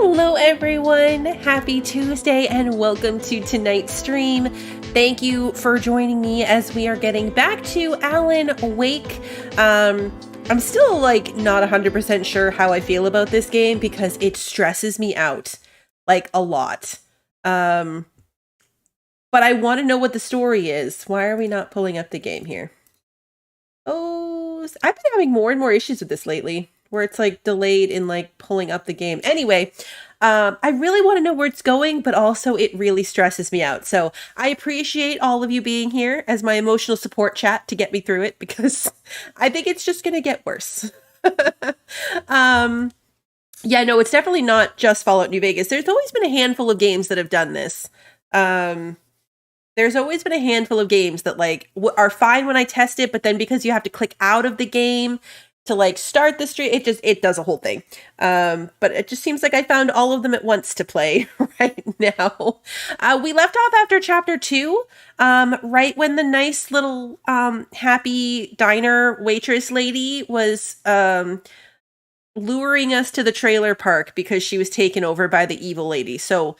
Hello everyone, happy Tuesday and welcome to tonight's stream. Thank you for joining me as we are getting back to Alan Wake. I'm still not 100% sure how I feel about this game because it stresses me out a lot. But I want to know what the story is. Why are we not pulling up the game here? Oh, I've been having more and more issues with this lately, where it's delayed in pulling up the game. Anyway, I really want to know where it's going, but also it really stresses me out. So I appreciate all of you being here as my emotional support chat to get me through it, because I think it's just going to get worse. Yeah, no, it's definitely not just Fallout New Vegas. There's always been a handful of games that have done this. There's always been a handful of games that are fine when I test it, but then because you have to click out of the game to start the stream, it does a whole thing. But it just seems like I found all of them at once to play right now. We left off after chapter 2, right when the nice little happy diner waitress lady was luring us to the trailer park because she was taken over by the evil lady. So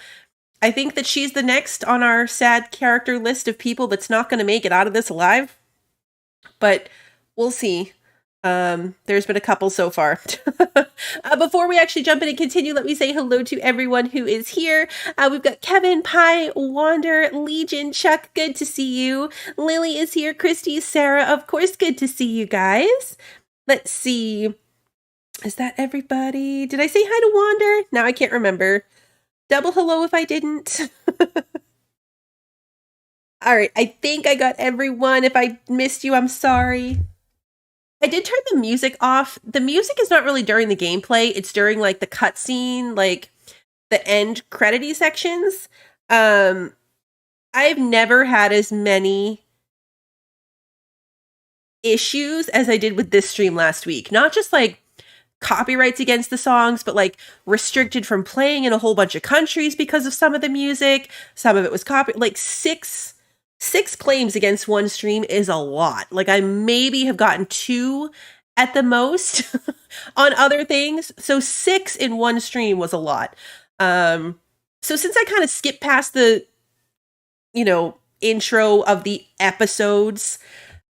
I think that she's the next on our sad character list of people that's not going to make it out of this alive. But we'll see. There's been a couple so far. Before we actually jump in and continue, let me say hello to everyone who is here. We've got Kevin, Pi, Wander, Legion, Chuck, good to see you. Lily is here, Christy, Sarah, of course, good to see you guys. Let's see. Is that everybody? Did I say hi to Wander? Now I can't remember. Double hello if I didn't. All right, I think I got everyone. If I missed you, I'm sorry. I did turn the music off. The music is not really during the gameplay. It's during the cutscene, the end credity sections. I've never had as many issues as I did with this stream last week. Not just copyrights against the songs, but restricted from playing in a whole bunch of countries because of some of the music. Some of it was six claims against one stream is a lot. I maybe have gotten 2 at the most on other things. So 6 in one stream was a lot. So since I kind of skipped past the, intro of the episodes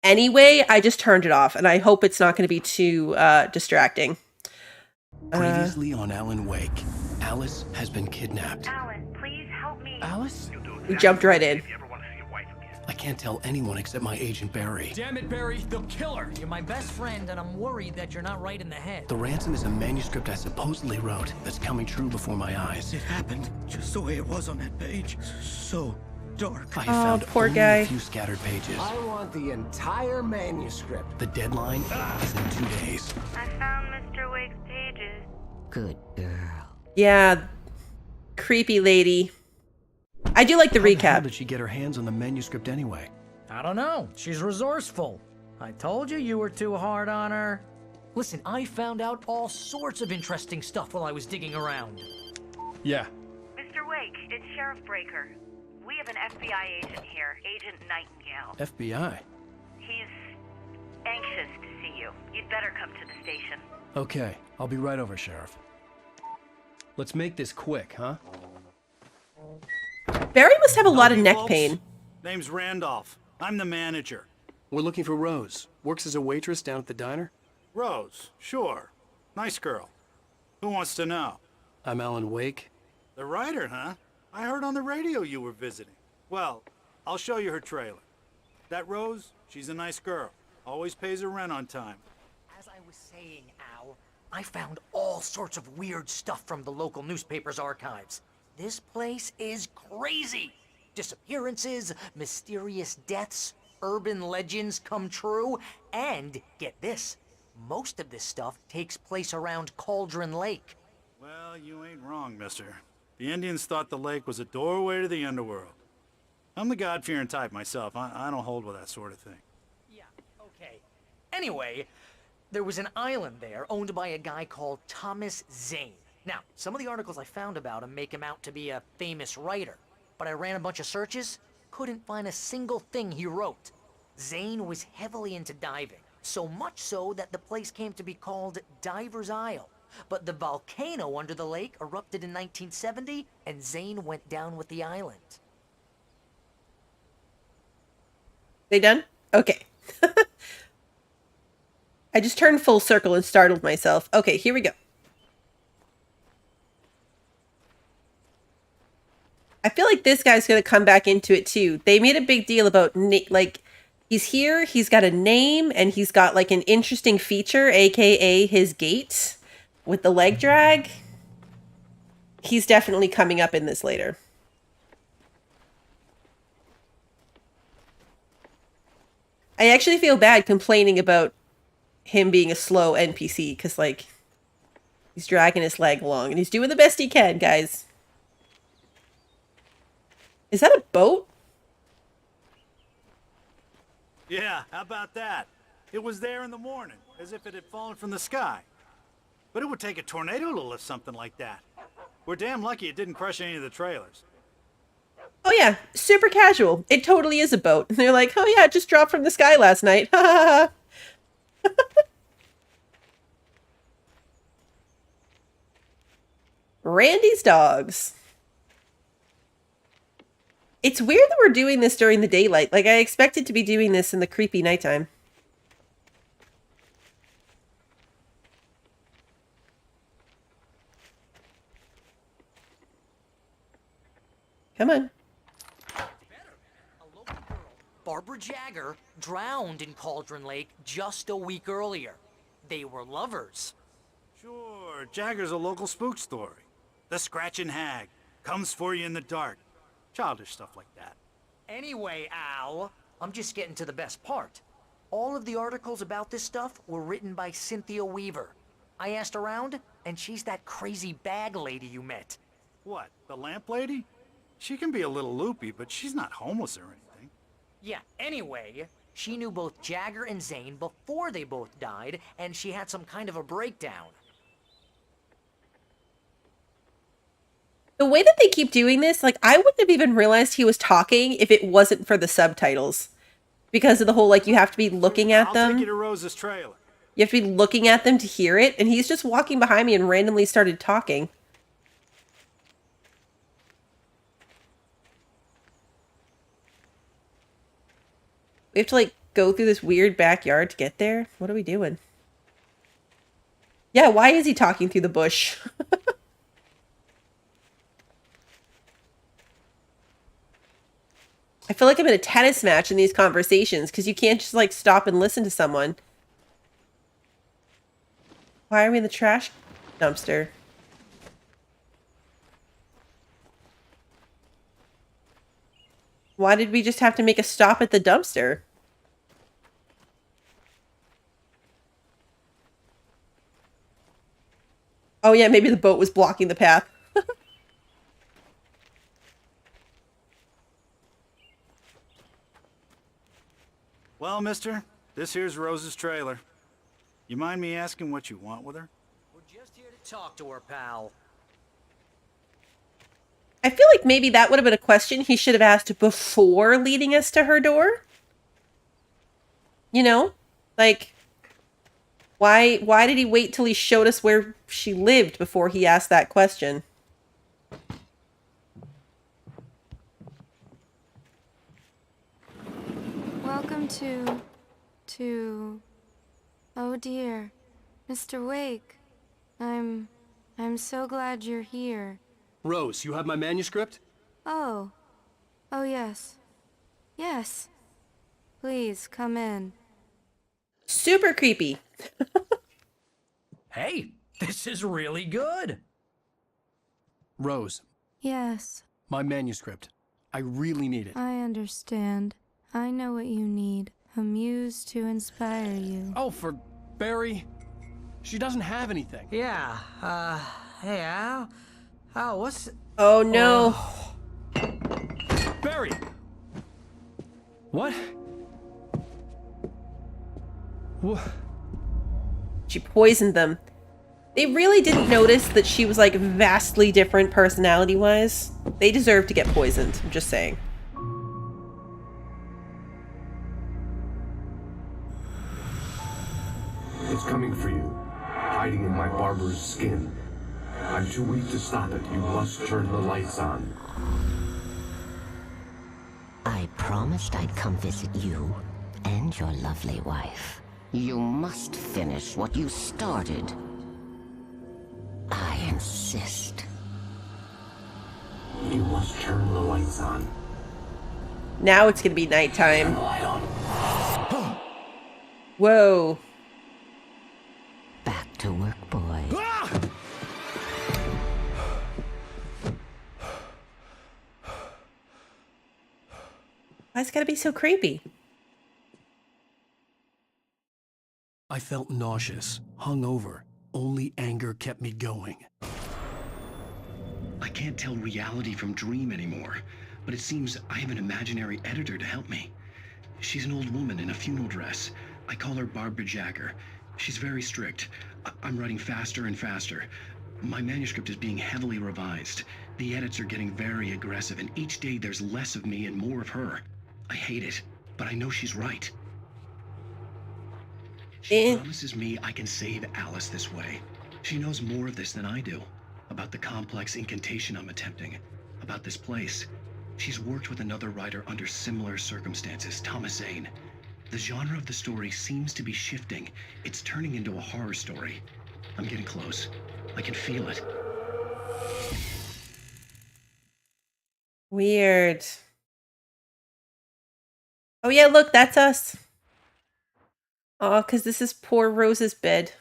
anyway, I just turned it off, and I hope it's not going to be too distracting. Previously on Alan Wake, Alice has been kidnapped. Alan, please help me. Alice? We jumped right in. I can't tell anyone except my agent Barry. Damn it, Barry, they'll kill her. You're my best friend, and I'm worried that you're not right in the head. The ransom is a manuscript I supposedly wrote that's coming true before my eyes. It happened just the way it was on that page. So dark. I have found poor only guy. a few scattered pages. I want the entire manuscript. The deadline is in 2 days. I found Mr. Wake's pages. Good girl. Yeah, creepy lady. I do like the How the hell recap. did she get her hands on the manuscript anyway? I don't know. She's resourceful. I told you were too hard on her. Listen, I found out all sorts of interesting stuff while I was digging around. Yeah. Mr. Wake, it's Sheriff Breaker. We have an FBI agent here, Agent Nightingale. FBI? He's anxious to see you. You'd better come to the station. Okay, I'll be right over, Sheriff. Let's make this quick, huh? Barry must have a lot of Howdy, neck folks. pain. Name's Randolph. I'm the manager. We're looking for Rose. Works as a waitress down at the diner. Rose, sure. Nice girl. Who wants to know? I'm Alan Wake. The writer, huh? I heard on the radio you were visiting. Well, I'll show you her trailer. That Rose, she's a nice girl. Always pays her rent on time. As I was saying, Al, I found all sorts of weird stuff from the local newspaper's archives. This place is crazy. Disappearances, mysterious deaths, urban legends come true, and get this, most of this stuff takes place around Cauldron Lake. Well, you ain't wrong, mister. The Indians thought the lake was a doorway to the underworld. I'm the God-fearing type myself. I don't hold with that sort of thing. Yeah, okay. Anyway, there was an island there owned by a guy called Thomas Zane. Now, some of the articles I found about him make him out to be a famous writer, but I ran a bunch of searches, couldn't find a single thing he wrote. Zane was heavily into diving, so much so that the place came to be called Diver's Isle. But the volcano under the lake erupted in 1970, and Zane went down with the island. They done? Okay. I just turned full circle and startled myself. Okay, here we go. I feel like this guy's going to come back into it too. They made a big deal about, like, he's here, he's got a name, and he's got, like, an interesting feature, aka his gait with the leg drag. He's definitely coming up in this later. I actually feel bad complaining about him being a slow NPC, because, like, he's dragging his leg along, and he's doing the best he can, guys. Is that a boat? Yeah, how about that? It was there in the morning, as if it had fallen from the sky. But it would take a tornado to lift something like that. We're damn lucky it didn't crush any of the trailers. Oh yeah, super casual. It totally is a boat. And they're like, oh yeah, it just dropped from the sky last night. Ha ha ha. Randy's dogs. It's weird that we're doing this during the daylight. Like, I expected to be doing this in the creepy nighttime. Come on. A local girl, Barbara Jagger, drowned in Cauldron Lake just a week earlier. They were lovers. Sure, Jagger's a local spook story. The Scratching Hag comes for you in the dark. Childish stuff like that. Anyway, Al, I'm just getting to the best part. All of the articles about this stuff were written by Cynthia Weaver. I asked around, and she's that crazy bag lady you met. What, the lamp lady? She can be a little loopy, but she's not homeless or anything. Yeah, anyway, she knew both Jagger and Zane before they both died, and she had some kind of a breakdown. The way that they keep doing this, like, I wouldn't have even realized he was talking if it wasn't for the subtitles. Because of the whole, like, you have to be looking at them. I'll take you to Rose's trailer. You have to be looking at them to hear it. And he's just walking behind me and randomly started talking. We have to, like, go through this weird backyard to get there? What are we doing? Yeah, why is he talking through the bush? I feel like I'm in a tennis match in these conversations because you can't just, like, stop and listen to someone. Why are we in the trash dumpster? Why did we just have to make a stop at the dumpster? Oh yeah, maybe the boat was blocking the path. Well, mister, this here's Rose's trailer. You mind me asking what you want with her? We're just here to talk to her, pal. I feel like maybe that would have been a question he should have asked before leading us to her door. You know? Like, why did he wait till he showed us where she lived before he asked that question? Welcome to... Oh dear, Mr. Wake. I'm so glad you're here. Rose, you have my manuscript? Oh. Oh yes. Yes. Please, come in. Super creepy. Hey, this is really good. Rose, Yes, my manuscript. I really need it. I understand. I know what you need. A muse to inspire you. Oh, for Barry? She doesn't have anything. Yeah, hey, Al? Al, what's... Oh no. Barry! What? What? She poisoned them. They really didn't notice that she was, like, vastly different personality-wise. They deserve to get poisoned, I'm just saying. It's coming for you. Hide hiding in my barber's skin. I'm too weak to stop it. You must turn the lights on. I promised I'd come visit you and your lovely wife. You must finish what you started. I insist. You must turn the lights on. Now it's gonna be nighttime. Turn the light on. Whoa. Back to work, boy. Why it's gotta be so creepy? I felt nauseous, hungover. Only anger kept me going. I can't tell reality from dream anymore, but it seems I have an imaginary editor to help me. She's an old woman in a funeral dress. I call her Barbara Jagger. She's very strict. I'm writing faster and faster. My manuscript is being heavily revised. The edits are getting very aggressive, and each day there's less of me and more of her. I hate it, but I know she's right. She promises me I can save Alice this way. She knows more of this than I do. About the complex incantation I'm attempting. About this place. She's worked with another writer under similar circumstances, Thomas Zane. The genre of the story seems to be shifting. It's turning into a horror story. I'm getting close. I can feel it. Weird. Oh yeah, look, that's us. Oh, because this is poor Rose's bed.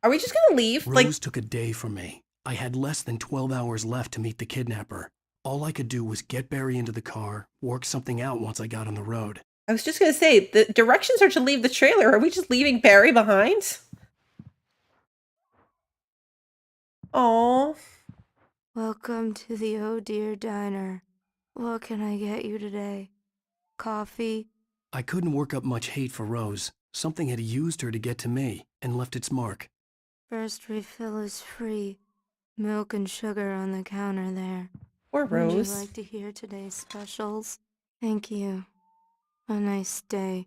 Are we just gonna leave? Rose took a day from me. I had less than 12 hours left to meet the kidnapper. All I could do was get Barry into the car, work something out once I got on the road. I was just gonna say, the directions are to leave the trailer. Are we just leaving Barry behind? Oh. Welcome to the Oh Dear Diner. What can I get you today? Coffee? I couldn't work up much hate for Rose. Something had used her to get to me and left its mark. First refill is free. Milk and sugar on the counter there. Or Rose. Would you like to hear today's specials? Thank you. A nice day.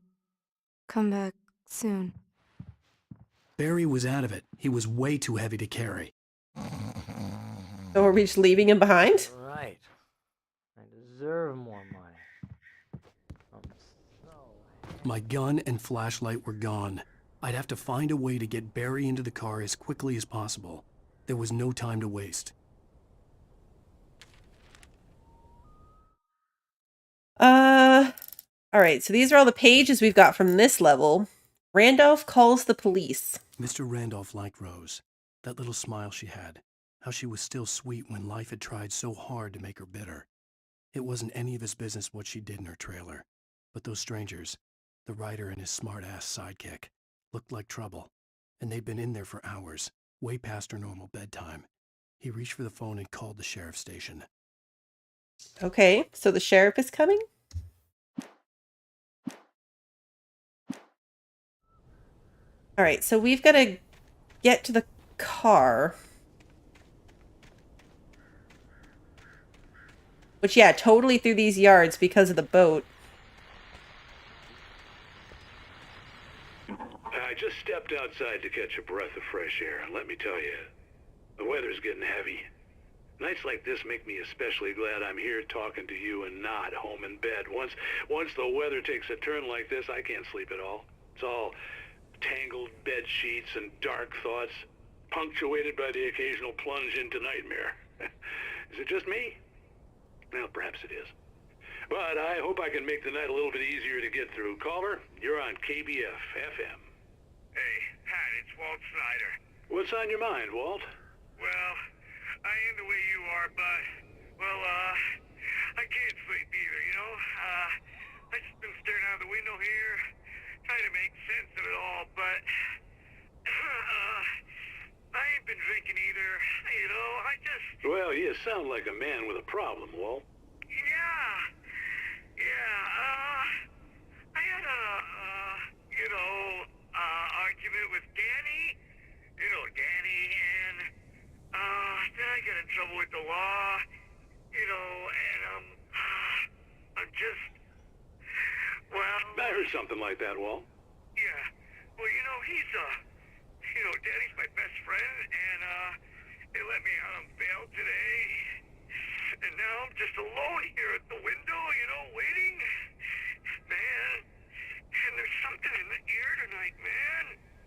Come back soon. Barry was out of it. He was way too heavy to carry. So are we just leaving him behind? Right. I deserve more money. I'm so My gun and flashlight were gone. I'd have to find a way to get Barry into the car as quickly as possible. There was no time to waste. All right, so these are all the pages we've got from this level. Randolph calls the police. Mr. Randolph liked Rose. That little smile she had. How she was still sweet when life had tried so hard to make her bitter. It wasn't any of his business what she did in her trailer. But those strangers, the writer and his smart-ass sidekick, looked like trouble. And they'd been in there for hours, way past her normal bedtime. He reached for the phone and called the sheriff's station. Okay, so the sheriff is coming? All right, so we've got to get to the car. Which, yeah, totally through these yards because of the boat. I just stepped outside to catch a breath of fresh air, and let me tell you, the weather's getting heavy. Nights like this make me especially glad I'm here talking to you and not home in bed. Once the weather takes a turn like this, I can't sleep at all. It's all tangled bed sheets and dark thoughts, punctuated by the occasional plunge into nightmare. Is it just me? Well, perhaps it is. But I hope I can make the night a little bit easier to get through. Caller, you're on KBF FM. Hey, Pat, it's Walt Snyder. What's on your mind, Walt? Well, I ain't the way you are, but, well, I can't sleep either, you know? I just been staring out the window here, trying to make sense of it all, but, I ain't been drinking either, you know? Well, you sound like a man with a problem, Walt. I had argument with Danny, Danny, and, then I got in trouble with the law, and, I'm just, well... I heard something like that, Walt. Yeah, out today. And now I'm just alone here at the window, you know, waiting. Man, and there's something in the air tonight, man.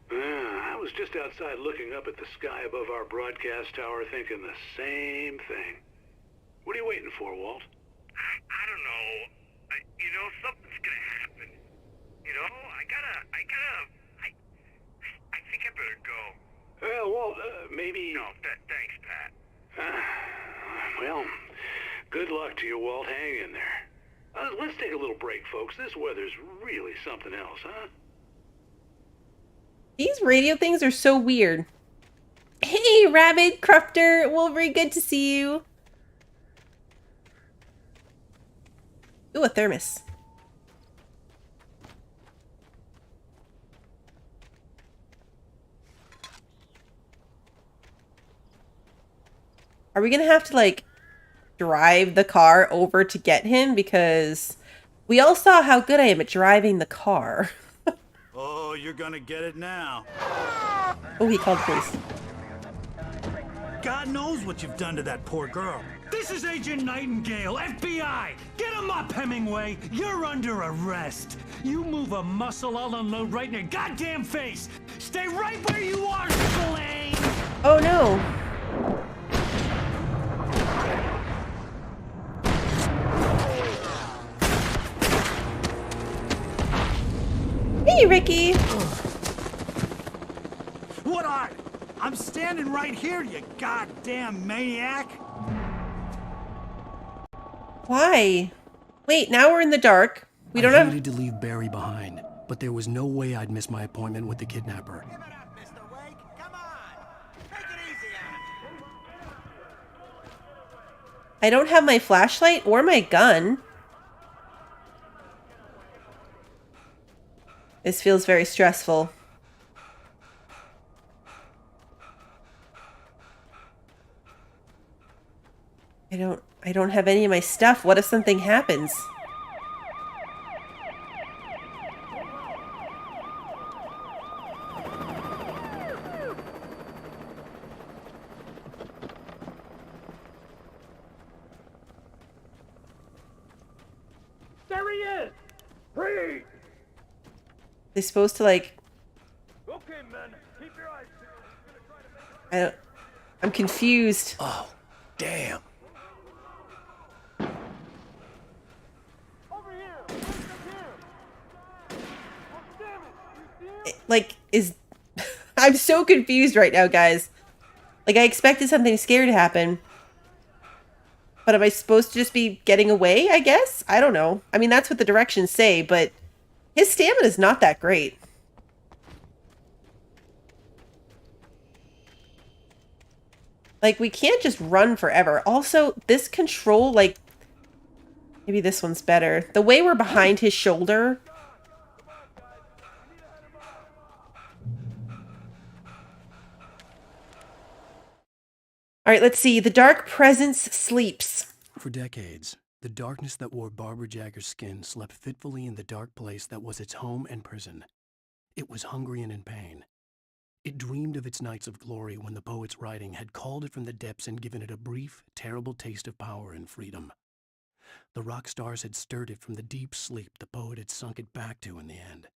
I was just outside looking up at the sky above our broadcast tower thinking the same thing. What are you waiting for, Walt? I don't know. You know, something's gonna happen. You know, I think I better go. Walt, maybe... No, thanks, Pat. Well, good luck to you, Walt. Hang in there. Let's take a little break, folks. This weather's really something else, huh? These radio things are so weird. Hey, Rabbit, Crufter, Wolverine, good to see you. Ooh, a thermos. Are we gonna have to, like, drive the car over to get him? Because we all saw how good I am at driving the car. Oh, you're gonna get it now. Oh, he called police. God knows what you've done to that poor girl. This is Agent Nightingale, FBI! Get him up, Hemingway! You're under arrest! You move a muscle, I'll unload right in your goddamn face! Stay right where you are, Slane! Oh no. Hey, Ricky! What are you? I'm standing right here, you goddamn maniac! Why? Wait, now we're in the dark. We don't I have... hated to leave Barry behind, but there was no way I'd miss my appointment with the kidnapper. I don't have my flashlight or my gun. This feels very stressful. I don't have any of my stuff. What if something happens? There he is! Freeze! They're supposed to, like... Okay, men, keep your eyes peeled. I'm confused. Oh, damn. Over here! Right here! Oh, damn it! You see him? Like, is... I'm so confused right now, guys. Like, I expected something scary to happen. But am I supposed to just be getting away, I guess? I don't know. I mean, that's what the directions say, but his stamina is not that great. Like, we can't just run forever. Also, this control, like... Maybe this one's better. The way we're behind his shoulder... Alright, let's see. The dark presence sleeps. For decades, the darkness that wore Barbara Jagger's skin slept fitfully in the dark place that was its home and prison. It was hungry and in pain. It dreamed of its nights of glory when the poet's writing had called it from the depths and given it a brief, terrible taste of power and freedom. The rock stars had stirred it from the deep sleep the poet had sunk it back to in the end.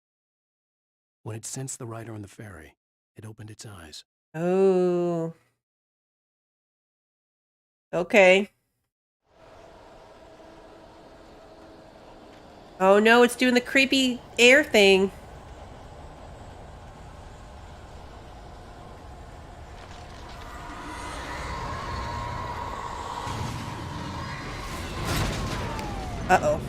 When it sensed the writer on the ferry, it opened its eyes. Oh. Okay. Oh no, it's doing the creepy air thing. Uh-oh.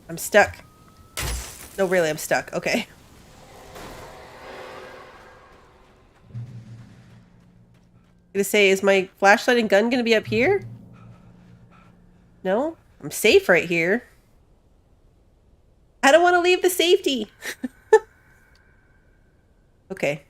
I'm stuck. No, really, I'm stuck. Okay. I'm gonna say, is my flashlight and gun gonna be up here? No? I'm safe right here. I don't want to leave the safety. Okay.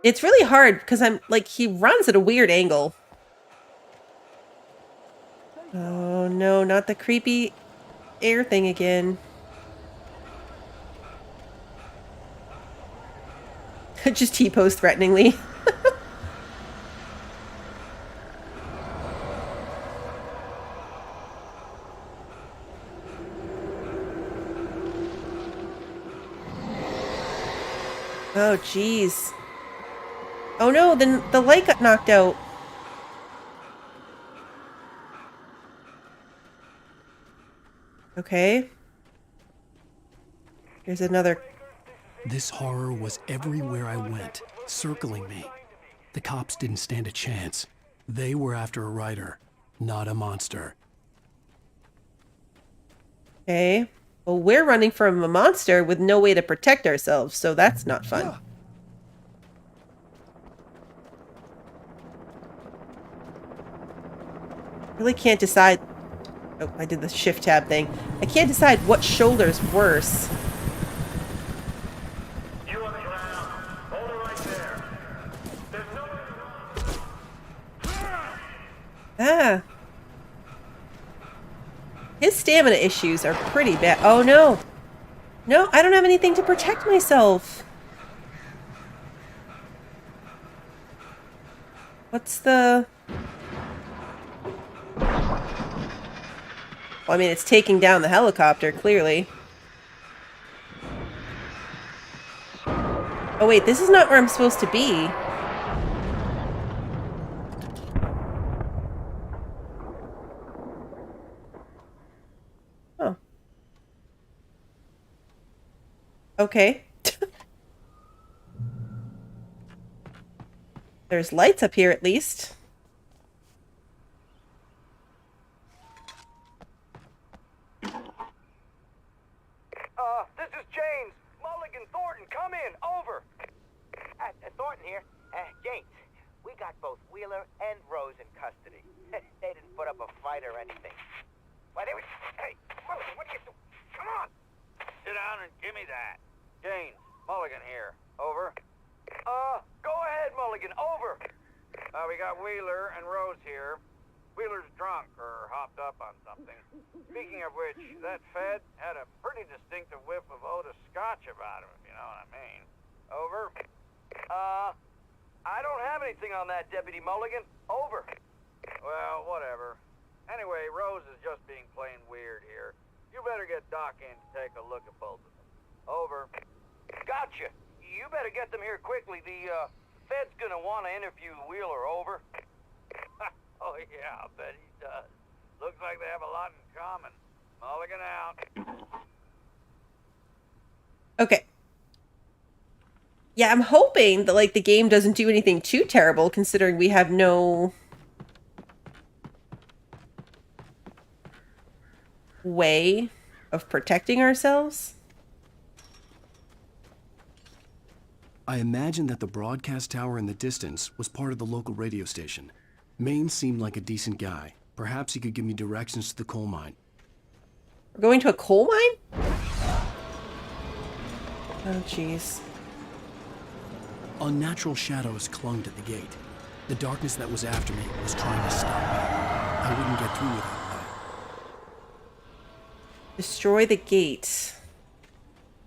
It's really hard because I'm like, he runs at a weird angle. not the creepy air thing again. Just T-pose threateningly. Oh, jeez. Oh no, then the light got knocked out. Okay. Here's another. This horror was everywhere I went, circling me. The cops didn't stand a chance. They were after a writer, not a monster. Okay. Well, we're running from a monster with no way to protect ourselves, so that's not fun. Really can't decide. Oh, I did the shift tab thing. I can't decide what shoulder's worse. You on the ground. Hold it right there. There's no... Ah. His stamina issues are pretty bad. Oh, no. No, I don't have anything to protect myself. What's the... Well, I mean, it's taking down the helicopter, clearly. Oh, wait, this is not where I'm supposed to be. Oh. Okay. There's lights up here, at least. This is James. Mulligan Thornton, come in. Over. Thornton here. James, we got both Wheeler and Rose in custody. They didn't put up a fight or anything. Why, they were... Hey, Mulligan, what are you doing? Come on. Sit down and give me that. James, Mulligan here. Over. Go ahead, Mulligan. Over. We got Wheeler and Rose here. Wheeler's drunk or hopped up on something. Speaking of which, that Fed had a pretty distinctive whiff of Otis Scotch about him, if you know what I mean. Over. I don't have anything on that, Deputy Mulligan. Over. Well, whatever. Anyway, Rose is just being plain weird here. You better get Doc in to take a look at both of them. Over. Gotcha. You better get them here quickly. The Fed's gonna want to interview Wheeler. Over. Oh, yeah, I'll bet he does. Looks like they have a lot in common. Mulligan out. Okay. Yeah, I'm hoping that, like, the game doesn't do anything too terrible, considering we have no way of protecting ourselves. I imagined that the broadcast tower in the distance was part of the local radio station. Maine seemed like a decent guy. Perhaps he could give me directions to the coal mine. We're going to a coal mine? Oh, jeez. Unnatural shadows clung to the gate. The darkness that was after me was trying to stop me. I wouldn't get through without that. Destroy the gate.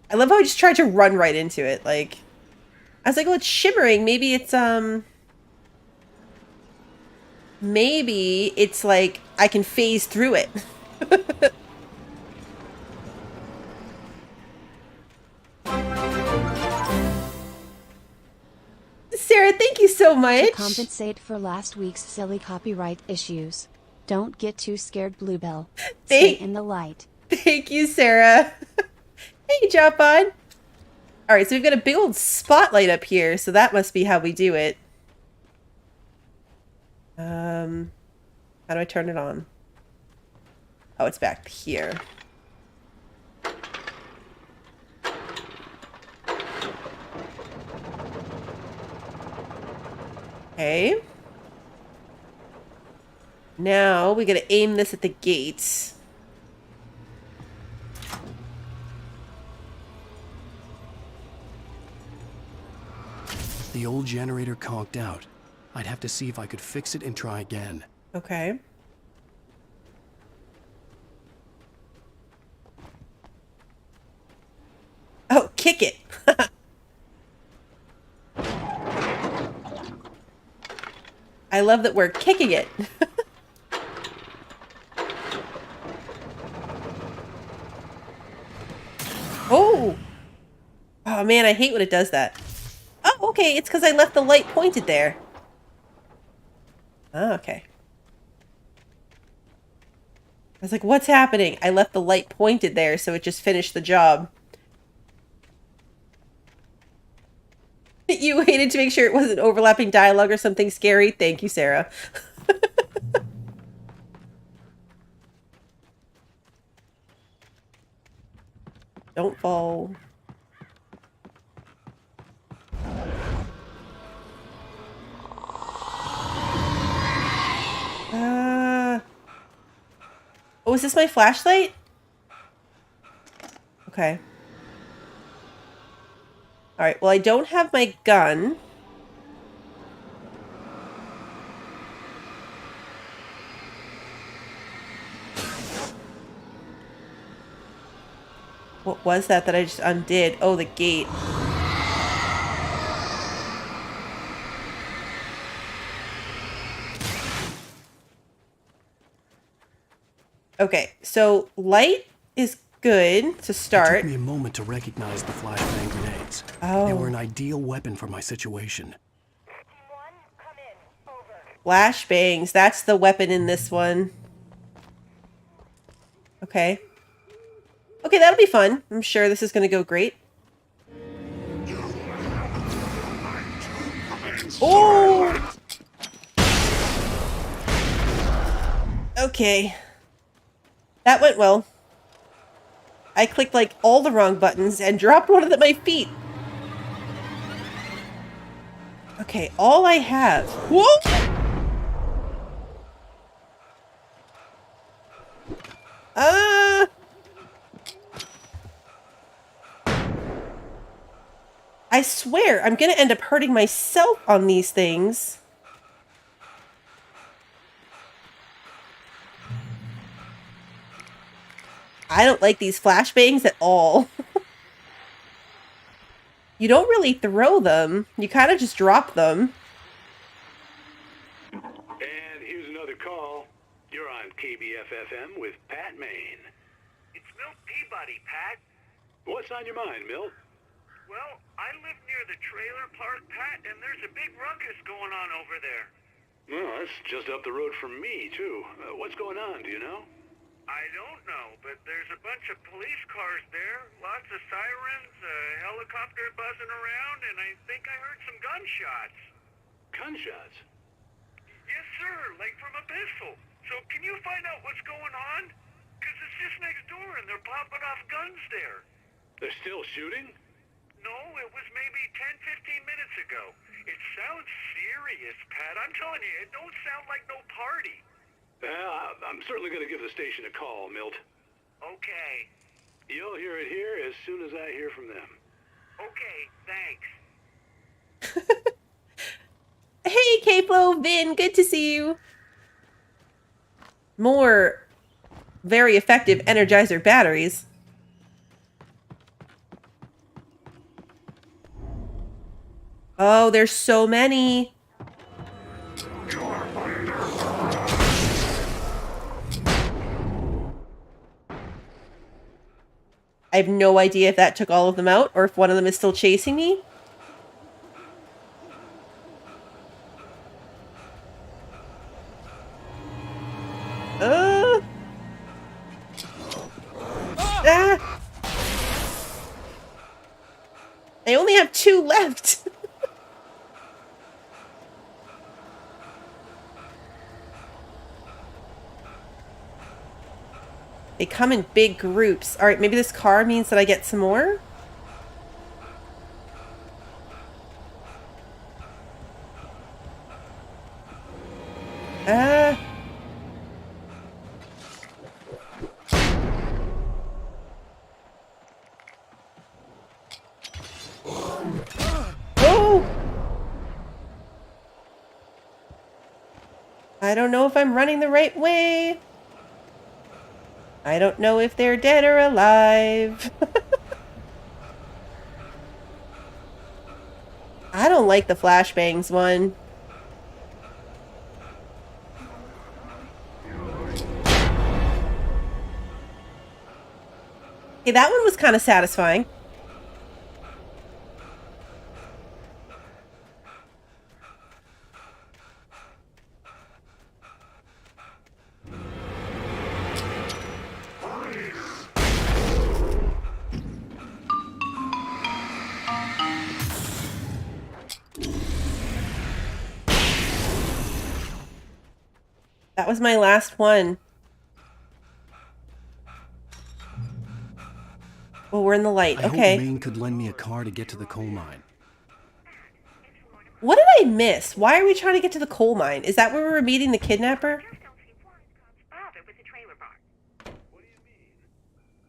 I love how I just tried to run right into it. Like, I was like, oh, it's shimmering. Maybe it's, maybe it's like I can phase through it. Sarah, thank you so much. To compensate for last week's silly copyright issues, don't get too scared, Bluebell. Stay in the light. Thank you, Sarah. Hey, Japan. All right, so we've got a big old spotlight up here, so that must be how we do it. How do I turn it on? Oh, it's back here. Okay. Now we gotta aim this at the gate. The old generator conked out. I'd have to see if I could fix it and try again. Okay. kick it. I love that we're kicking it. Oh! Oh man, I hate when it does that. Oh, okay, it's because I left the light pointed there. Oh, okay. I was like, what's happening? I left the light pointed there, so it just finished the job. You waited to make sure it wasn't overlapping dialogue or something scary? Thank you, Sarah. Don't fall. Oh, is this my flashlight? Okay. Alright, well, I don't have my gun. What was that I just undid? Oh, the gate. Okay, so light is good to start. It took me a moment to recognize the flashbang grenades. Oh. They were an ideal weapon for my situation. Flashbangs, that's the weapon in this one. Okay. Okay, that'll be fun. I'm sure this is going to go great. Oh! Okay. That went well. I clicked like all the wrong buttons and dropped one of my feet. Okay, all I have. Whoa! I swear, I'm gonna end up hurting myself on these things. I don't like these flashbangs at all. You don't really throw them. You kind of just drop them. And here's another call. You're on KBF-FM with Pat Maine. It's Milt Peabody, Pat. What's on your mind, Milt? Well, I live near the trailer park, Pat, and there's a big ruckus going on over there. Well, that's just up the road from me, too. What's going on, do you know? I don't know, but there's a bunch of police cars there, lots of sirens, a helicopter buzzing around, and I think I heard some gunshots. Gunshots? Yes, sir, like from a pistol. So can you find out what's going on? Because it's just next door and they're popping off guns there. They're still shooting? No, it was maybe 10, 15 minutes ago. It sounds serious, Pat. I'm telling you, it don't sound like no party. I'm certainly going to give the station a call, Milt. Okay. You'll hear it here as soon as I hear from them. Okay, thanks. Hey, K-Flow, Vin, good to see you. More very effective Energizer batteries. Oh, there's so many. I have no idea if that took all of them out or if one of them is still chasing me. I only have 2 left. They come in big groups. All right, maybe this car means that I get some more. Oh! I don't know if I'm running the right way. I don't know if they're dead or alive. don't like the flashbangs one. Okay, that one was kind of satisfying. That was my last one. Oh, we're in the light. I Okay. hope Maine could lend me a car to get to the coal mine. What did I miss? Why are we trying to get to the coal mine? Is that where we were meeting the kidnapper? Bother with the trailer park. What do you mean?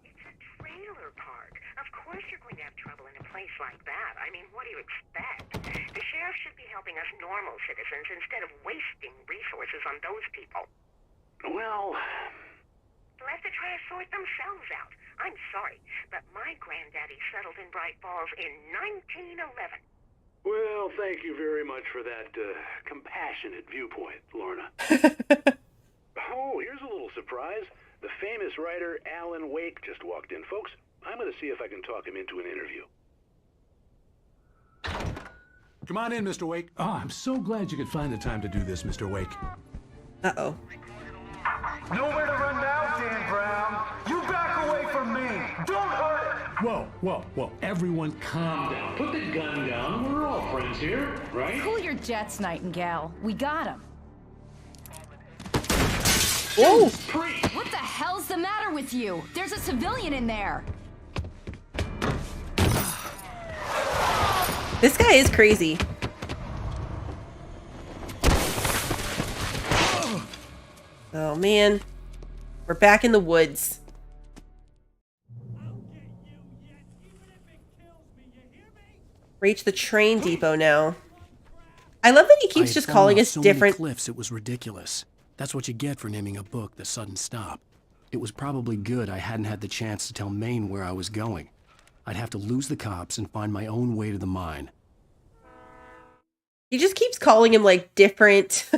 It's a trailer park. Of course you're going to have trouble in a place like that. I mean, what do you expect? The sheriff should be helping us normal citizens instead of wasting resources on those people. Well, Let the trash sort themselves out. I'm sorry, but my granddaddy settled in Bright Falls in 1911. well, thank you very much for that compassionate viewpoint, Lorna. Oh, here's a little surprise. The famous writer Alan Wake just walked in. Folks, I'm going to see if I can talk him into an interview. Come on in, Mr. Wake. Oh, I'm so glad you could find the time to do this, Mr. Wake. Uh-oh. Nowhere to run now, Dan Brown. You back away from me. Don't hurt it. Whoa, whoa, whoa. Everyone calm down. Put the gun down. We're all friends here, right? Cool your jets, Nightingale. We got him. Oh! What the hell's the matter with you? There's a civilian in there. This guy is crazy. Oh, man. We're back in the woods. Reach the train depot now. I love that he keeps just calling us different. Cliffs, it was ridiculous. That's what you get for naming a book The Sudden Stop. It was probably good I hadn't had the chance to tell Maine where I was going. I'd have to lose the cops and find my own way to the mine. He just keeps calling him like different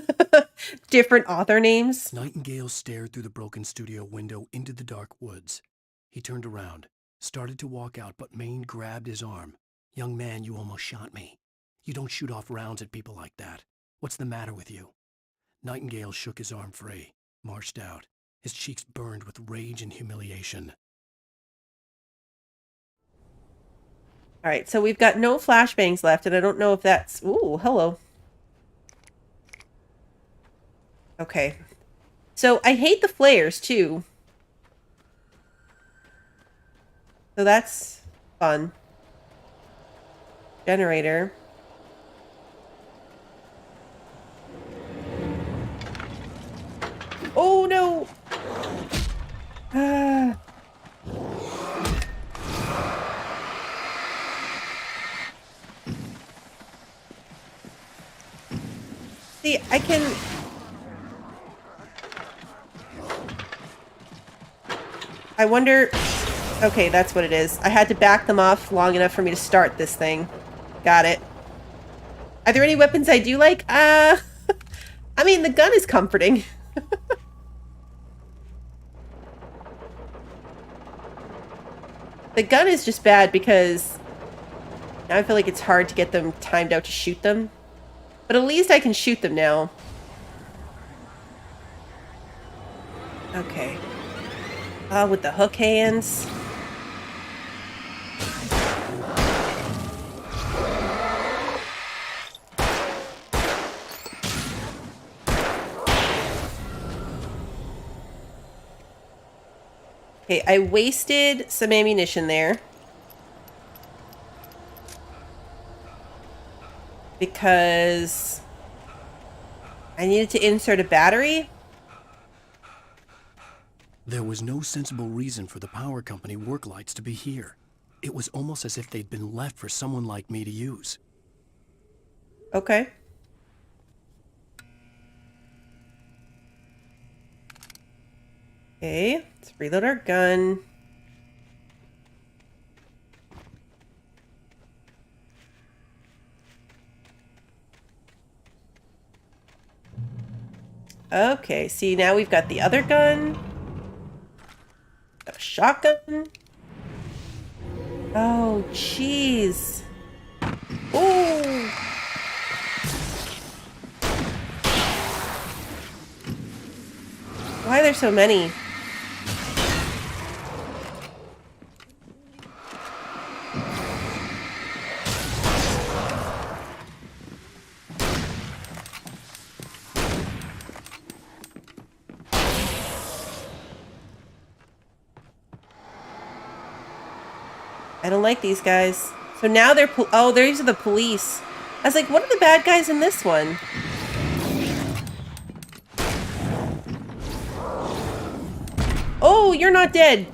different author names. Nightingale stared through the broken studio window into the dark woods. He turned around, started to walk out, but Maine grabbed his arm. "Young man, you almost shot me. You don't shoot off rounds at people like that. What's the matter with you?" Nightingale shook his arm free, marched out. His cheeks burned with rage and humiliation. All right, so we've got no flashbangs left, and I don't know if that's... Ooh, hello. Okay. So I hate the flares, too. So that's fun. Generator. Oh, no! Ah... See, I can... I wonder... Okay, that's what it is. I had to back them off long enough for me to start this thing. Got it. Are there any weapons I do like? I mean, the gun is comforting. The gun is just bad because now I feel like it's hard to get them timed out to shoot them. But at least I can shoot them now. Okay. With the hook hands. Okay, I wasted some ammunition there. Because I needed to insert a battery. There was no sensible reason for the power company work lights to be here. It was almost as if they'd been left for someone like me to use. Okay. Okay, let's reload our gun. Okay, see, now we've got the other gun. Got a shotgun. Oh, jeez. Ooh. Why are there so many? I don't like these guys. So now they're oh, these are the police. I was like, what are the bad guys in this one? Oh, you're not dead.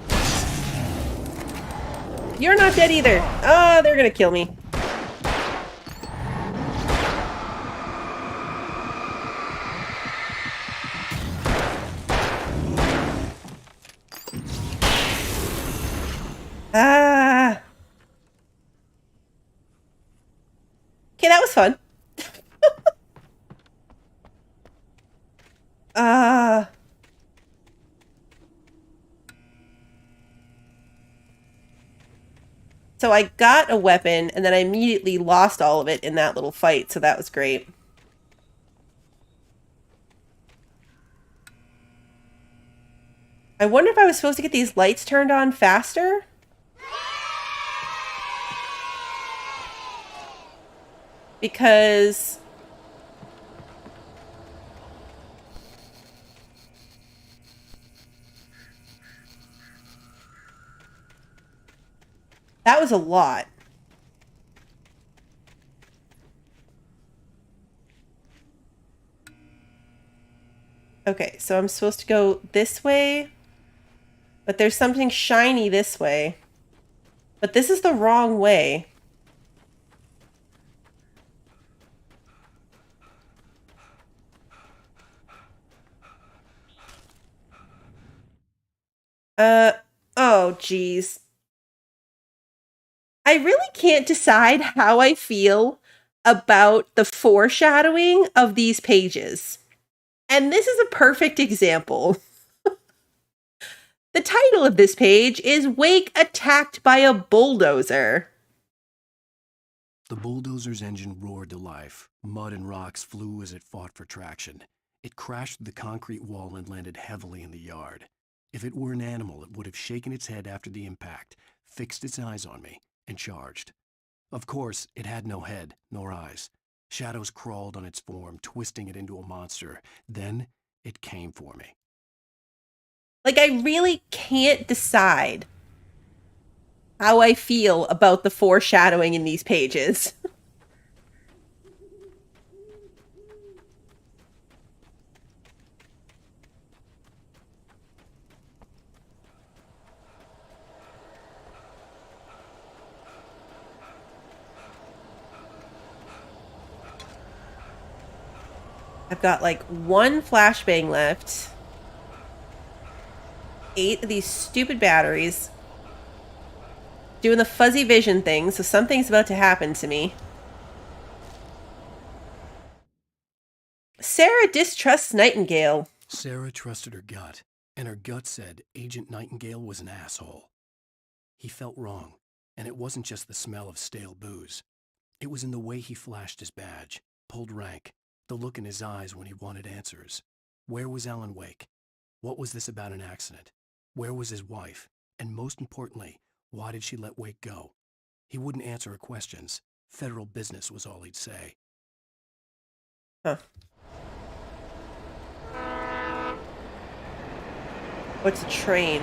You're not dead either. Oh, they're gonna kill me. Ah. Okay, that was fun. So I got a weapon, and then I immediately lost all of it in that little fight, so that was great. I wonder if I was supposed to get these lights turned on faster? Because... that was a lot. Okay, so I'm supposed to go this way, but there's something shiny this way. But this is the wrong way. Oh, geez. I really can't decide how I feel about the foreshadowing of these pages. And this is a perfect example. The title of this page is Wake Attacked by a Bulldozer. The bulldozer's engine roared to life. Mud and rocks flew as it fought for traction. It crashed through the concrete wall and landed heavily in the yard. If it were an animal, it would have shaken its head after the impact, fixed its eyes on me, and charged. Of course, it had no head, nor eyes. Shadows crawled on its form, twisting it into a monster. Then, it came for me. Like, I really can't decide how I feel about the foreshadowing in these pages. I've got like one flashbang left. 8 of these stupid batteries. Doing the fuzzy vision thing, so something's about to happen to me. Sarah distrusts Nightingale. Sarah trusted her gut, and her gut said Agent Nightingale was an asshole. He felt wrong, and it wasn't just the smell of stale booze. It was in the way he flashed his badge, pulled rank, the look in his eyes when he wanted answers. Where was Alan Wake? What was this about an accident? Where was his wife? And most importantly, why did she let Wake go? He wouldn't answer her questions. Federal business was all he'd say. Huh. What's a train?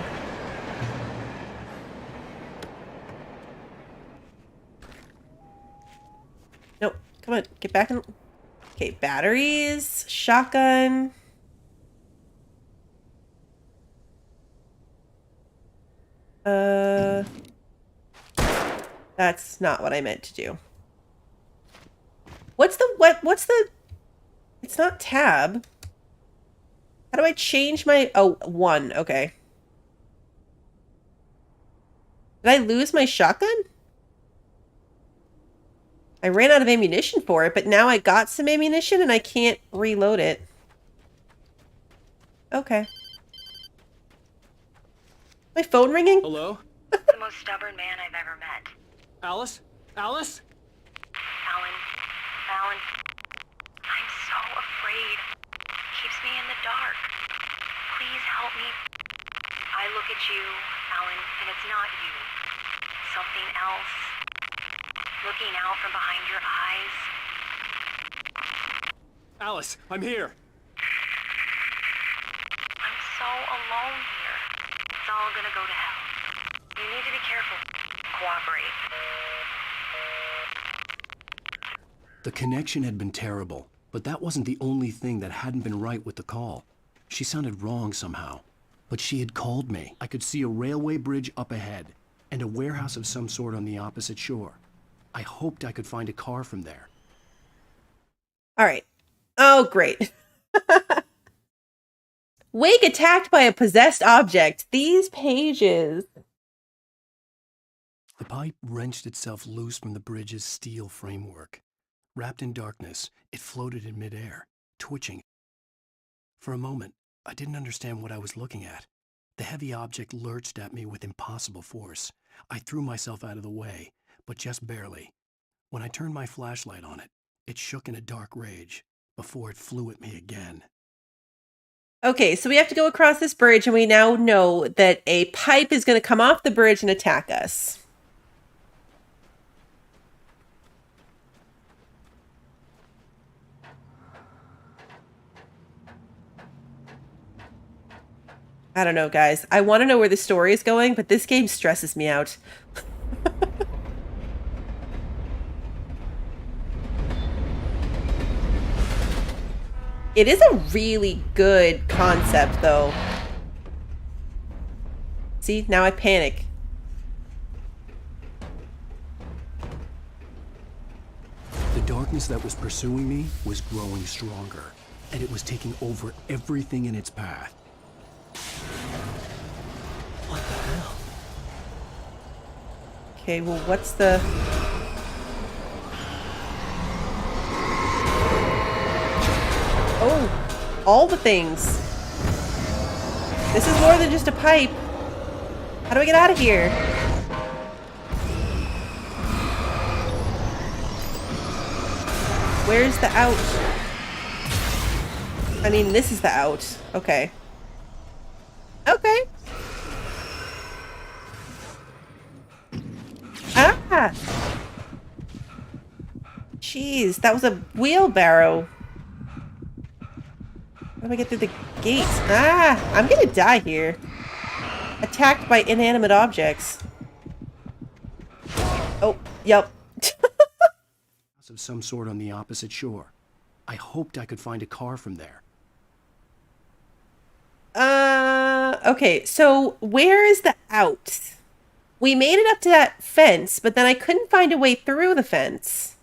Nope. Come on, get back in. Okay, batteries, shotgun. That's not what I meant to do. What's the, it's not tab. How do I change my, oh, 1, okay. Did I lose my shotgun? I ran out of ammunition for it, but now I got some ammunition and I can't reload it. Okay. My phone ringing? Hello? The most stubborn man I've ever met. Alice? Alice? Alan, I'm so afraid. Keeps me in the dark. Please help me. I look at you, Alan, and it's not you. Something else. Looking out from behind your eyes. Alice, I'm here. I'm so alone here. It's all gonna go to hell. You need to be careful. Cooperate. The connection had been terrible, but that wasn't the only thing that hadn't been right with the call. She sounded wrong somehow, but she had called me. I could see a railway bridge up ahead and a warehouse of some sort on the opposite shore. I hoped I could find a car from there. All right. Oh, great. Wake attacked by a possessed object. These pages. The pipe wrenched itself loose from the bridge's steel framework. Wrapped in darkness, it floated in midair, twitching. For a moment, I didn't understand what I was looking at. The heavy object lurched at me with impossible force. I threw myself out of the way, but just barely. When I turned my flashlight on it, it shook in a dark rage before it flew at me again. Okay, so we have to go across this bridge, and we now know that a pipe is going to come off the bridge and attack us. I don't know, guys. I want to know where the story is going, but this game stresses me out. It is a really good concept, though. See, now I panic. The darkness that was pursuing me was growing stronger, and it was taking over everything in its path. What the hell? Okay, well, what's the... Oh, all the things. This is more than just a pipe. How do I get out of here? Where's the out? I mean, this is the out. Okay. Okay. Ah! Jeez, that was a wheelbarrow. How do I get through the gate? Ah! I'm gonna die here. Attacked by inanimate objects. Oh, yep. Of some sort on the opposite shore. I hoped I could find a car from there. Okay, so where is the out? We made it up to that fence, but then I couldn't find a way through the fence.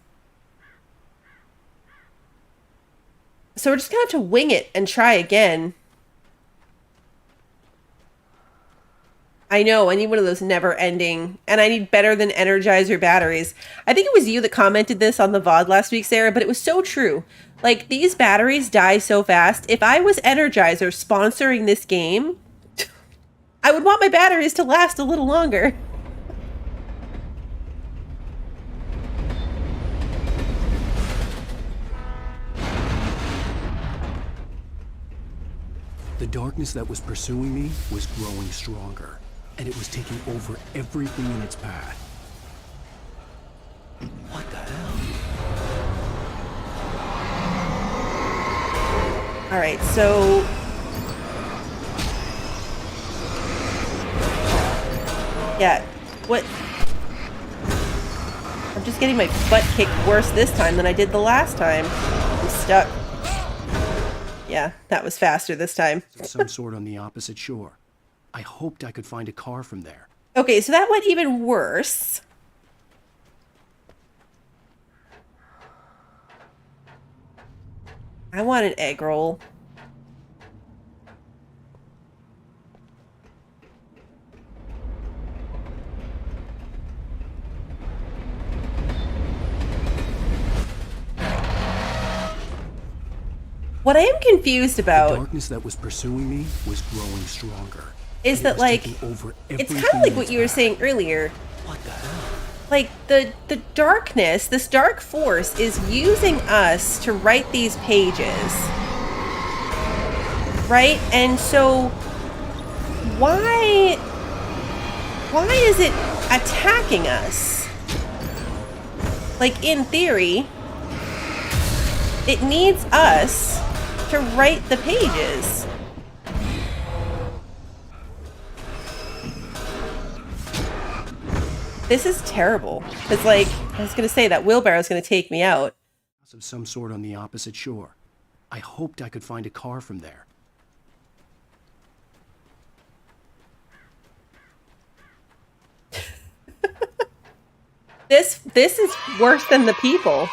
So we're just gonna have to wing it and try again. I know, I need one of those never-ending, and I need better than Energizer batteries. I think it was you that commented this on the VOD last week, Sarah, but it was so true. Like, these batteries die so fast. If I was Energizer sponsoring this game, I would want my batteries to last a little longer. The darkness that was pursuing me was growing stronger, and it was taking over everything in its path. What the hell? All right, so... Yeah, what... I'm just getting my butt kicked worse this time than I did the last time. I'm stuck. Yeah, that was faster this time. Some sort on the opposite shore. I hoped I could find a car from there. Okay, so that went even worse. I want an egg roll. What I am confused about, the darkness that was pursuing me was growing stronger. Is that like, it's kind of like what you were saying earlier. What the hell? Like the darkness, this dark force is using us to write these pages. Right? And so why is it attacking us? Like in theory, it needs us to write the pages. This is terrible. Because, like, I was going to say that wheelbarrow is going to take me out. Of some sort on the opposite shore. I hoped I could find a car from there. This is worse than the people.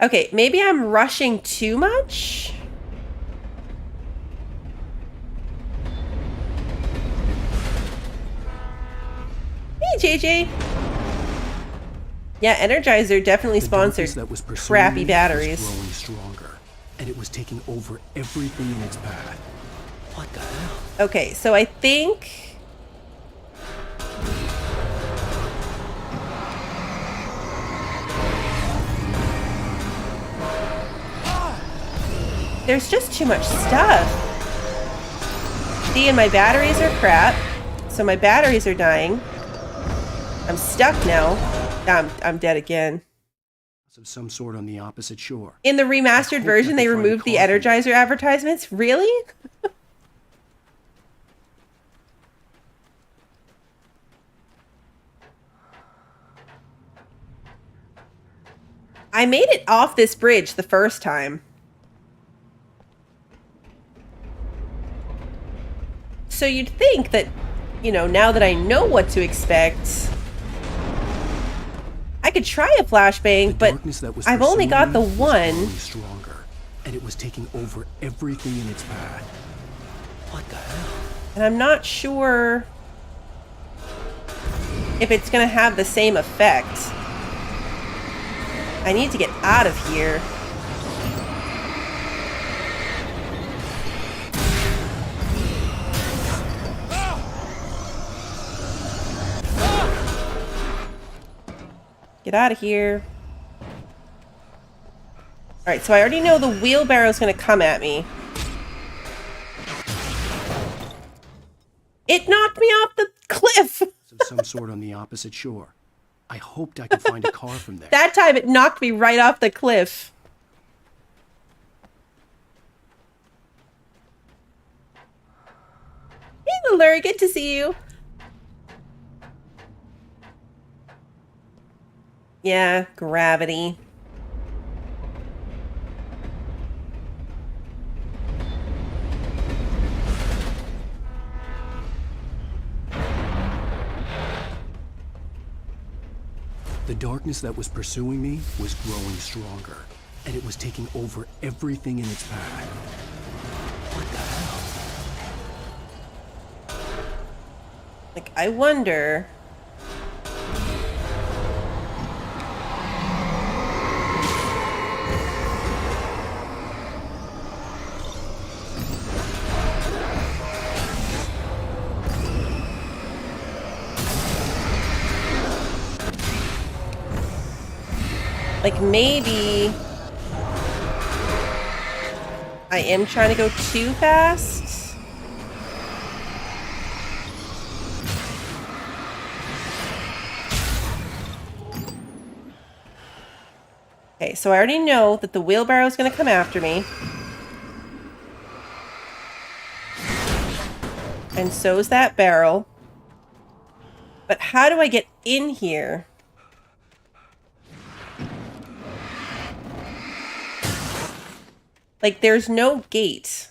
Okay, maybe I'm rushing too much? Hey, JJ. Yeah, Energizer definitely sponsored crappy batteries. Was growing stronger, and it was taking over everything in its path. What the hell? Okay, so I think there's just too much stuff. See, and my batteries are crap. So my batteries are dying. I'm stuck now. I'm dead again. Of some sort on the opposite shore. In the remastered version, they removed the Energizer advertisements? Really? I made it off this bridge the first time. So you'd think that, you know, now that I know what to expect, I could try a flashbang, but I've only got the one. Stronger, and it was taking over everything in its path. What the hell? And I'm not sure if it's going to have the same effect. I need to get out of here. Get out of here. Alright, so I already know the wheelbarrow's gonna come at me. It knocked me off the cliff! Of some sort on the opposite shore. I hoped I could find a car from there. That time it knocked me right off the cliff. Hey, Larry, good to see you. Yeah, gravity. The darkness that was pursuing me was growing stronger, and it was taking over everything in its path. What the hell? Like, I wonder... Like, maybe I am trying to go too fast. Okay, so I already know that the wheelbarrow is going to come after me. And so's that barrel. But how do I get in here? Like, there's no gate.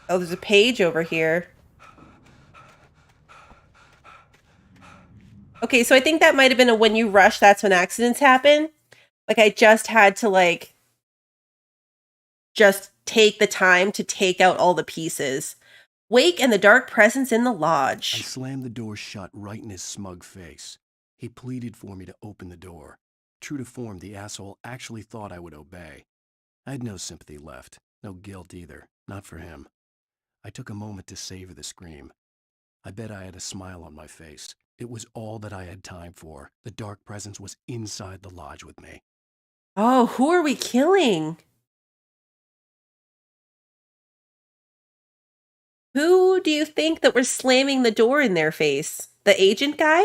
Oh, there's a page over here. Okay, so I think that might have been a when you rush, that's when accidents happen. Like, I just had to, like, just take the time to take out all the pieces. Wake and the dark presence in the I lodge. slammed the door shut right in his smug face. He pleaded for me to open the door. True to form, the asshole actually thought I would obey. I had no sympathy left, no guilt either, not for him. I took a moment to savor the scream. I bet I had a smile on my face. It was all that I had time for. The dark presence was inside the lodge with me. Oh, who are we killing? Who do you think that we're slamming the door in their face? The agent guy?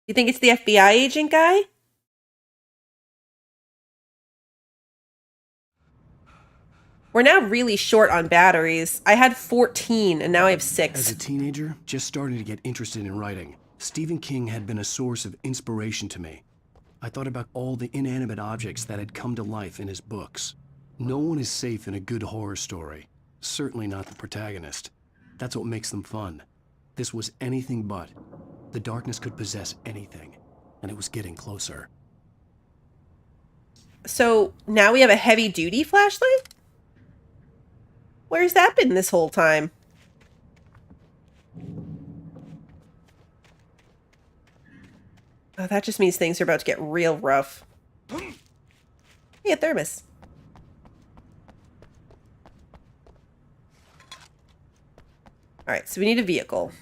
You think it's the FBI agent guy? We're now really short on batteries. I had 14 and now I have 6. As a teenager, just starting to get interested in writing, Stephen King had been a source of inspiration to me. I thought about all the inanimate objects that had come to life in his books. No one is safe in a good horror story. Certainly not the protagonist. That's what makes them fun. This was anything but. The darkness could possess anything, and it was getting closer. So now we have a heavy-duty flashlight? Where's that been this whole time? Oh, that just means things are about to get real rough. Hey, a thermos. Alright, so we need a vehicle.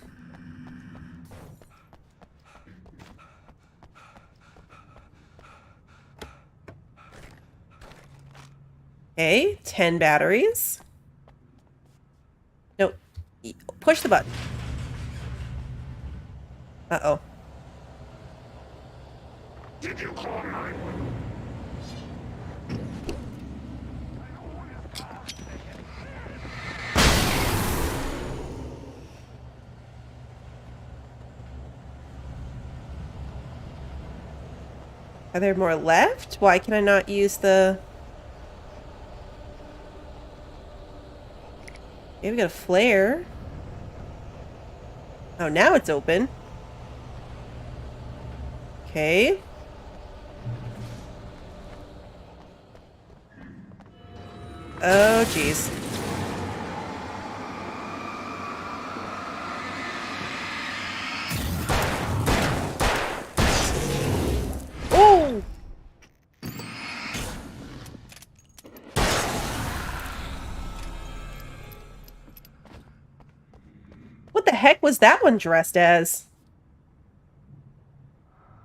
Okay, 10 batteries. Nope. Push the button. Uh-oh. Did you call 911? Are there more left? Why can I not use the... Okay, we got a flare. Oh, now it's open. Okay. Oh, jeez. Oh! What the heck was that one dressed as?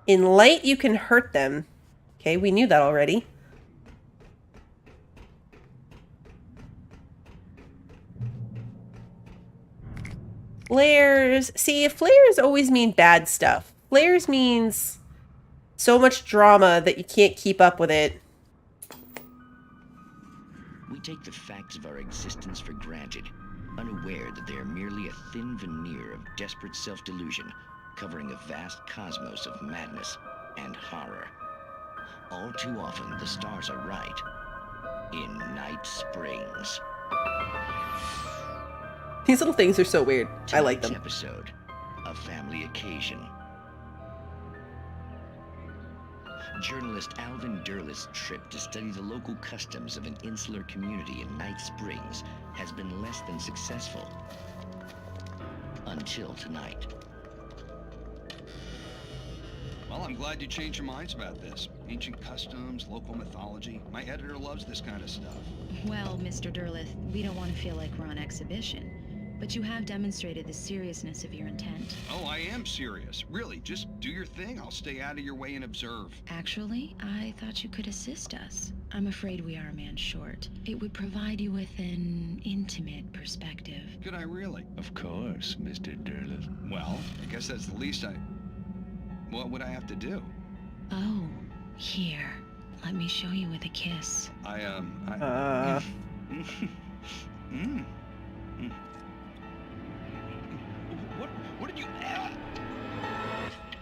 In light, you can hurt them. Okay, we knew that already. Flares. See, flares always mean bad stuff. Flares means so much drama that you can't keep up with it. We take the facts of our existence for granted, unaware that they are merely a thin veneer of desperate self-delusion, covering a vast cosmos of madness and horror. All too often, the stars are right. In Night Springs. These little things are so weird. I like them. Tonight's episode, a family occasion. Journalist Alvin Derleth's trip to study the local customs of an insular community in Night Springs has been less than successful. Until tonight. Well, I'm glad you changed your minds about this. Ancient customs, local mythology. My editor loves this kind of stuff. Well, Mr. Derleth, we don't want to feel like we're on exhibition. But you have demonstrated the seriousness of your intent. Oh, I am serious. Really, just do your thing. I'll stay out of your way and observe. Actually, I thought you could assist us. I'm afraid we are a man short. It would provide you with an intimate perspective. Could I really? Of course, Mr. Derleth. Well, I guess that's the least What would I have to do? Oh, here. Let me show you with a kiss. What did you...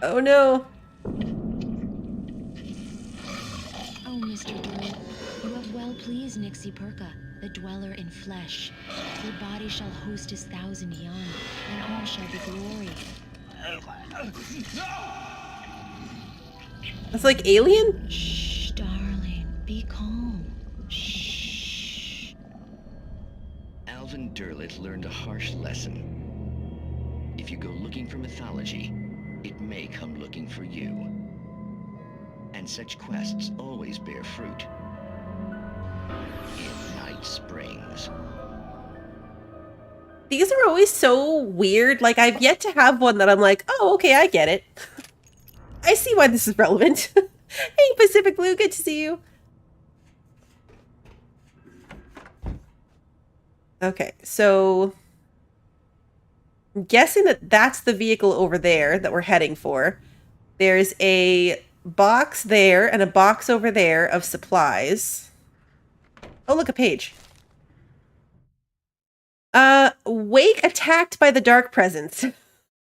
Oh no. Oh, Mr. Derleth, you have well pleased Nixie Perka, the dweller in flesh. Your body shall host his 1,000 young, and all shall be glory. That's like Alien? Shh, darling, be calm. Shh. Alvin Derleth learned a harsh lesson. If you go looking for mythology, it may come looking for you. And such quests always bear fruit. In Night Springs. These are always so weird. Like, I've yet to have one that I'm like, oh, okay, I get it. I see why this is relevant. Hey, Pacific Blue, good to see you. Okay, so I'm guessing that that's the vehicle over there that we're heading for. There's a box there and a box over there of supplies. Oh, look, a page. Wake attacked by the dark presence.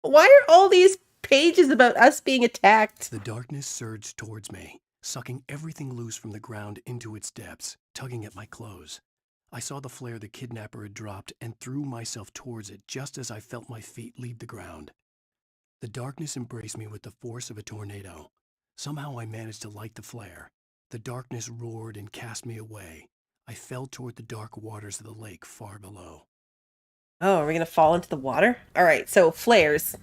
Why are all these pages about us being attacked? The darkness surged towards me, sucking everything loose from the ground into its depths, tugging at my clothes. I saw the flare the kidnapper had dropped and threw myself towards it just as I felt my feet leave the ground. The darkness embraced me with the force of a tornado. Somehow I managed to light the flare. The darkness roared and cast me away. I fell toward the dark waters of the lake far below. Oh, are we gonna fall into the water? All right, so flares.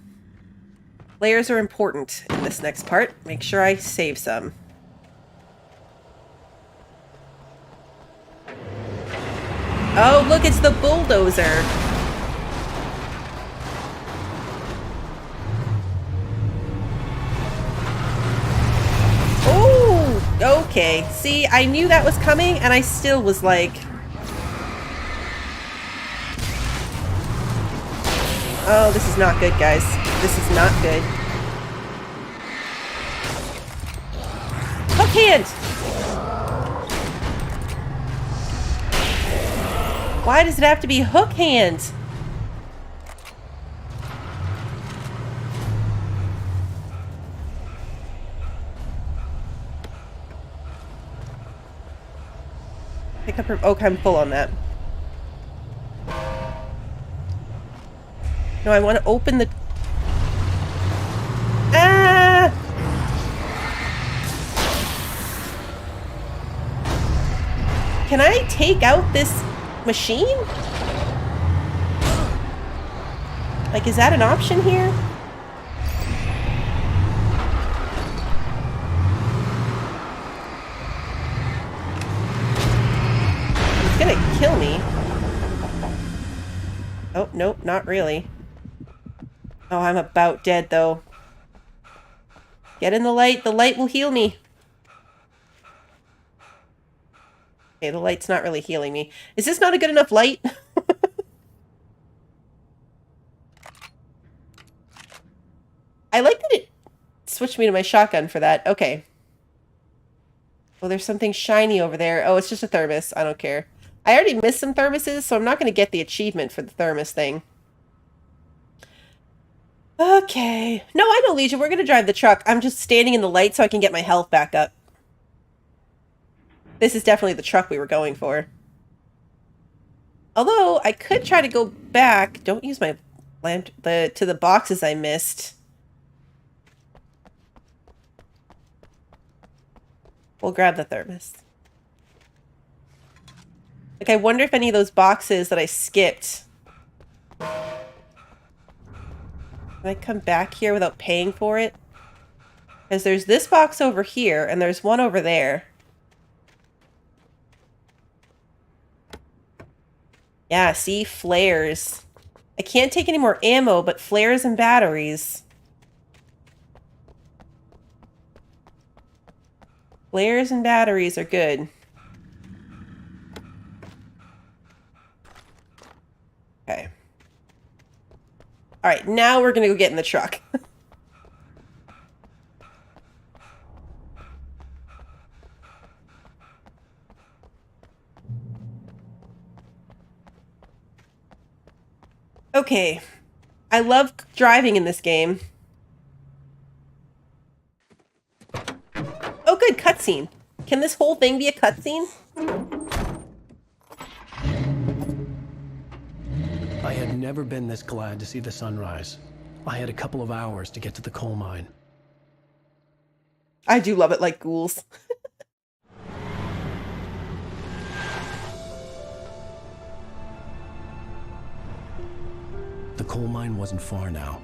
Flares are important in this next part. Make sure I save some. Oh, look, it's the bulldozer. Oh, okay. See, I knew that was coming, and I still was like... Oh, this is not good, guys. This is not good. Hook hand! Why does it have to be hook hand? Pick up her... Okay, I'm full on that. No, I want to open the... Ah! Can I take out this machine? Like, is that an option here? It's gonna kill me. Oh, nope, not really. Oh, I'm about dead, though. Get in the light. The light will heal me. Okay, the light's not really healing me. Is this not a good enough light? I like that it switched me to my shotgun for that. Okay. Oh, there's something shiny over there. Oh, it's just a thermos. I don't care. I already missed some thermoses, so I'm not going to get the achievement for the thermos thing. Okay. No, I know, Legion. We're going to drive the truck. I'm just standing in the light so I can get my health back up. This is definitely the truck we were going for. Although, I could try to go back. Don't use my lamp to the boxes I missed. We'll grab the thermos. Like, I wonder if any of those boxes that I skipped... Can I come back here without paying for it? Because there's this box over here, and there's one over there. Yeah, see? Flares. I can't take any more ammo, but flares and batteries. Flares and batteries are good. Okay. Alright, now we're gonna go get in the truck. Okay. I love driving in this game. Oh good, cutscene. Can this whole thing be a cutscene? I had never been this glad to see the sunrise. I had a couple of hours to get to the coal mine. I do love it like ghouls. coal mine wasn't far now.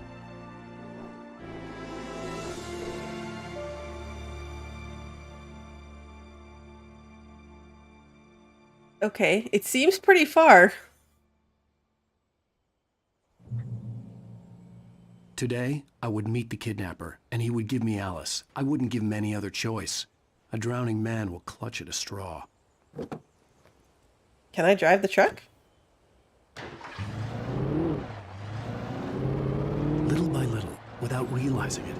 Okay, it seems pretty far. Today, I would meet the kidnapper, and he would give me Alice. I wouldn't give him any other choice. A drowning man will clutch at a straw. Can I drive the truck? Little by little, without realizing it,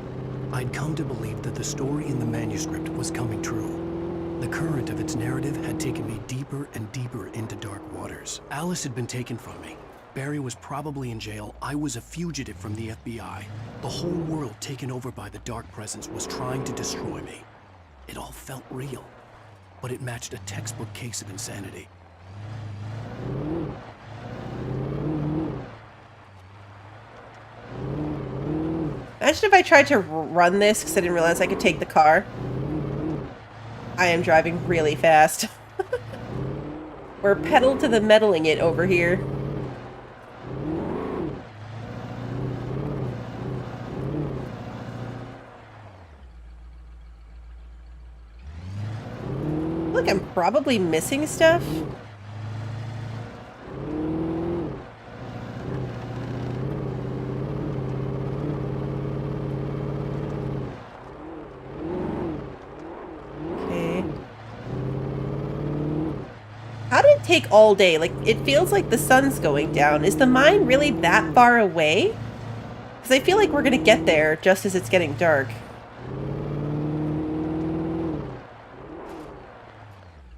I'd come to believe that the story in the manuscript was coming true. The current of its narrative had taken me deeper and deeper into dark waters. Alice had been taken from me. Barry was probably in jail. I was a fugitive from the FBI. The whole world taken over by the dark presence was trying to destroy me. It all felt real, but it matched a textbook case of insanity. Imagine if I tried to run this because I didn't realize I could take the car. I am driving really fast. We're pedal to the medaling it over here. Look, I'm probably missing stuff. How did it take all day? Like, it feels like the sun's going down. Is the mine really that far away? Because I feel like we're going to get there just as it's getting dark.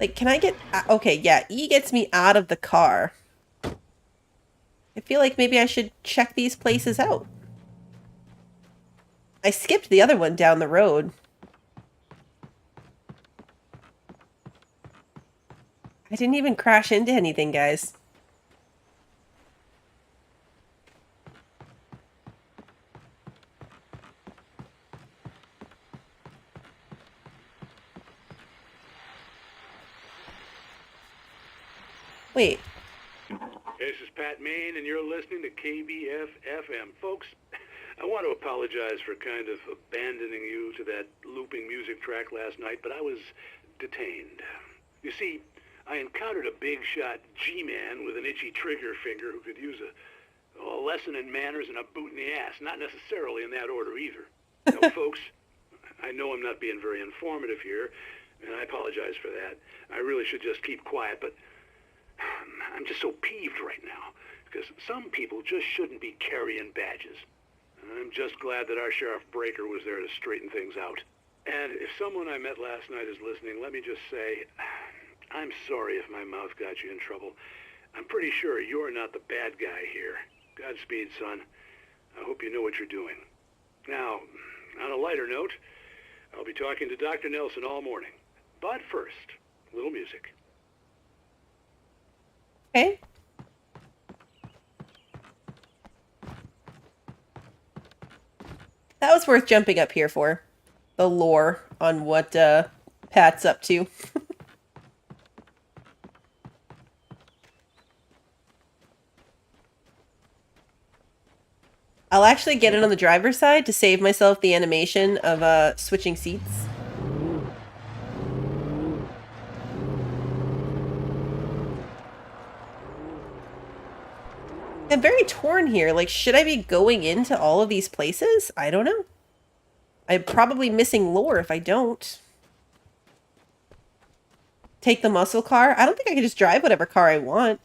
Like, can I get... Okay, yeah, E gets me out of the car. I feel like maybe I should check these places out. I skipped the other one down the road. I didn't even crash into anything, guys. Wait. This is Pat Main, and you're listening to KBF-FM. Folks, I want to apologize for kind of abandoning you to that looping music track last night, but I was detained. You see, I encountered a big-shot G-man with an itchy trigger finger who could use a lesson in manners and a boot in the ass. Not necessarily in that order either. Now, folks, I know I'm not being very informative here, and I apologize for that. I really should just keep quiet, but I'm just so peeved right now, because some people just shouldn't be carrying badges. I'm just glad that our Sheriff Breaker was there to straighten things out. And if someone I met last night is listening, let me just say, I'm sorry if my mouth got you in trouble. I'm pretty sure you're not the bad guy here. Godspeed, son. I hope you know what you're doing. Now, on a lighter note, I'll be talking to Dr. Nelson all morning. But first, a little music. Okay. That was worth jumping up here for. The lore on what Pat's up to. I'll actually get it on the driver's side to save myself the animation of switching seats. I'm very torn here. Like, should I be going into all of these places? I don't know. I'm probably missing lore if I don't. Take the muscle car? I don't think I can just drive whatever car I want.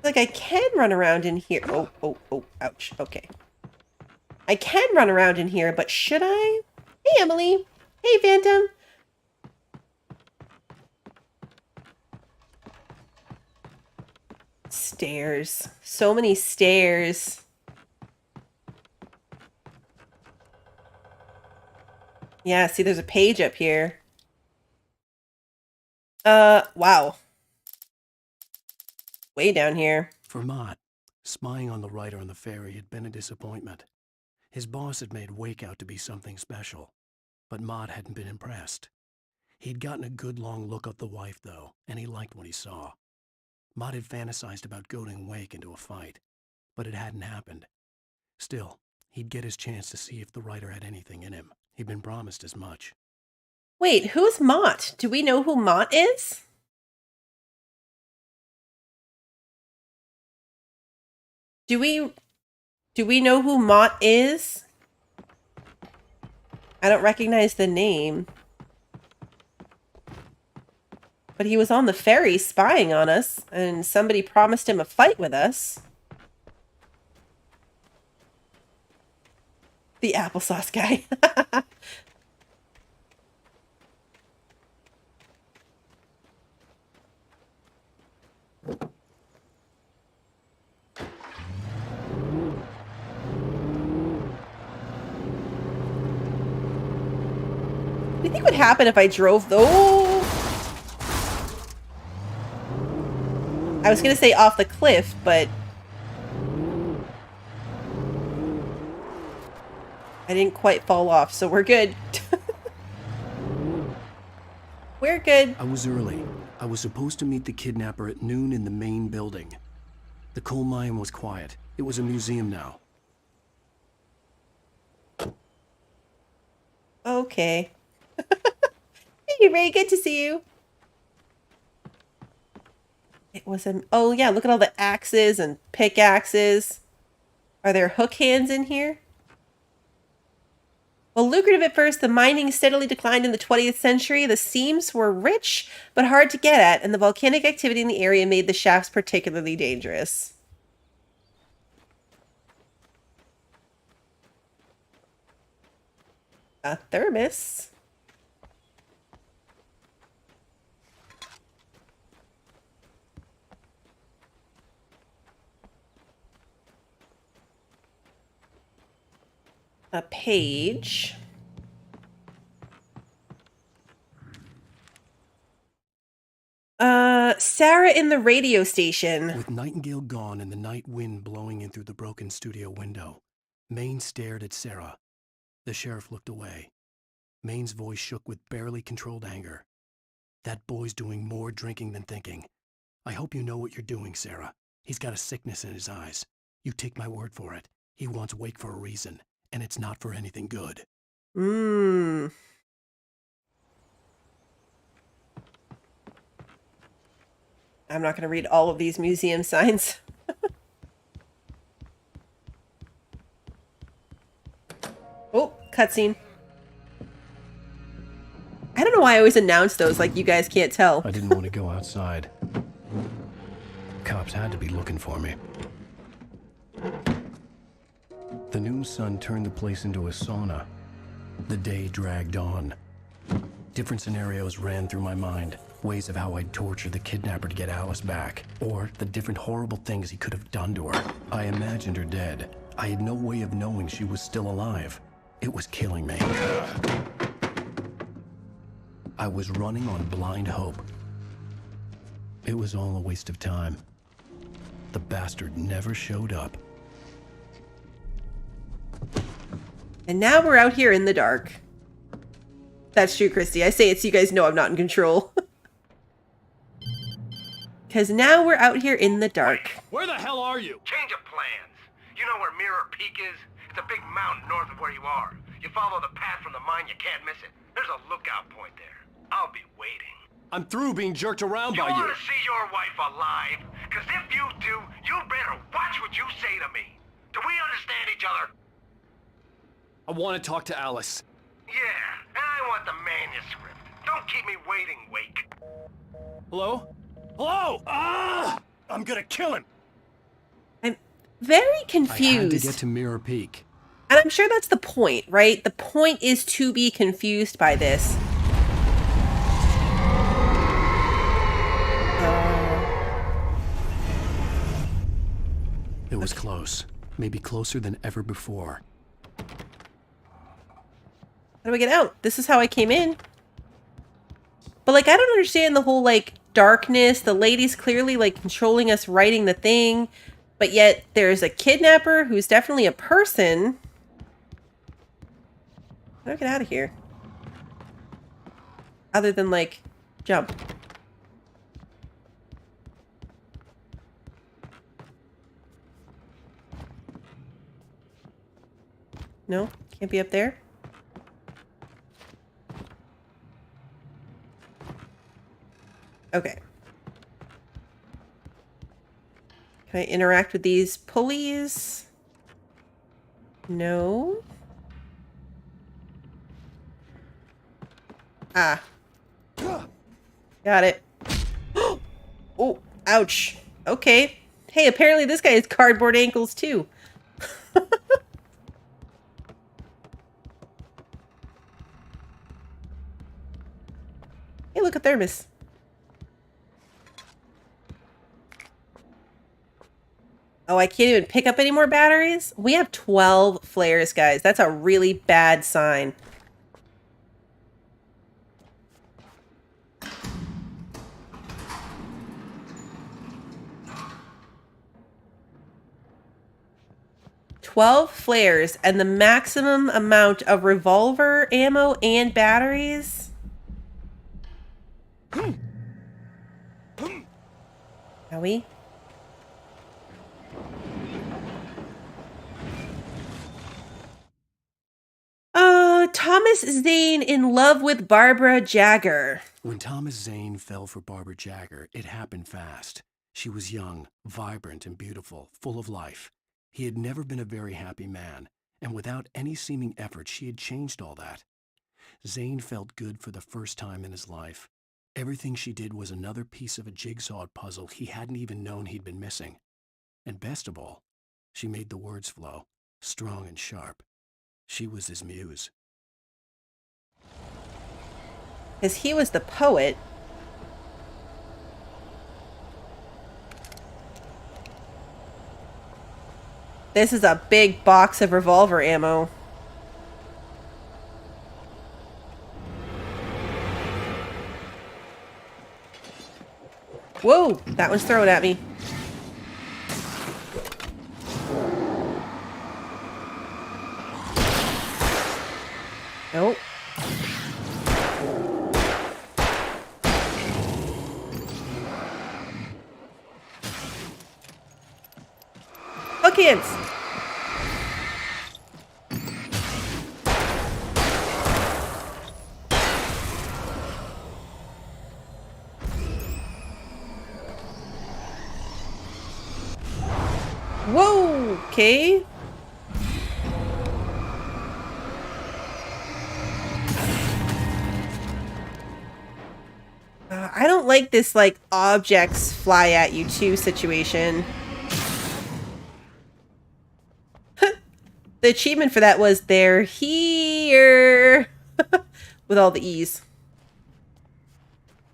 Like, I can run around in here. Oh, ouch. Okay. I can run around in here, but should I? Hey, Emily. Hey, Phantom. Stairs. So many stairs. Yeah, see, there's a page up here. Wow. Way down here. For Mott, spying on the writer on the ferry had been a disappointment. His boss had made Wake out to be something special, but Mott hadn't been impressed. He'd gotten a good long look at the wife, though, and he liked what he saw. Mott had fantasized about goading Wake into a fight, but it hadn't happened. Still, he'd get his chance to see if the writer had anything in him. He'd been promised as much. Wait, who's Mott? Do we know who Mott is? Do we know who Mott is? I don't recognize the name. But he was on the ferry spying on us, and somebody promised him a fight with us. The applesauce guy. What do you think would happen if I drove though? I was gonna say off the cliff, but I didn't quite fall off, so we're good. We're good. I was early. I was supposed to meet the kidnapper at noon in the main building. The coal mine was quiet. It was a museum now. Okay. Hey, Ray, good to see you. It was a... Oh, yeah, look at all the axes and pickaxes. Are there hook hands in here? While lucrative at first, the mining steadily declined in the 20th century. The seams were rich, but hard to get at, and the volcanic activity in the area made the shafts particularly dangerous. A thermos. A page. Sarah in the radio station. With Nightingale gone and the night wind blowing in through the broken studio window, Maine stared at Sarah. The sheriff looked away. Maine's voice shook with barely controlled anger. That boy's doing more drinking than thinking. I hope you know what you're doing, Sarah. He's got a sickness in his eyes. You take my word for it. He wants Wake for a reason, and it's not for anything good. I'm not going to read all of these museum signs. Oh, cutscene. I don't know why I always announce those like you guys can't tell. I didn't want to go outside. Cops had to be looking for me. The noon sun turned the place into a sauna. The day dragged on. Different scenarios ran through my mind. Ways of how I'd torture the kidnapper to get Alice back. Or the different horrible things he could have done to her. I imagined her dead. I had no way of knowing she was still alive. It was killing me. I was running on blind hope. It was all a waste of time. The bastard never showed up. And now we're out here in the dark. That's true, Christy. I say it so you guys know I'm not in control. Because now we're out here in the dark. Where the hell are you? Change of plans. You know where Mirror Peak is? It's a big mountain north of where you are. You follow the path from the mine, you can't miss it. There's a lookout point there. I'll be waiting. I'm through being jerked around by you. You want to see your wife alive? Because if you do, you better watch what you say to me. Do we understand each other? I want to talk to Alice. Yeah, and I want the manuscript. Don't keep me waiting, Wake. Hello? Hello! I'm gonna kill him. I'm very I had to confused. get to Mirror Peak. And I'm sure that's the point, right? The point is to be confused by this. It was close. Maybe closer than ever before. How do I get out? This is how I came in. But, like, I don't understand the whole, like, darkness. The lady's clearly, like, controlling us writing the thing. But yet, there's a kidnapper who's definitely a person. How do I get out of here? Other than, like, jump. No? Can't be up there? Okay. Can I interact with these pulleys? No. Ah. Got it. Oh, ouch. Okay. Hey, apparently this guy has cardboard ankles too. Hey, look, a thermos. Oh, I can't even pick up any more batteries? We have 12 flares, guys. That's a really bad sign. $12 flares and the maximum amount of revolver ammo and batteries. Howie? Thomas Zane in love with Barbara Jagger. When Thomas Zane fell for Barbara Jagger, it happened fast. She was young, vibrant, and beautiful, full of life. He had never been a very happy man, and without any seeming effort, she had changed all that. Zane felt good for the first time in his life. Everything she did was another piece of a jigsaw puzzle he hadn't even known he'd been missing. And best of all, she made the words flow, strong and sharp. She was his muse. Because he was the poet. This is a big box of revolver ammo. Whoa, that one's thrown at me. Nope. Bookends! Whoa! Okay. I don't like this, like, objects fly at you too situation. The achievement for that was they're here with all the E's.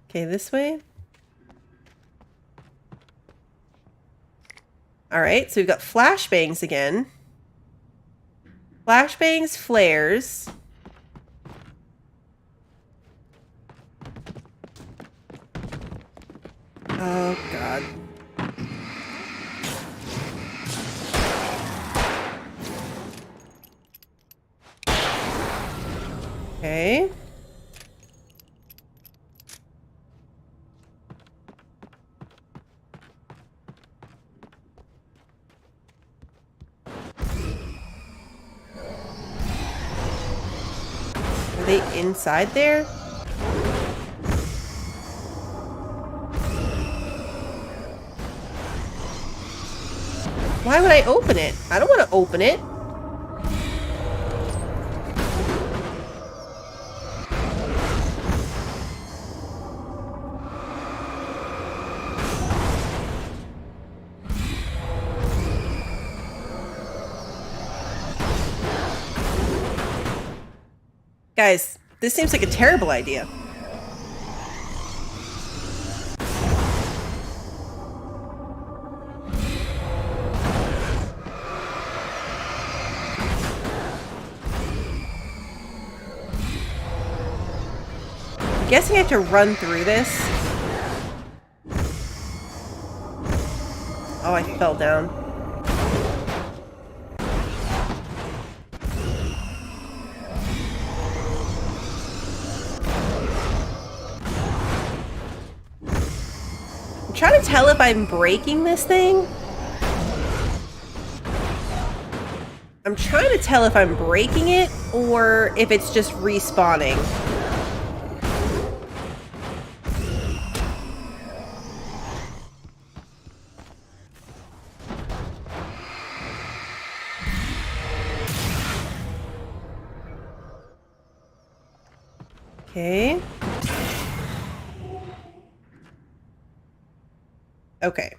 Okay, this way. All right, so we've got flashbangs again. Flashbangs, flares. Oh, God. Okay. Are they inside there? Why would I open it? I don't want to open it. Guys, this seems like a terrible idea. I'm guessing I have to run through this. Oh, I fell down. tell if I'm breaking this thing. I'm trying to tell if I'm breaking it or if it's just respawning. Okay. Okay.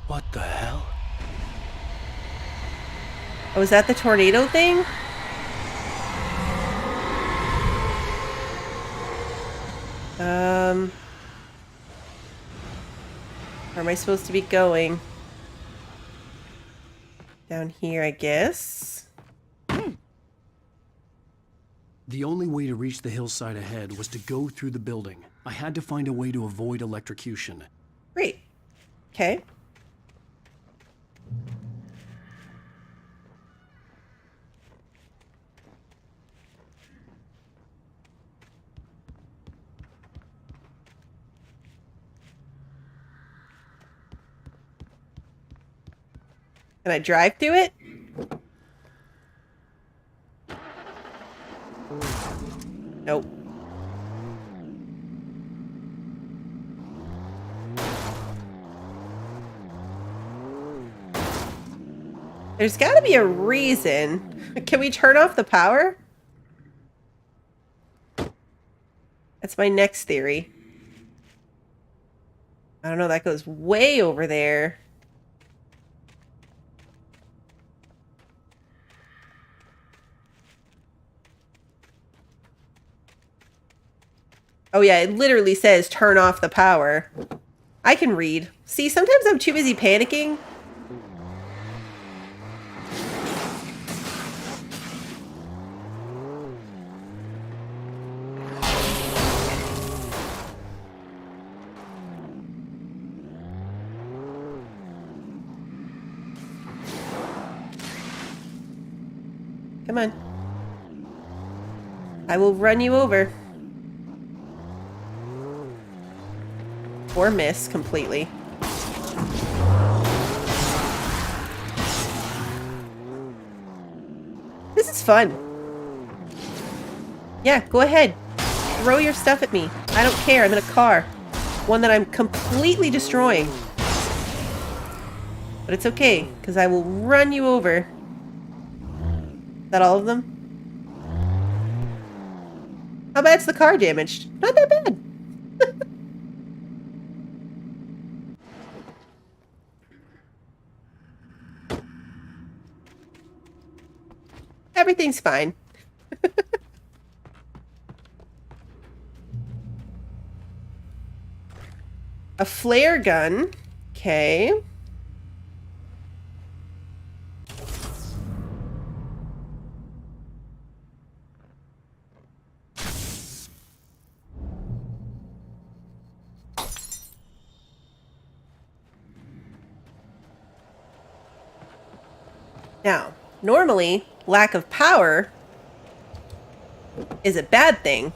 What the hell? Oh, is that the tornado thing? Where am I supposed to be going? Down here, I guess. The only way to reach the hillside ahead was to go through the building. I had to find a way to avoid electrocution. Great. Okay. Can I drive through it? Nope. There's got to be a reason. Can we turn off the power? That's my next theory. I don't know, that goes way over there. Oh yeah, it literally says turn off the power. I can read. See, sometimes I'm too busy panicking. Come on. I will run you over. Or miss completely. This is fun. Yeah, go ahead. Throw your stuff at me. I don't care. I'm in a car. One that I'm completely destroying. But it's okay, because I will run you over. Is that all of them? How bad's the car damaged? Not that bad. Everything's fine. A flare gun. Okay. Now, normally, lack of power is a bad thing.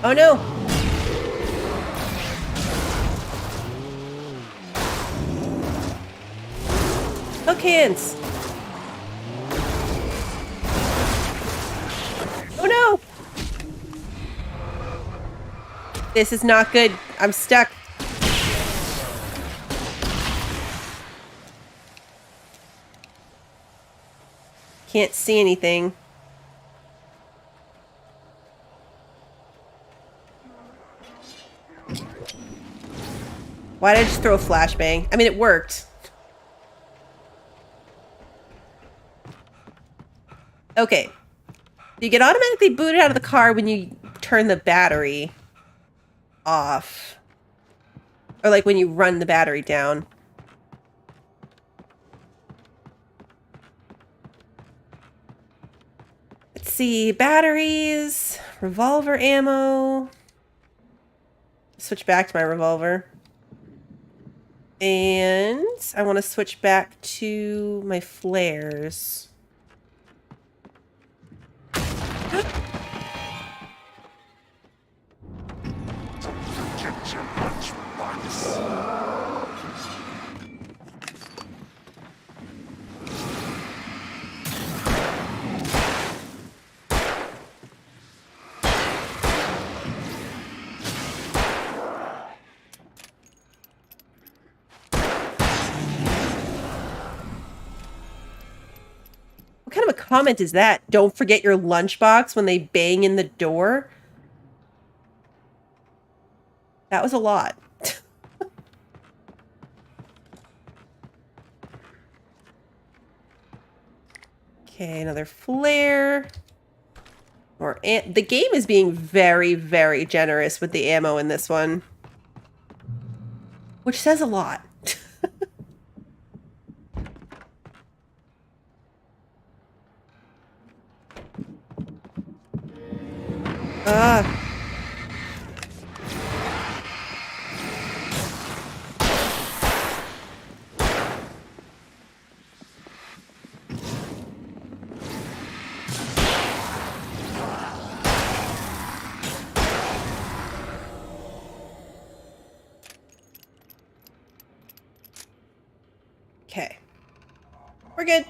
Oh no! Hook hands! Oh no! This is not good. I'm stuck. Can't see anything. Why did I just throw a flashbang? I mean, it worked. Okay. You get automatically booted out of the car when you turn the battery off. Or like when you run the battery down. Let's see. Batteries, revolver ammo. Switch back to my revolver. And I want to switch back to my flares. What kind of a comment is that? Don't forget your lunchbox when they bang in the door? That was a lot. Okay, another flare. The game is being very, very generous with the ammo in this one. Which says a lot. Okay. We're good.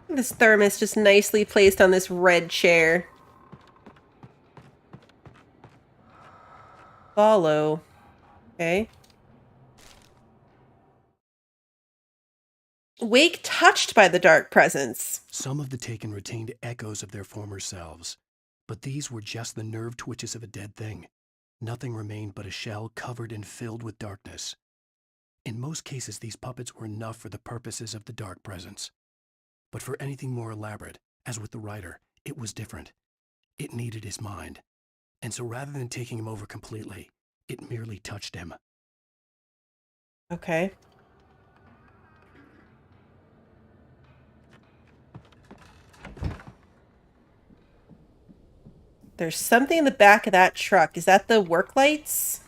This thermos just nicely placed on this red chair. Follow. Okay. Wake touched by the dark presence. Some of the taken retained echoes of their former selves, but these were just the nerve twitches of a dead thing. Nothing remained but a shell covered and filled with darkness. In most cases, these puppets were enough for the purposes of the dark presence. But for anything more elaborate, as with the writer, it was different. It needed his mind. And so rather than taking him over completely, it merely touched him. Okay. There's something in the back of that truck. Is that the work lights?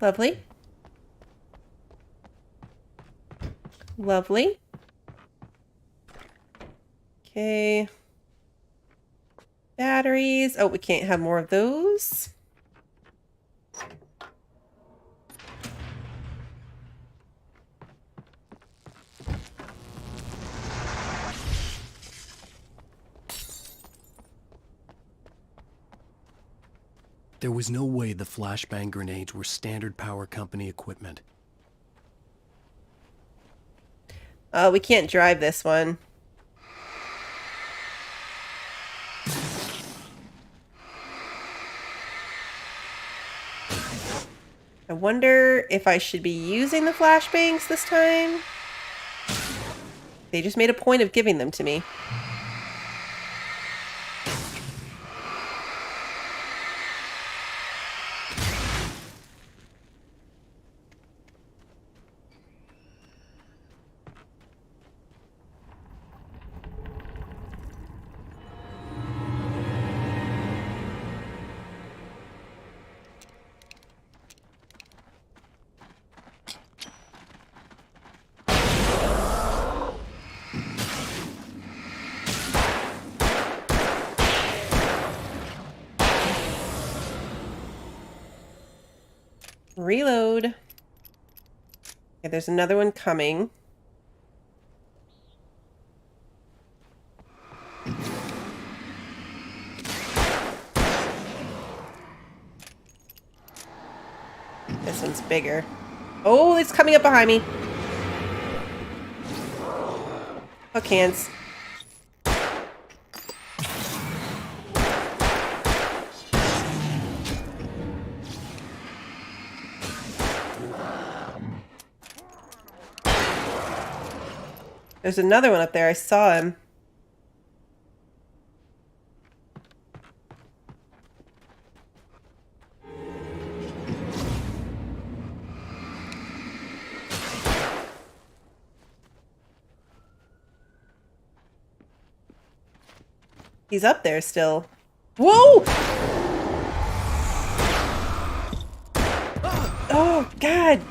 Lovely. Lovely. Okay. Batteries. Oh, we can't have more of those. There was no way the flashbang grenades were standard power company equipment. We can't drive this one. I wonder if I should be using the flashbangs this time. They just made a point of giving them to me. Reload. Okay, there's another one coming. This one's bigger. Oh, it's coming up behind me. Hook hands. There's another one up there. I saw him. He's up there still. Whoa! Oh, God.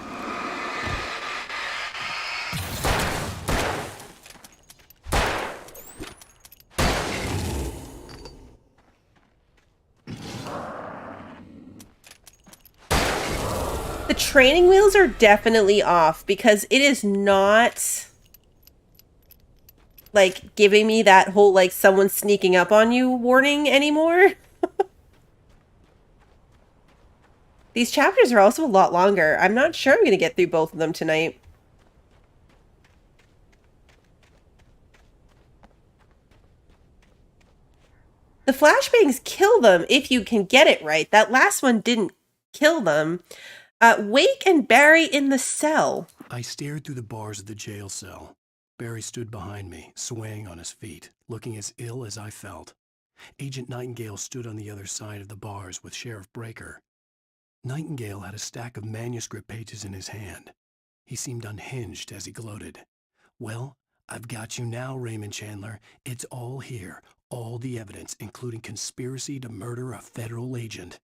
The training wheels are definitely off because it is not like giving me that whole like someone sneaking up on you warning anymore. These chapters are also a lot longer. I'm not sure I'm going to get through both of them tonight. The flashbangs kill them if you can get it right. That last one didn't kill them. Wake and Barry in the cell. I stared through the bars of the jail cell. Barry stood behind me, swaying on his feet, looking as ill as I felt. Agent Nightingale stood on the other side of the bars with Sheriff Breaker. Nightingale had a stack of manuscript pages in his hand. He seemed unhinged as he gloated. Well, I've got you now, Raymond Chandler. It's all here. All the evidence, including conspiracy to murder a federal agent.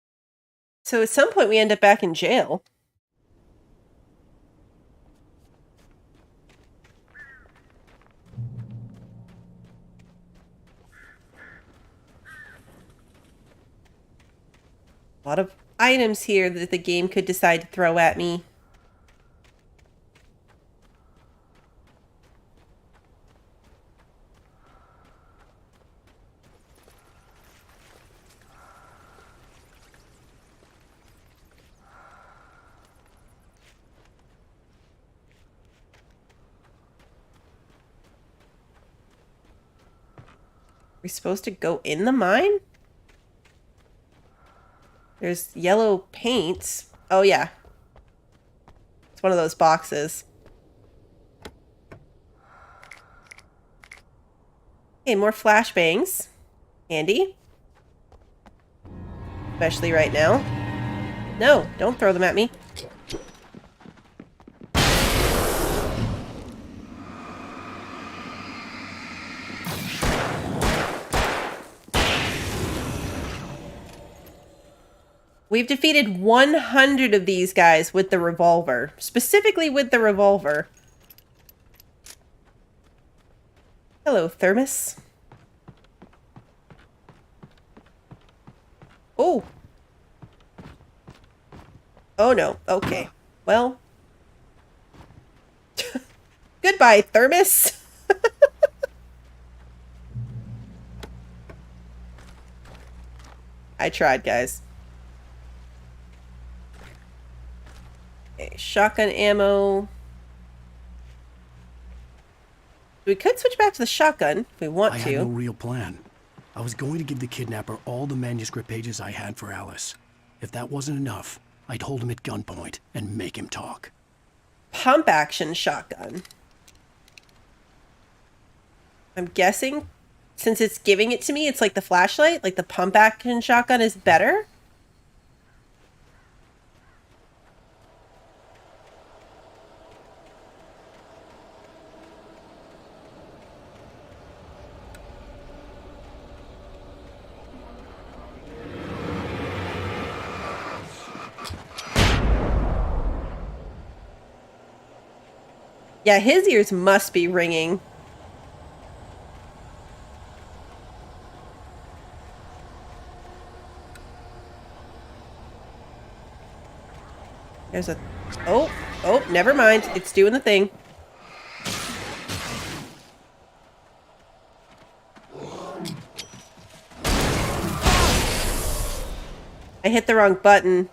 So at some point we end up back in jail. A lot of items here that the game could decide to throw at me. We supposed to go in the mine? There's yellow paint. Oh, yeah. It's one of those boxes. Okay, more flashbangs. Handy. Especially right now. No, don't throw them at me. We've defeated 100 of these guys with the revolver. Specifically with the revolver. Hello, Thermos. Oh. Oh, no. Okay. Well. Goodbye, Thermos. I tried, guys. Okay, shotgun ammo. We could switch back to the shotgun if we want to. I had no real plan. I was going to give the kidnapper all the manuscript pages I had for Alice. If that wasn't enough, I'd hold him at gunpoint and make him talk. Pump action shotgun. I'm guessing since it's giving it to me, it's like the flashlight, like the pump action shotgun is better. Yeah, his ears must be ringing. There's a... Oh, never mind. It's doing the thing. I hit the wrong button.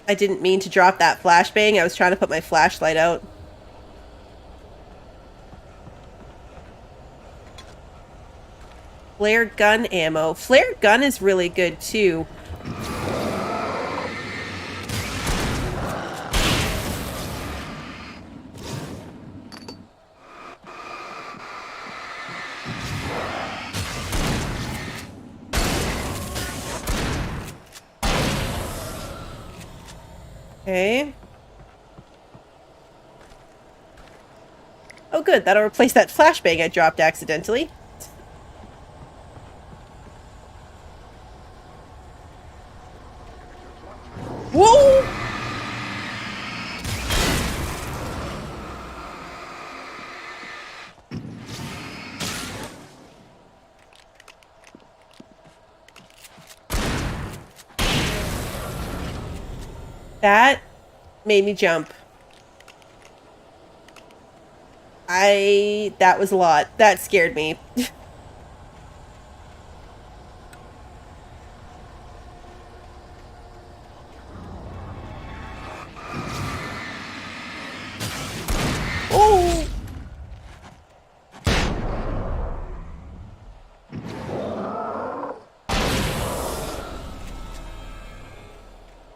I didn't mean to drop that flashbang. I was trying to put my flashlight out. Flare gun ammo. Flare gun is really good too. Okay. Oh good, that'll replace that flashbang I dropped accidentally. Whoa! That made me jump. That was a lot. That scared me. Oh!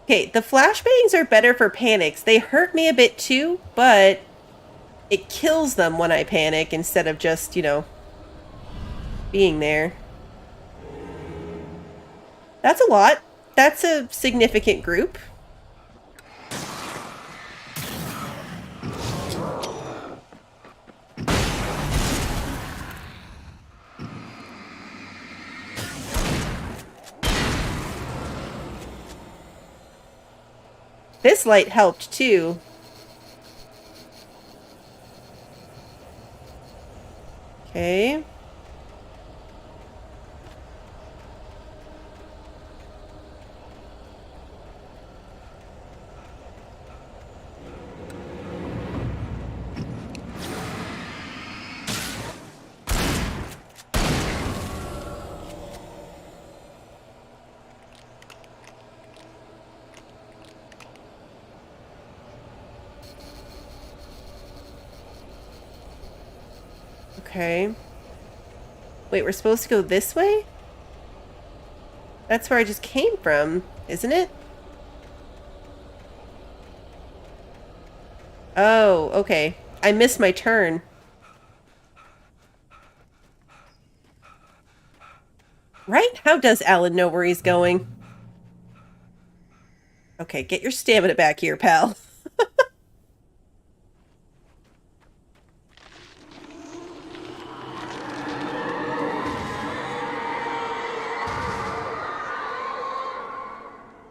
Okay, the flashbangs are better for panics. They hurt me a bit too, but it kills them when I panic instead of just, you know, being there. That's a lot. That's a significant group. This light helped too. Okay. Okay. Wait, we're supposed to go this way? That's where I just came from, isn't it? Oh, okay. I missed my turn. Right? How does Alan know where he's going? Okay, get your stamina back here, pal.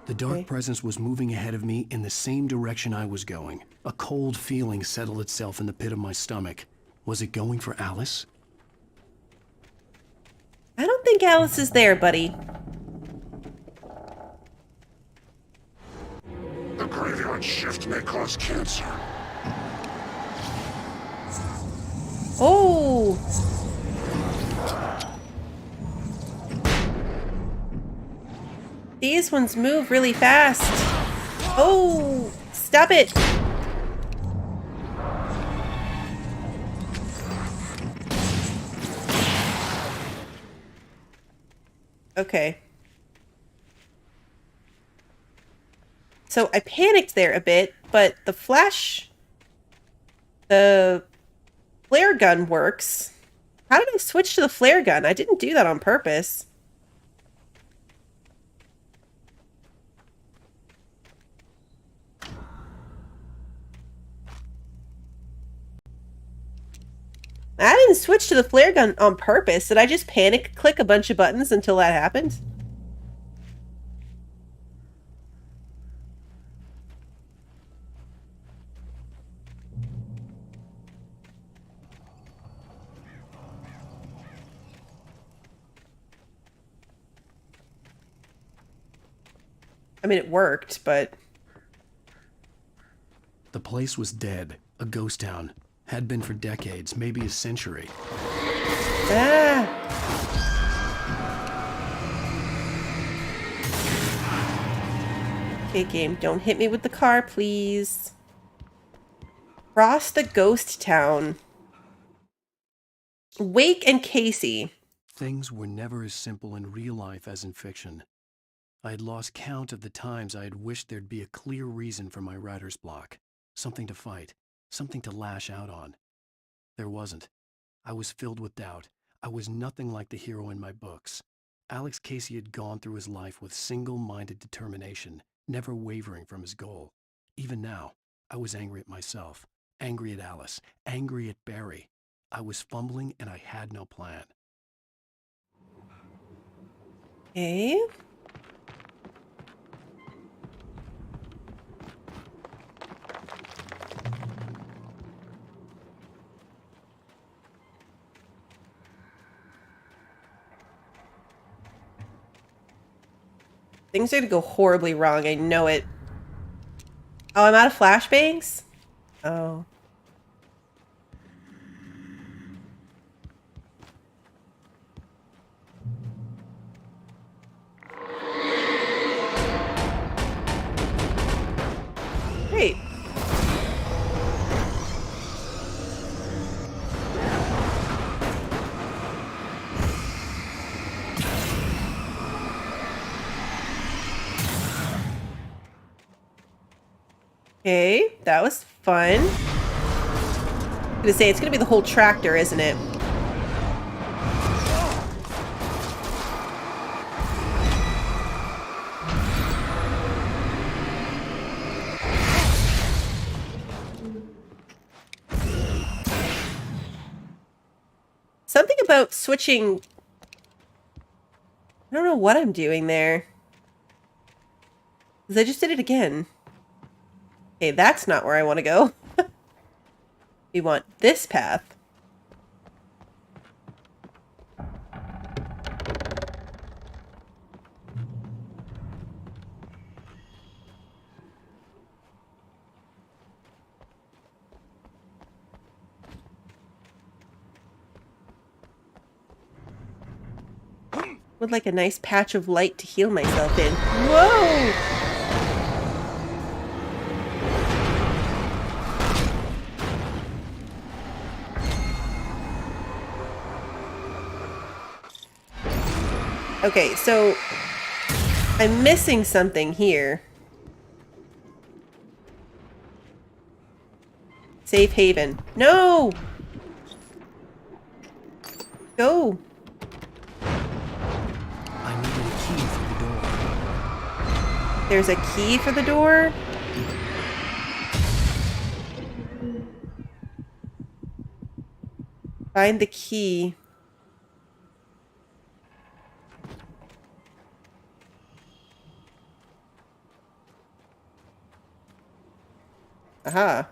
The dark presence was moving ahead of me in the same direction I was going. A cold feeling settled itself in the pit of my stomach. Was it going for Alice? I don't think Alice is there, buddy. The graveyard shift may cause cancer. Oh! These ones move really fast. Oh! Stop it! Okay. So I panicked there a bit, but the flare gun works. How did I switch to the flare gun? I didn't do that on purpose. I didn't switch to the flare gun on purpose. Did I just panic click a bunch of buttons until that happened? I mean, it worked, but... The place was dead. A ghost town. Had been for decades, maybe a century. Ah! Okay, game, don't hit me with the car, please. Cross the ghost town. Wake and Casey. Things were never as simple in real life as in fiction. I had lost count of the times I had wished there'd be a clear reason for my writer's block. Something to fight, something to lash out on. There wasn't. I was filled with doubt. I was nothing like the hero in my books. Alex Casey had gone through his life with single-minded determination, never wavering from his goal. Even now, I was angry at myself, angry at Alice, angry at Barry. I was fumbling and I had no plan. Okay. Things are gonna go horribly wrong. I know it. Oh, I'm out of flashbangs? Oh. Great. Okay, that was fun. I'm gonna say it's gonna be the whole tractor, isn't it? Something about switching. I don't know what I'm doing there. Because I just did it again. Okay, that's not where I want to go. We want this path. Would like a nice patch of light to heal myself in. Whoa! Okay, so I'm missing something here. Safe haven. No! Go! I needed a key for the door. There's a key for the door? Find the key. Aha.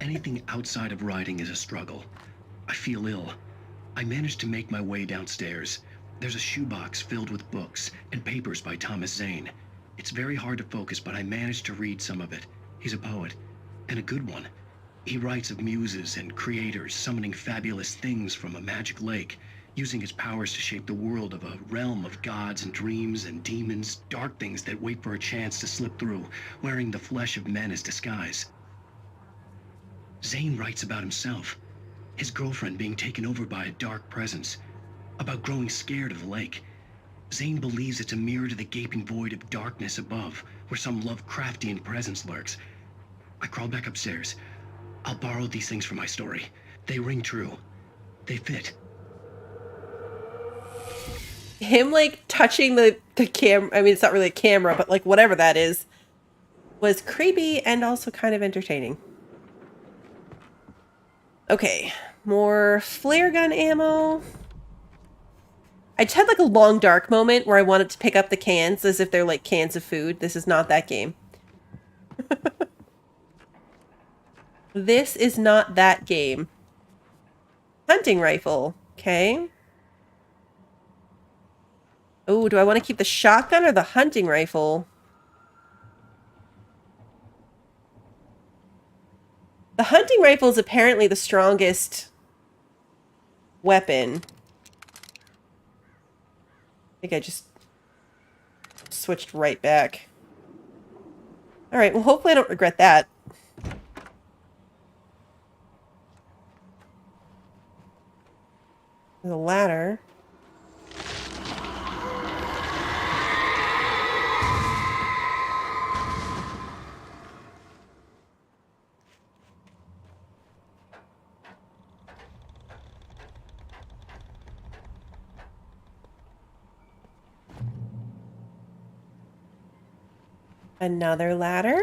Anything outside of writing is a struggle. I feel ill. I managed to make my way downstairs. There's a shoebox filled with books and papers by Thomas Zane. It's very hard to focus, but I managed to read some of it. He's a poet, and a good one. He writes of muses and creators summoning fabulous things from a magic lake, using his powers to shape the world of a realm of gods and dreams and demons, dark things that wait for a chance to slip through, wearing the flesh of men as disguise. Zane writes about himself, his girlfriend being taken over by a dark presence, about growing scared of the lake. Zane believes it's a mirror to the gaping void of darkness above, where some Lovecraftian presence lurks. I crawl back upstairs. I'll borrow these things for my story. They ring true. They fit. Him, like, touching the camera, I mean, it's not really a camera, but, like, whatever that is, was creepy and also kind of entertaining. Okay, more flare gun ammo. I just had, like, a long dark moment where I wanted to pick up the cans as if they're, like, cans of food. This is not that game. This is not that game. Hunting rifle. Okay. Oh, do I want to keep the shotgun or the hunting rifle? The hunting rifle is apparently the strongest weapon. think I just switched right back. Alright, well hopefully I don't regret that. The ladder. Another ladder.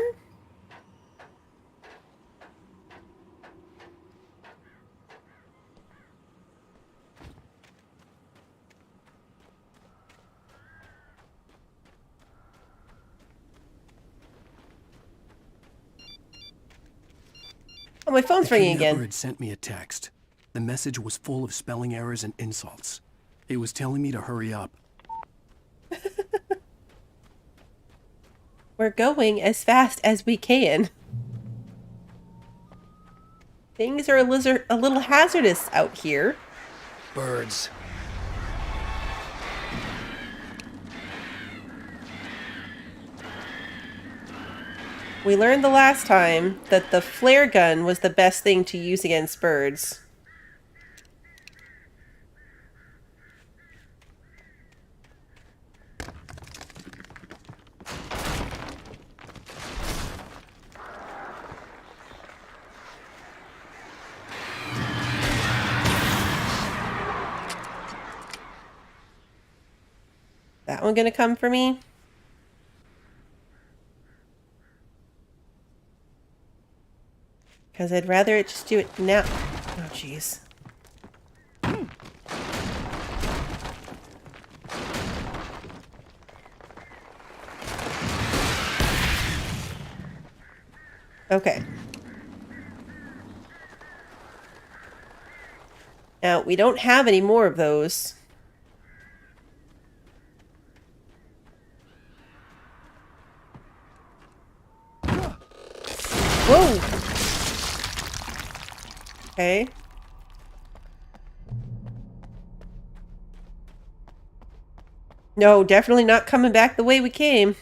Oh, my phone's ringing again. The kidnapper had sent me a text. The message was full of spelling errors and insults. It was telling me to hurry up. We're going as fast as we can. Things are a little hazardous out here. Birds. We learned the last time that the flare gun was the best thing to use against birds. That one gonna come for me? Because I'd rather it just do it now. Oh, jeez. Okay. Now, we don't have any more of those. Whoa! Okay. No, definitely not coming back the way we came.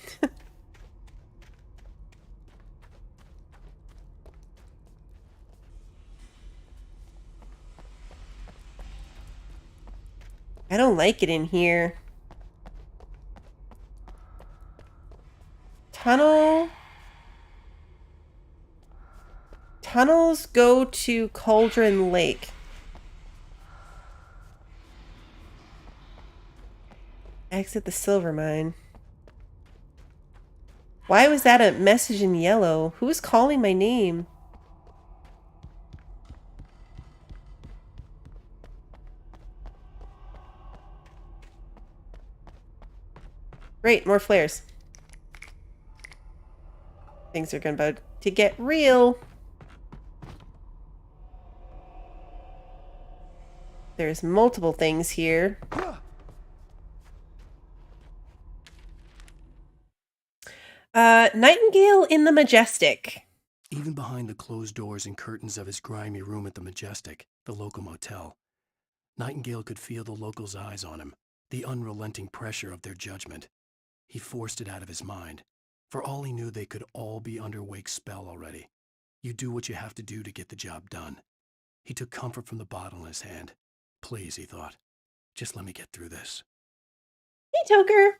I don't like it in here. Tunnel. Tunnels go to Cauldron Lake. Exit the silver mine. Why was that a message in yellow? Who's calling my name? Great, more flares. Things are about to get real. There's multiple things here. Nightingale in the Majestic. Even behind the closed doors and curtains of his grimy room at the Majestic, the local motel, Nightingale could feel the locals' eyes on him, the unrelenting pressure of their judgment. He forced it out of his mind. For all he knew, they could all be under Wake's spell already. You do what you have to do to get the job done. He took comfort from the bottle in his hand. Please, he thought, just let me get through this. Hey, Toker.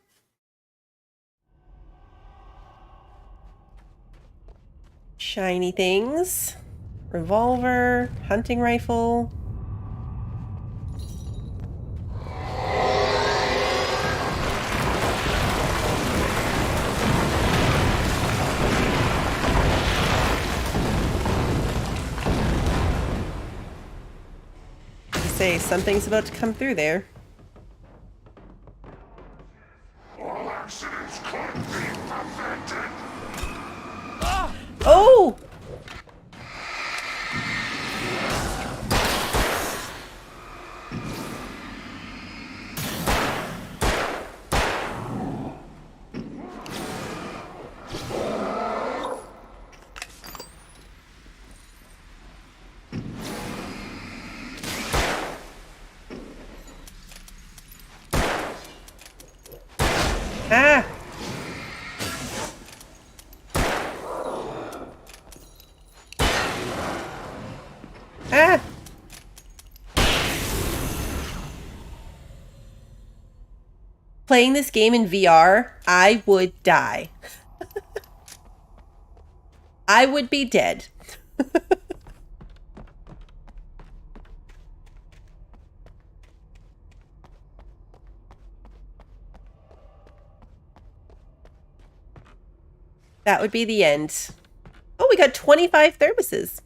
Shiny things. Revolver, hunting rifle. Say something's about to come through there. All accidents can be prevented. Oh! Ah! Ah! Playing this game in VR, I would die. I would be dead. That would be the end. Oh, we got 25 thermoses.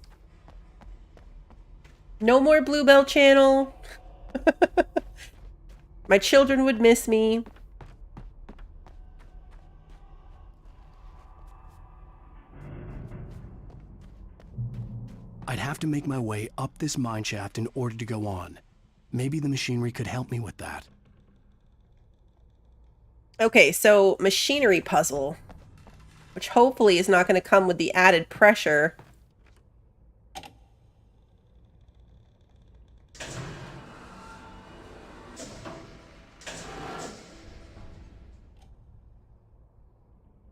No more Bluebell channel. My children would miss me. I'd have to make my way up this mine shaft in order to go on. Maybe the machinery could help me with that. Okay, so machinery puzzle, which hopefully is not going to come with the added pressure.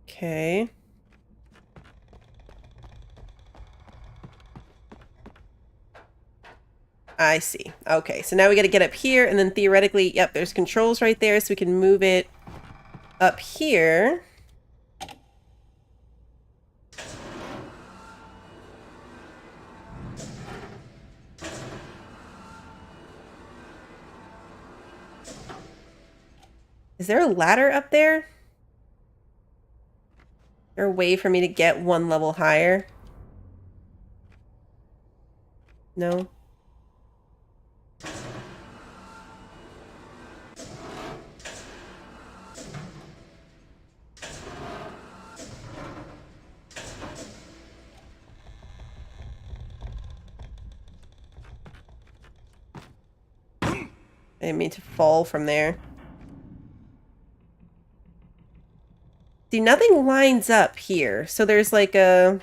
Okay. I see. Okay, so now we got to get up here, and then theoretically, yep, there's controls right there, so we can move it up here. Is there a ladder up there? Is there a way for me to get one level higher? No? I didn't mean to fall from there. See, nothing lines up here. So there's like a...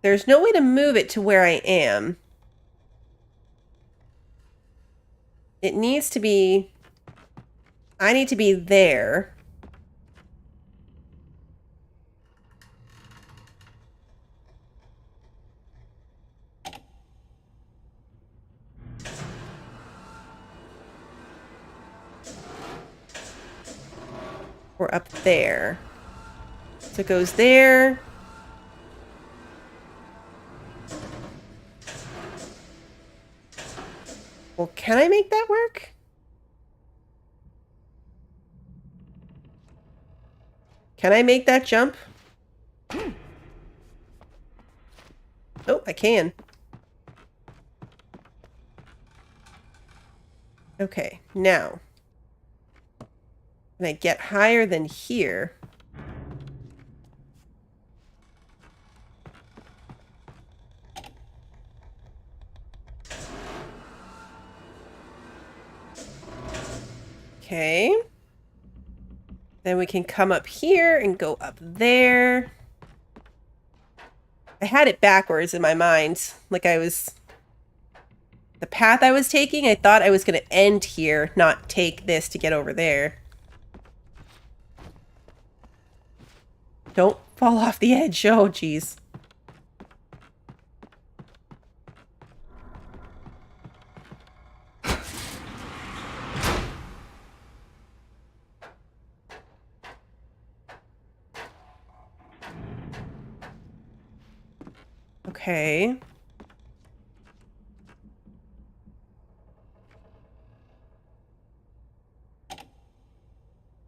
There's no way to move it to where I am. It needs to be... I need to be there. Or up there. So it goes there. Well, can I make that work? Can I make that jump? Oh, I can. Okay, now. Can I get higher than here? Okay. Then we can come up here and go up there. I had it backwards in my mind. Like I was... The path I was taking, I thought I was going to end here, not take this to get over there. Don't fall off the edge. Oh, jeez. Okay.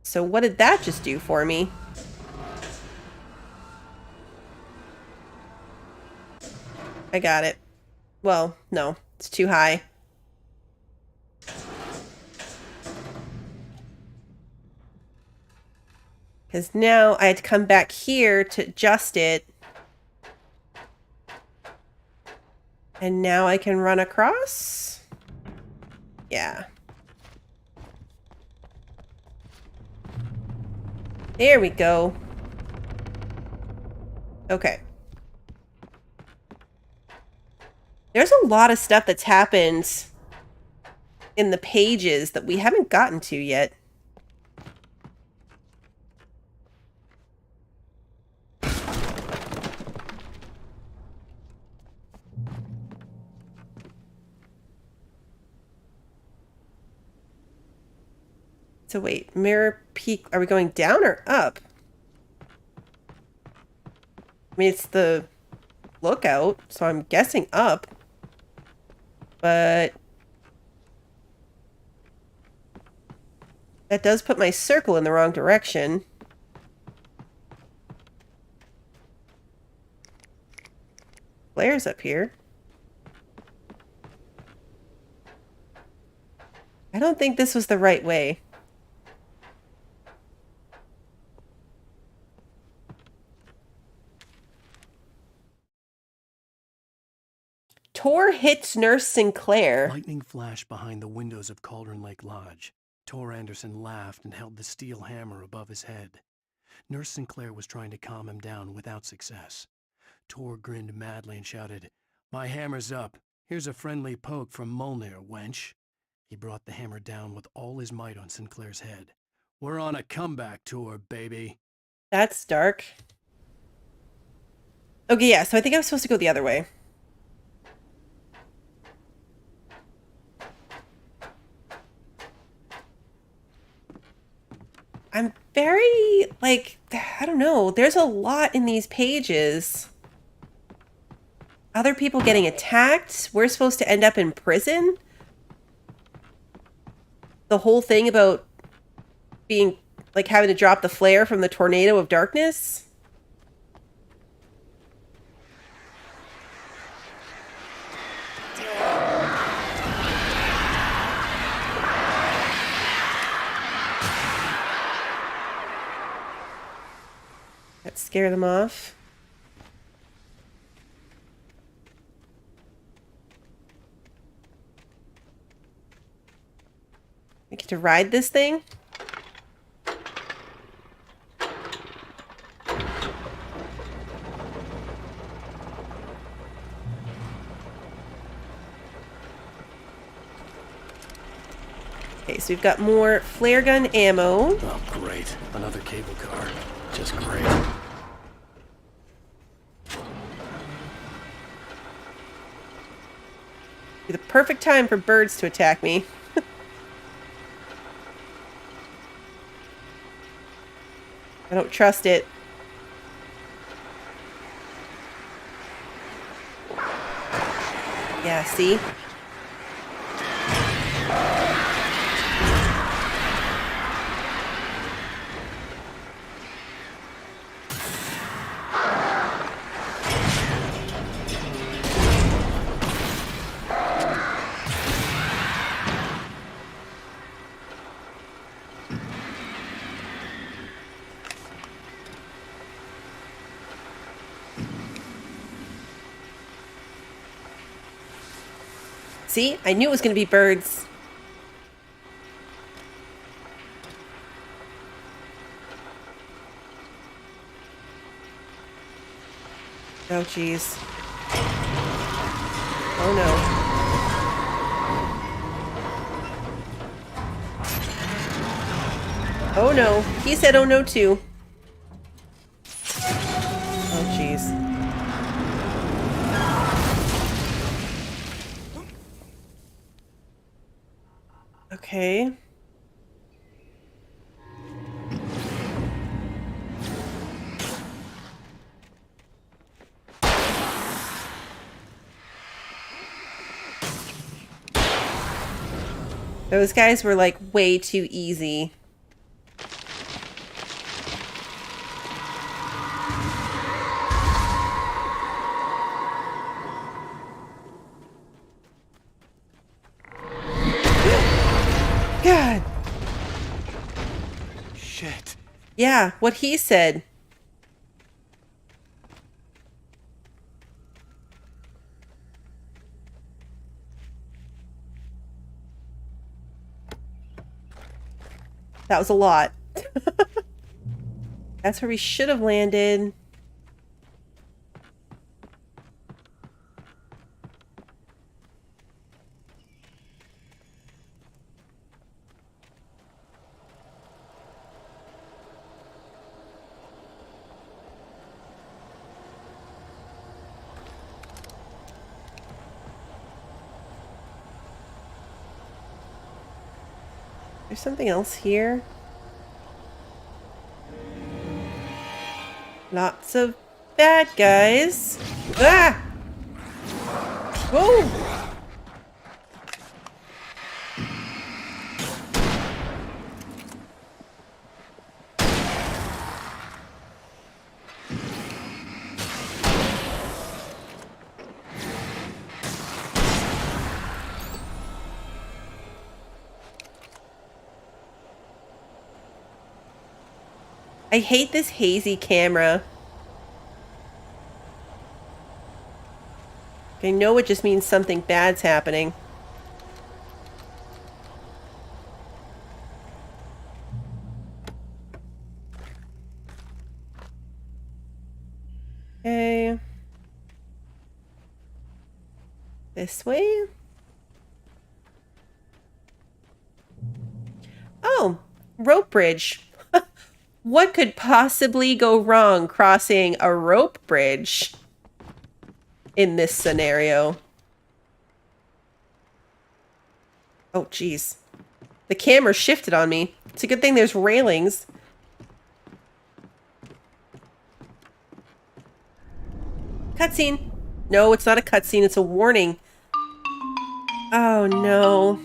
So what did that just do for me? I got it. Well, no, it's too high. Because now I had to come back here to adjust it. And now I can run across? Yeah. There we go. Okay. There's a lot of stuff that's happened in the pages that we haven't gotten to yet. So wait, Mirror Peak, are we going down or up? I mean, it's the lookout, so I'm guessing up. But that does put my circle in the wrong direction. Flare's up here. I don't think this was the right way. Tor hits Nurse Sinclair. Lightning flashed behind the windows of Cauldron Lake Lodge. Tor Anderson laughed and held the steel hammer above his head. Nurse Sinclair was trying to calm him down without success. Tor grinned madly and shouted, "My hammer's up. Here's a friendly poke from Molnir, wench." He brought the hammer down with all his might on Sinclair's head. "We're on a comeback tour, baby." That's dark. Okay, yeah, so I think I was supposed to go the other way. I'm very, like, I don't know. There's a lot in these pages. Other people getting attacked. We're supposed to end up in prison. The whole thing about being, like, having to drop the flare from the tornado of darkness. That scare them off. We get to ride this thing. Okay, so we've got more flare gun ammo. Oh, great. Another cable car. Just great. Be the perfect time for birds to attack me. I don't trust it. Yeah, see? See? I knew it was going to be birds. Oh, jeez. Oh, no. Oh, no. He said, oh, no, too. Oh, jeez. Okay. Those guys were like way too easy. God. Shit. Yeah, what he said. That was a lot. That's where we should have landed. There's something else here. Lots of bad guys. Ah! Whoa! I hate this hazy camera. I know it just means something bad's happening. Okay. This way? Oh, rope bridge. What could possibly go wrong crossing a rope bridge in this scenario? Oh, jeez. The camera shifted on me. It's a good thing there's railings. Cutscene. No, it's not a cutscene. It's a warning. Oh, no.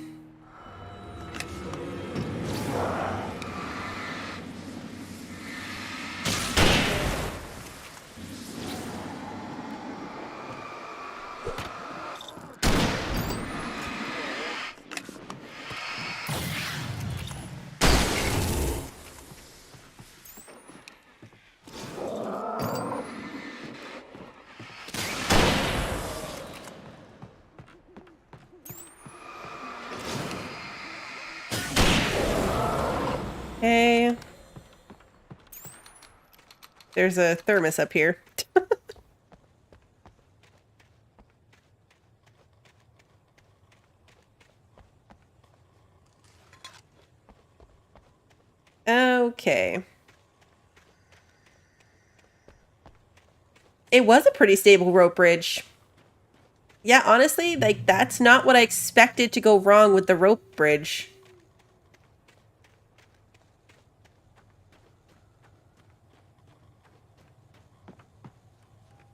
Okay. There's a thermos up here. Okay. It was a pretty stable rope bridge. Yeah, honestly, like, that's not what I expected to go wrong with the rope bridge.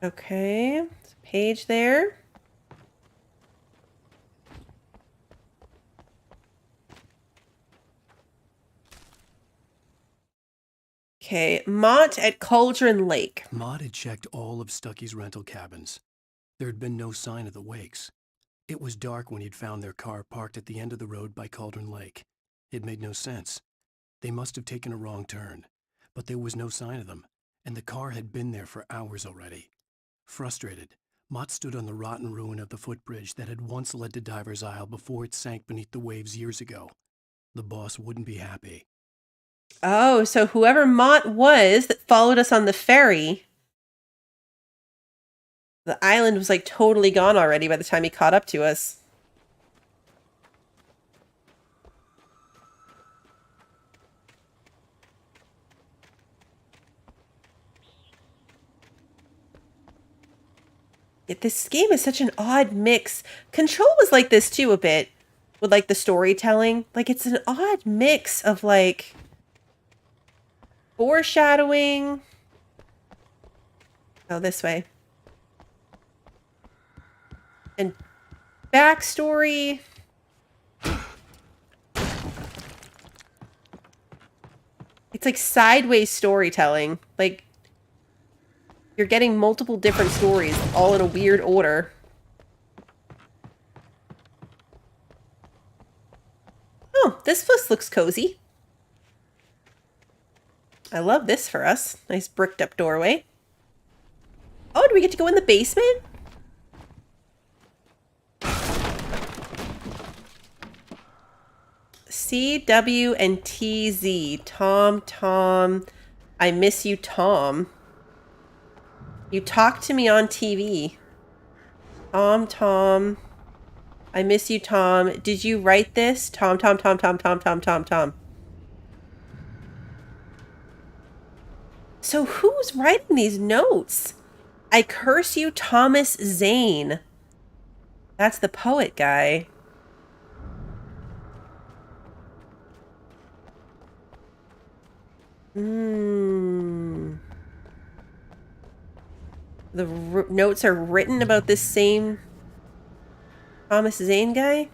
Okay, there's a page there. Okay, Mott at Cauldron Lake. Maud had checked all of Stucky's rental cabins. There had been no sign of the Wakes. It was dark when he'd found their car parked at the end of the road by Cauldron Lake. It made no sense. They must have taken a wrong turn, but there was no sign of them, and the car had been there for hours already. Frustrated, Mott stood on the rotten ruin of the footbridge that had once led to Diver's Isle before it sank beneath the waves years ago. The boss wouldn't be happy. Oh, so whoever Mott was that followed us on the ferry, the island was like totally gone already by the time he caught up to us. Yet this game is such an odd mix. Control was like this too a bit, with like the storytelling. Like, it's an odd mix of like foreshadowing. Oh, this way. And backstory. It's like sideways storytelling. Like, you're getting multiple different stories all in a weird order. Oh, this place looks cozy. I love this for us. Nice bricked up doorway. Oh, do we get to go in the basement? C, W, and T, Z. Tom. I miss you, Tom. You talked to me on TV. Tom. I miss you, Tom. Did you write this? Tom. So who's writing these notes? I curse you, Thomas Zane. That's the poet guy. The notes are written about this same Thomas Zane guy?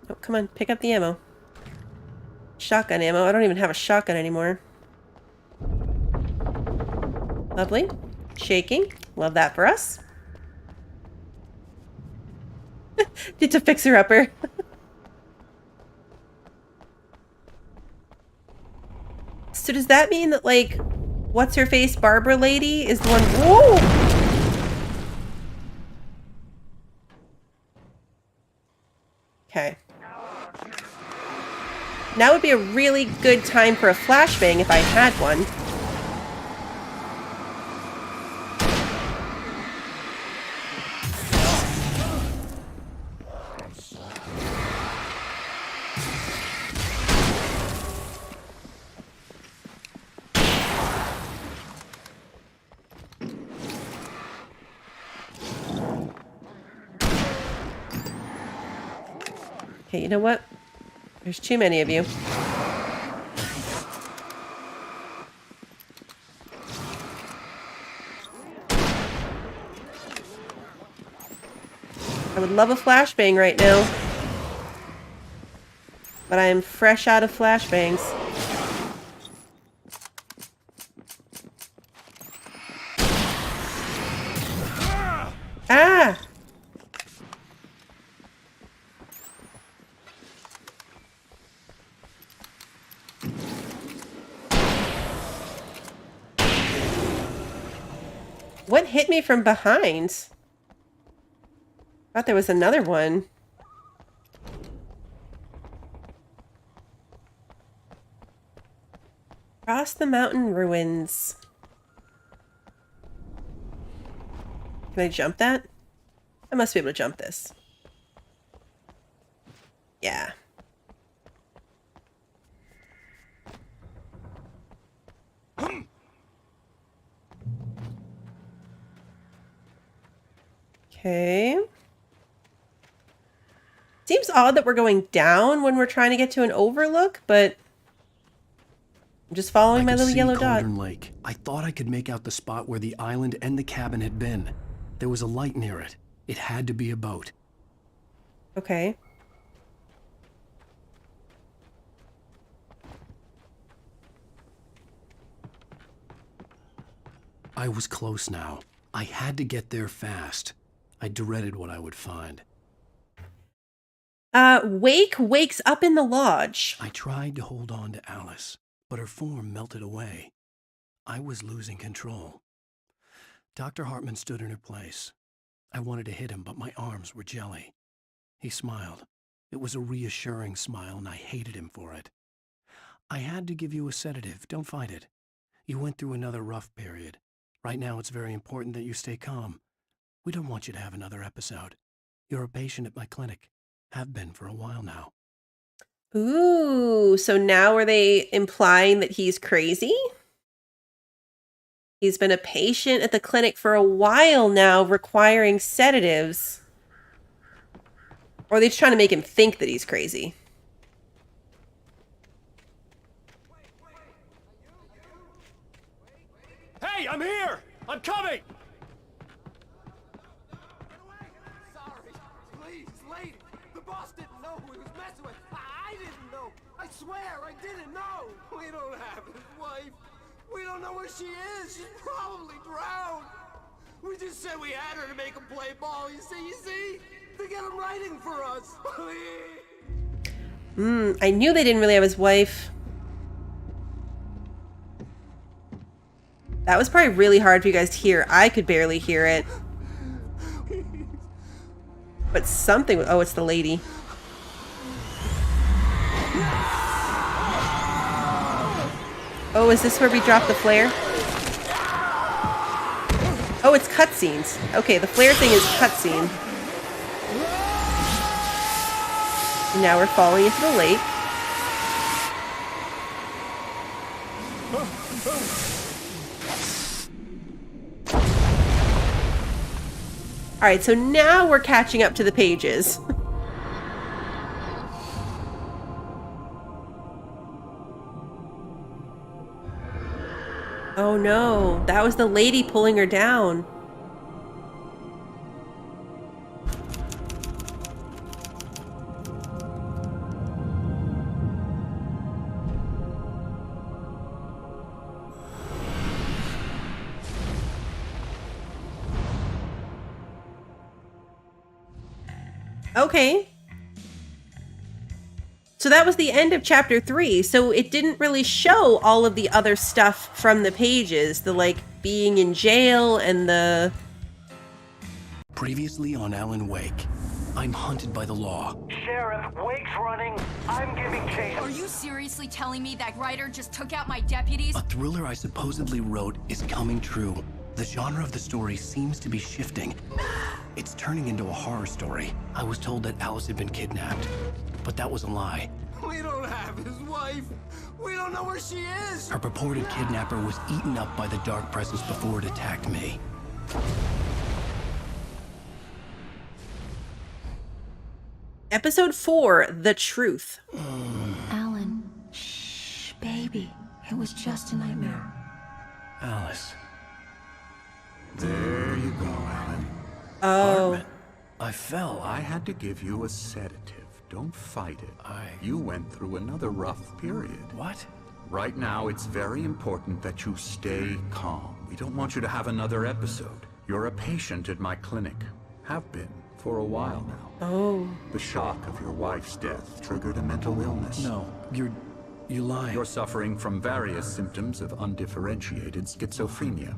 Oh, come on, pick up the ammo. Shotgun ammo. I don't even have a shotgun anymore. Lovely. Shaking. Love that for us. It's a fixer-upper. So does that mean that, like, what's-her-face Barbara lady is the one... Whoa! Okay. Now would be a really good time for a flashbang if I had one. Okay, you know what? There's too many of you. I would love a flashbang right now. But I am fresh out of flashbangs. Ah! What hit me from behind? Thought there was another one. Across the mountain ruins. Can I jump that? I must be able to jump this. Yeah. Okay. Seems odd that we're going down when we're trying to get to an overlook, but I'm just following my little yellow dot. Lake. I thought I could make out the spot where the island and the cabin had been. There was a light near it. It had to be a boat. Okay. I was close now. I had to get there fast. I dreaded what I would find. Wake wakes up in the lodge. I tried to hold on to Alice, but her form melted away. I was losing control. Dr. Hartman stood in her place. I wanted to hit him, but my arms were jelly. He smiled. It was a reassuring smile, and I hated him for it. I had to give you a sedative. Don't fight it. You went through another rough period. Right now, it's very important that you stay calm. We don't want you to have another episode. You're a patient at my clinic. Have been for a while now. Ooh, so now are they implying that he's crazy? He's been a patient at the clinic for a while now, requiring sedatives. Or are they just trying to make him think that he's crazy? Hey, I'm here! I'm coming! I swear, I didn't know! We don't have his wife. We don't know where she is. She's probably drowned. We just said we had her to make him play ball. You see? To get him writing for us. I knew they didn't really have his wife. That was probably really hard for you guys to hear. I could barely hear it. But something... Oh, it's the lady. Oh, is this where we drop the flare? Oh, it's cutscenes. Okay, the flare thing is cutscene. And now we're falling into the lake. Alright, so now we're catching up to the pages. Oh no, that was the lady pulling her down. Okay. So that was the end of chapter 3. So it didn't really show all of the other stuff from the pages. The, like, being in jail and the... Previously on Alan Wake, I'm hunted by the law. Sheriff, Wake's running. I'm giving chase. Are you seriously telling me that writer just took out my deputies? A thriller I supposedly wrote is coming true. The genre of the story seems to be shifting. It's turning into a horror story. I was told that Alice had been kidnapped, but that was a lie. We don't have his wife. We don't know where she is. Her purported kidnapper was eaten up by the dark presence before it attacked me. Episode 4, The Truth. Alan, shh, baby. It was just a nightmare. Alice. There you go, Alan. Oh. Hartman, I fell. I had to give you a sedative. Don't fight it. You went through another rough period. What? Right now, it's very important that you stay calm. We don't want you to have another episode. You're a patient at my clinic. Have been for a while now. Oh. The shock of your wife's death triggered a mental illness. No, you lie. You're suffering from various symptoms of undifferentiated schizophrenia.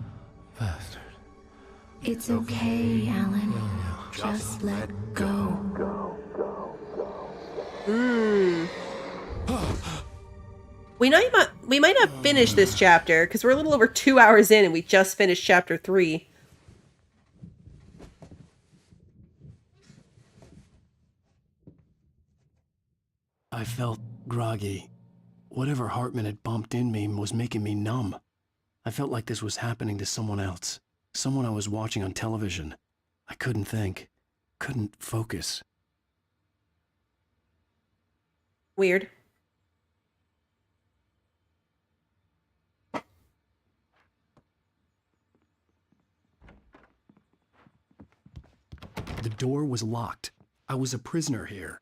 Bastard. It's okay, Alan. Just let go. We might not finish this chapter because we're a little over 2 hours in and we just finished chapter 3. I felt groggy. Whatever Hartman had bumped in me was making me numb. I felt like this was happening to someone else. Someone I was watching on television. I couldn't think. Couldn't focus. Weird. The door was locked. I was a prisoner here.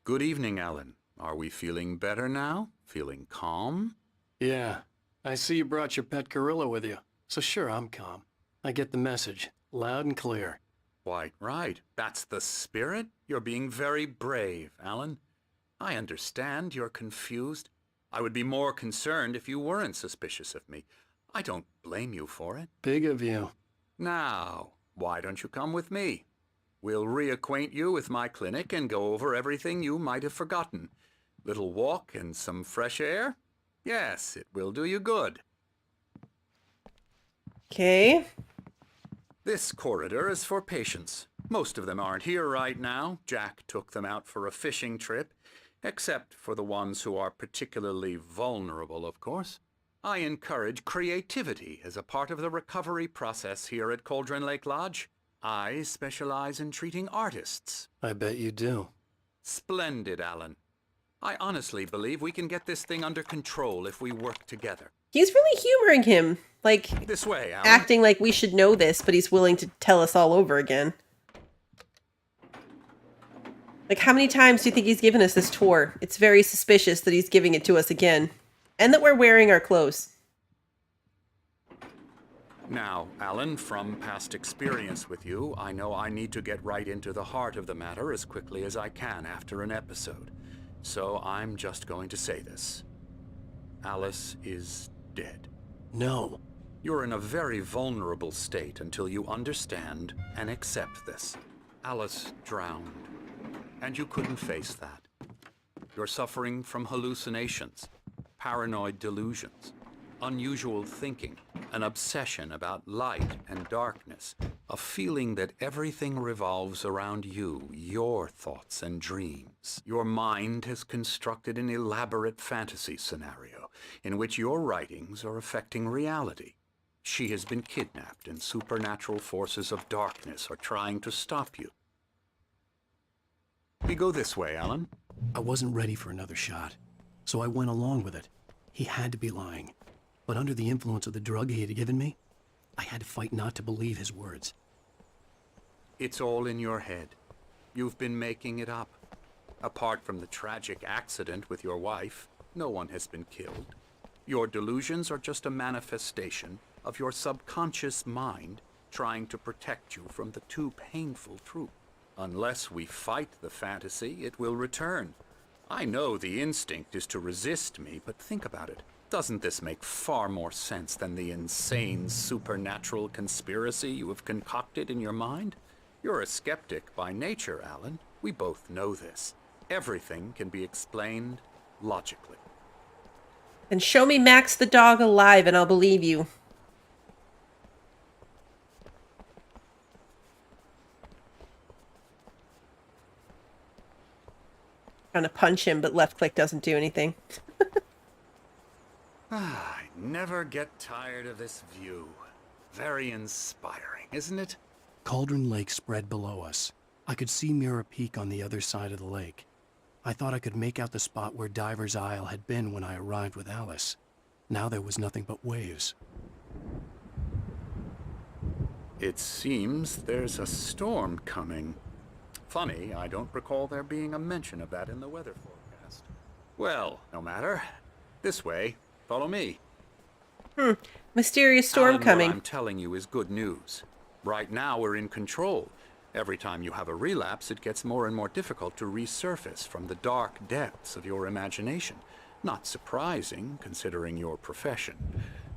Good evening, Alan. Are we feeling better now? Feeling calm? Yeah. I see you brought your pet gorilla with you. So sure, I'm calm. I get the message. Loud and clear. Quite right. That's the spirit. You're being very brave, Alan. I understand you're confused. I would be more concerned if you weren't suspicious of me. I don't blame you for it. Big of you. Now, why don't you come with me? We'll reacquaint you with my clinic and go over everything you might have forgotten. Little walk and some fresh air? Yes, it will do you good. Okay. This corridor is for patients. Most of them aren't here right now. Jack took them out for a fishing trip, except for the ones who are particularly vulnerable, of course. I encourage creativity as a part of the recovery process here at Cauldron Lake Lodge. I specialize in treating artists. I bet you do. Splendid, Alan. I honestly believe we can get this thing under control if we work together. He's really humoring him. Like, this way, Alan. Acting like we should know this, but he's willing to tell us all over again. Like, how many times do you think he's given us this tour? It's very suspicious that he's giving it to us again. And that we're wearing our clothes. Now, Alan, from past experience with you, I know I need to get right into the heart of the matter as quickly as I can after an episode. So I'm just going to say this. Alice is dead. No. You're in a very vulnerable state until you understand and accept this. Alice drowned, and you couldn't face that. You're suffering from hallucinations, paranoid delusions, unusual thinking, an obsession about light and darkness, a feeling that everything revolves around you, your thoughts and dreams. Your mind has constructed an elaborate fantasy scenario in which your writings are affecting reality. She has been kidnapped and supernatural forces of darkness are trying to stop you. We go this way, Alan. I wasn't ready for another shot, so I went along with it. He had to be lying. But under the influence of the drug he had given me, I had to fight not to believe his words. It's all in your head. You've been making it up. Apart from the tragic accident with your wife, no one has been killed. Your delusions are just a manifestation of your subconscious mind trying to protect you from the too painful truth. Unless we fight the fantasy, it will return. I know the instinct is to resist me, but think about it. Doesn't this make far more sense than the insane supernatural conspiracy you have concocted in your mind? You're a skeptic by nature, Alan. We both know this. Everything can be explained logically. Then show me Max the dog alive and I'll believe you. Trying to punch him, but left click doesn't do anything. I never get tired of this view. Very inspiring, isn't it? Cauldron Lake spread below us. I could see Mirror Peak on the other side of the lake. I thought I could make out the spot where Diver's Isle had been when I arrived with Alice. Now there was nothing but waves. It seems there's a storm coming. Funny, I don't recall there being a mention of that in the weather forecast. Well, no matter. This way. Follow me. Mysterious storm Alan, coming. What I'm telling you is good news. Right now we're in control. Every time you have a relapse, it gets more and more difficult to resurface from the dark depths of your imagination. Not surprising, considering your profession.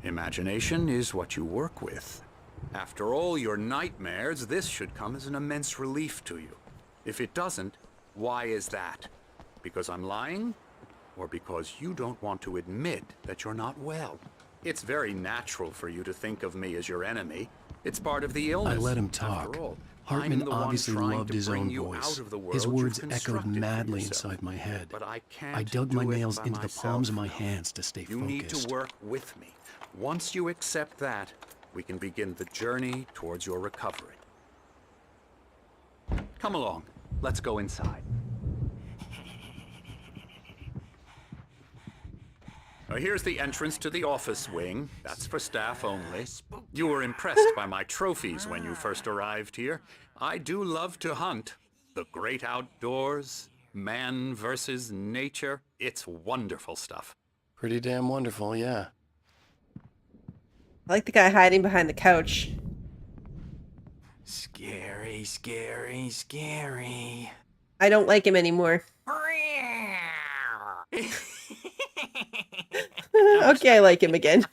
Imagination is what you work with. After all your nightmares, this should come as an immense relief to you. If it doesn't, why is that? Because I'm lying? Or because you don't want to admit that you're not well? It's very natural for you to think of me as your enemy. It's part of the illness. I let him talk. After all, Hartman obviously loved his own voice. His words echoed madly inside my head. But I can't I dug do my it nails by into the myself. palms of my hands to stay You need focused. to work with me. Once you accept that, we can begin the journey towards your recovery. Come along. Let's go inside. Now, here's the entrance to the office wing. That's for staff only. You were impressed by my trophies when you first arrived here. I do love to hunt. The great outdoors, man versus nature. It's wonderful stuff. Pretty damn wonderful, yeah. I like the guy hiding behind the couch. Scary, scary, scary. I don't like him anymore. Okay, I like him again.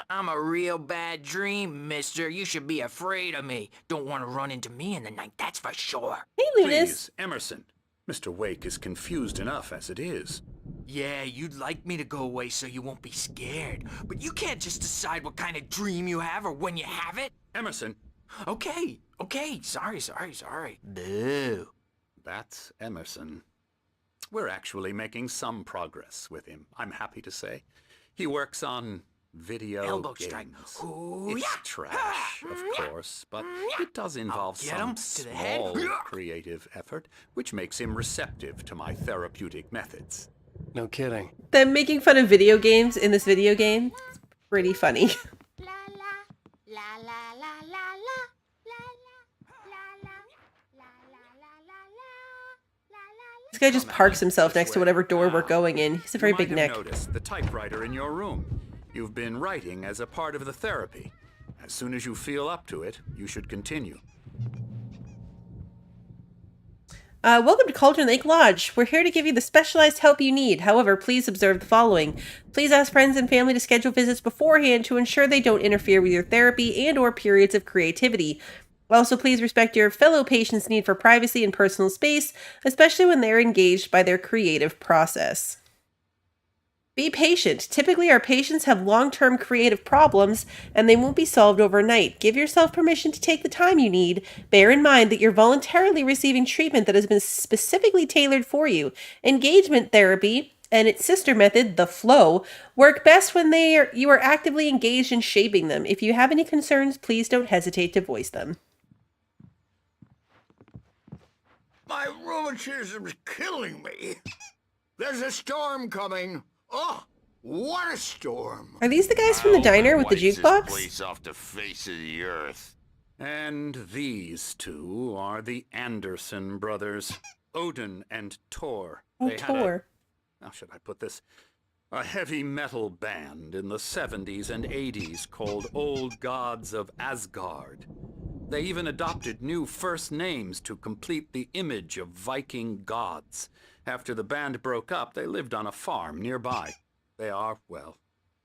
I'm a real bad dream, mister. You should be afraid of me. Don't want to run into me in the night, that's for sure. Hey, Please, Emerson. Mr. Wake is confused enough as it is. Yeah, you'd like me to go away so you won't be scared. But you can't just decide what kind of dream you have or when you have it. Emerson. Okay. Sorry. Boo. That's Emerson. We're actually making some progress with him, I'm happy to say. He works on video Elbow games. strike. Ooh, It's yeah. trash, of course, but it does involve Get some him to the head. small creative effort, which makes him receptive to my therapeutic methods. No kidding. Them making fun of video games in this video game, it's pretty funny. This guy just parks himself next to whatever door we're going in. He's a very big neck. You might have noticed the typewriter in your room. You've been writing as a part of the therapy. As soon as you feel up to it, you should continue. Welcome to Cauldron Lake Lodge. We're here to give you the specialized help you need. However, please observe the following. Please ask friends and family to schedule visits beforehand to ensure they don't interfere with your therapy and or periods of creativity. Also, please respect your fellow patients' need for privacy and personal space, especially when they're engaged by their creative process. Be patient. Typically, our patients have long-term creative problems, and they won't be solved overnight. Give yourself permission to take the time you need. Bear in mind that you're voluntarily receiving treatment that has been specifically tailored for you. Engagement therapy and its sister method, the flow, work best when you are actively engaged in shaping them. If you have any concerns, please don't hesitate to voice them. My rheumatism's killing me. There's a storm coming. Oh, what a storm. Are these the guys from the diner with the jukebox? This place off the face of the earth. And these two are the Anderson brothers, Odin and Tor. Oh, They had Tor. how should I put this? A heavy metal band in the 70s and 80s called Old Gods of Asgard. They even adopted new first names to complete the image of Viking gods. After the band broke up, they lived on a farm nearby. They are, well,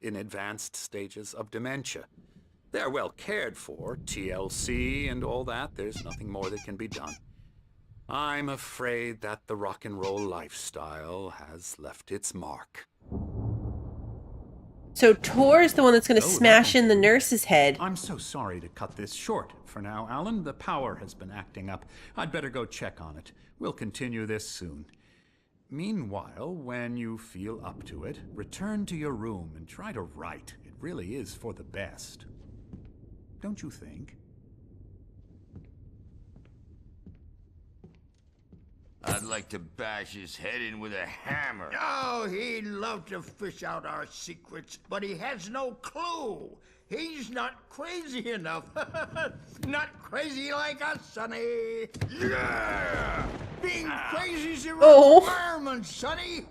in advanced stages of dementia. They're well cared for, TLC and all that. There's nothing more that can be done. I'm afraid that the rock and roll lifestyle has left its mark. So Tor's the one that's going to smash in the nurse's head. I'm so sorry to cut this short for now, Alan. The power has been acting up. I'd better go check on it. We'll continue this soon. Meanwhile, when you feel up to it, return to your room and try to write. It really is for the best. Don't you think? I'd like to bash his head in with a hammer. Oh, he'd love to fish out our secrets, but he has no clue. He's not crazy enough. Not crazy like us, Sonny. Yeah! Being crazy's a requirement, Sonny.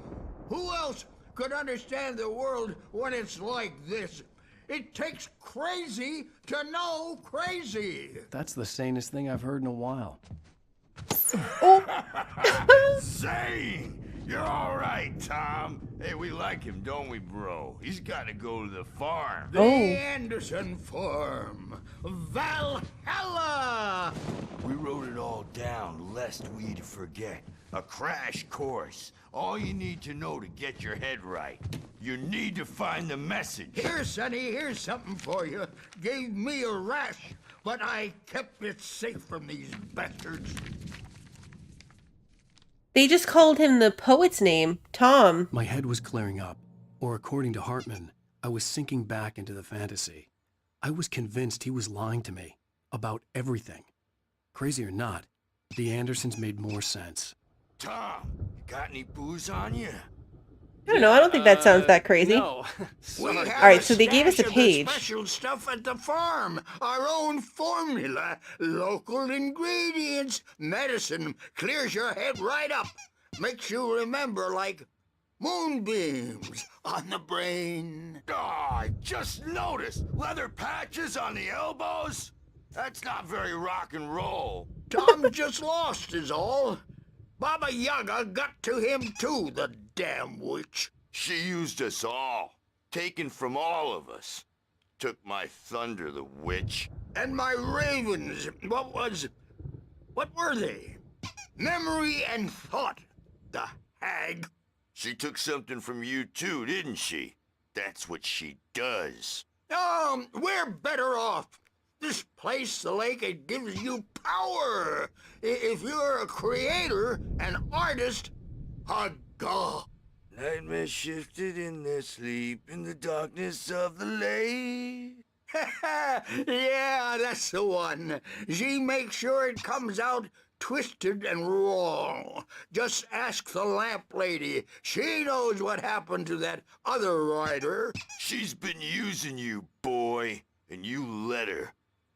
Who else could understand the world when it's like this? It takes crazy to know crazy. That's the sanest thing I've heard in a while. Zane! You're all right, Tom. Hey, we like him, don't we, bro? He's got to go to the farm. The Anderson farm. Valhalla! We wrote it all down, lest we'd forget. A crash course. All you need to know to get your head right. You need to find the message. Here, Sonny, here's something for you. Gave me a rash, but I kept it safe from these bastards. They just called him the poet's name, Tom. My head was clearing up, or according to Hartman, I was sinking back into the fantasy. I was convinced he was lying to me about everything. Crazy or not, the Andersons made more sense. Tom, got any booze on you? I don't know. I don't think that sounds that crazy. No. We have All right, so they gave us a stash of page. the special stuff at the farm. Our own formula. Local ingredients. Medicine clears your head right up. Makes you remember like moonbeams on the brain. Oh, I just noticed. Leather patches on the elbows? That's not very rock and roll. Tom just lost is all. Baba Yaga got to him too, the damn witch. She used us all. Taken from all of us. Took my thunder, the witch. And my ravens. What were they? Memory and thought. The hag. She took something from you too, didn't she? That's what she does. We're better off. This place, the lake, it gives you power. If you're a creator, an artist, a god. Nightmare shifted in their sleep in the darkness of the lake. Yeah, that's the one. She makes sure it comes out twisted and wrong. Just ask the lamp lady. She knows what happened to that other writer. She's been using you, boy, and you let her.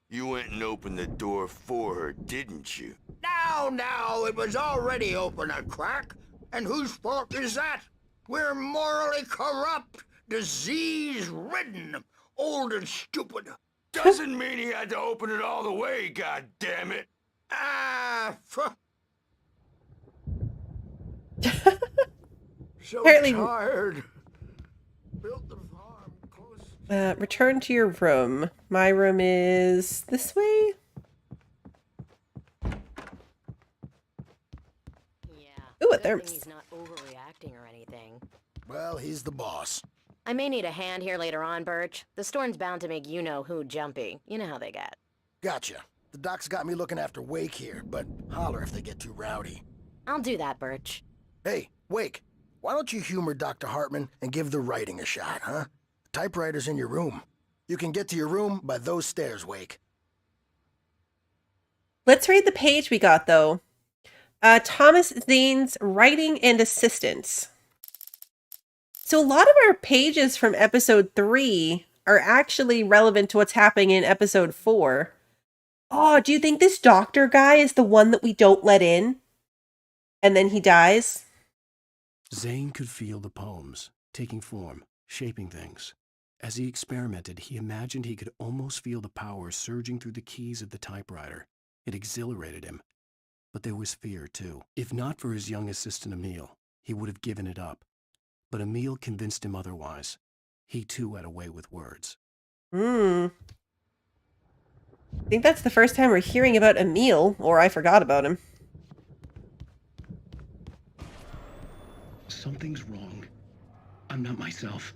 You went and opened the door for her, didn't you? Now, it was already open a crack. And whose fault is that? We're morally corrupt, disease-ridden, old and stupid. Doesn't mean he had to open it all the way, goddammit. So Apparently- tired. Built the farm close. Return to your room. My room is this way? Ooh, a thermos. He's not overreacting or anything. Well, he's the boss. I may need a hand here later on, Birch. The storm's bound to make you-know-who jumpy. You know how they get. Gotcha. The doc's got me looking after Wake here, but holler if they get too rowdy. I'll do that, Birch. Hey, Wake, why don't you humor Dr. Hartman and give the writing a shot, huh? The typewriter's in your room. You can get to your room by those stairs, Wake. Let's read the page we got, though. Thomas Zane's writing and assistance. So a lot of our pages from episode 3 are actually relevant to what's happening in episode 4. Oh, do you think this doctor guy is the one that we don't let in? And then he dies? Zane could feel the poems, taking form, shaping things. As he experimented, he imagined he could almost feel the power surging through the keys of the typewriter. It exhilarated him. But there was fear, too. If not for his young assistant Emil, he would have given it up. But Emil convinced him otherwise. He, too, had a way with words. I think that's the first time we're hearing about Emil, or I forgot about him. Something's wrong. I'm not myself.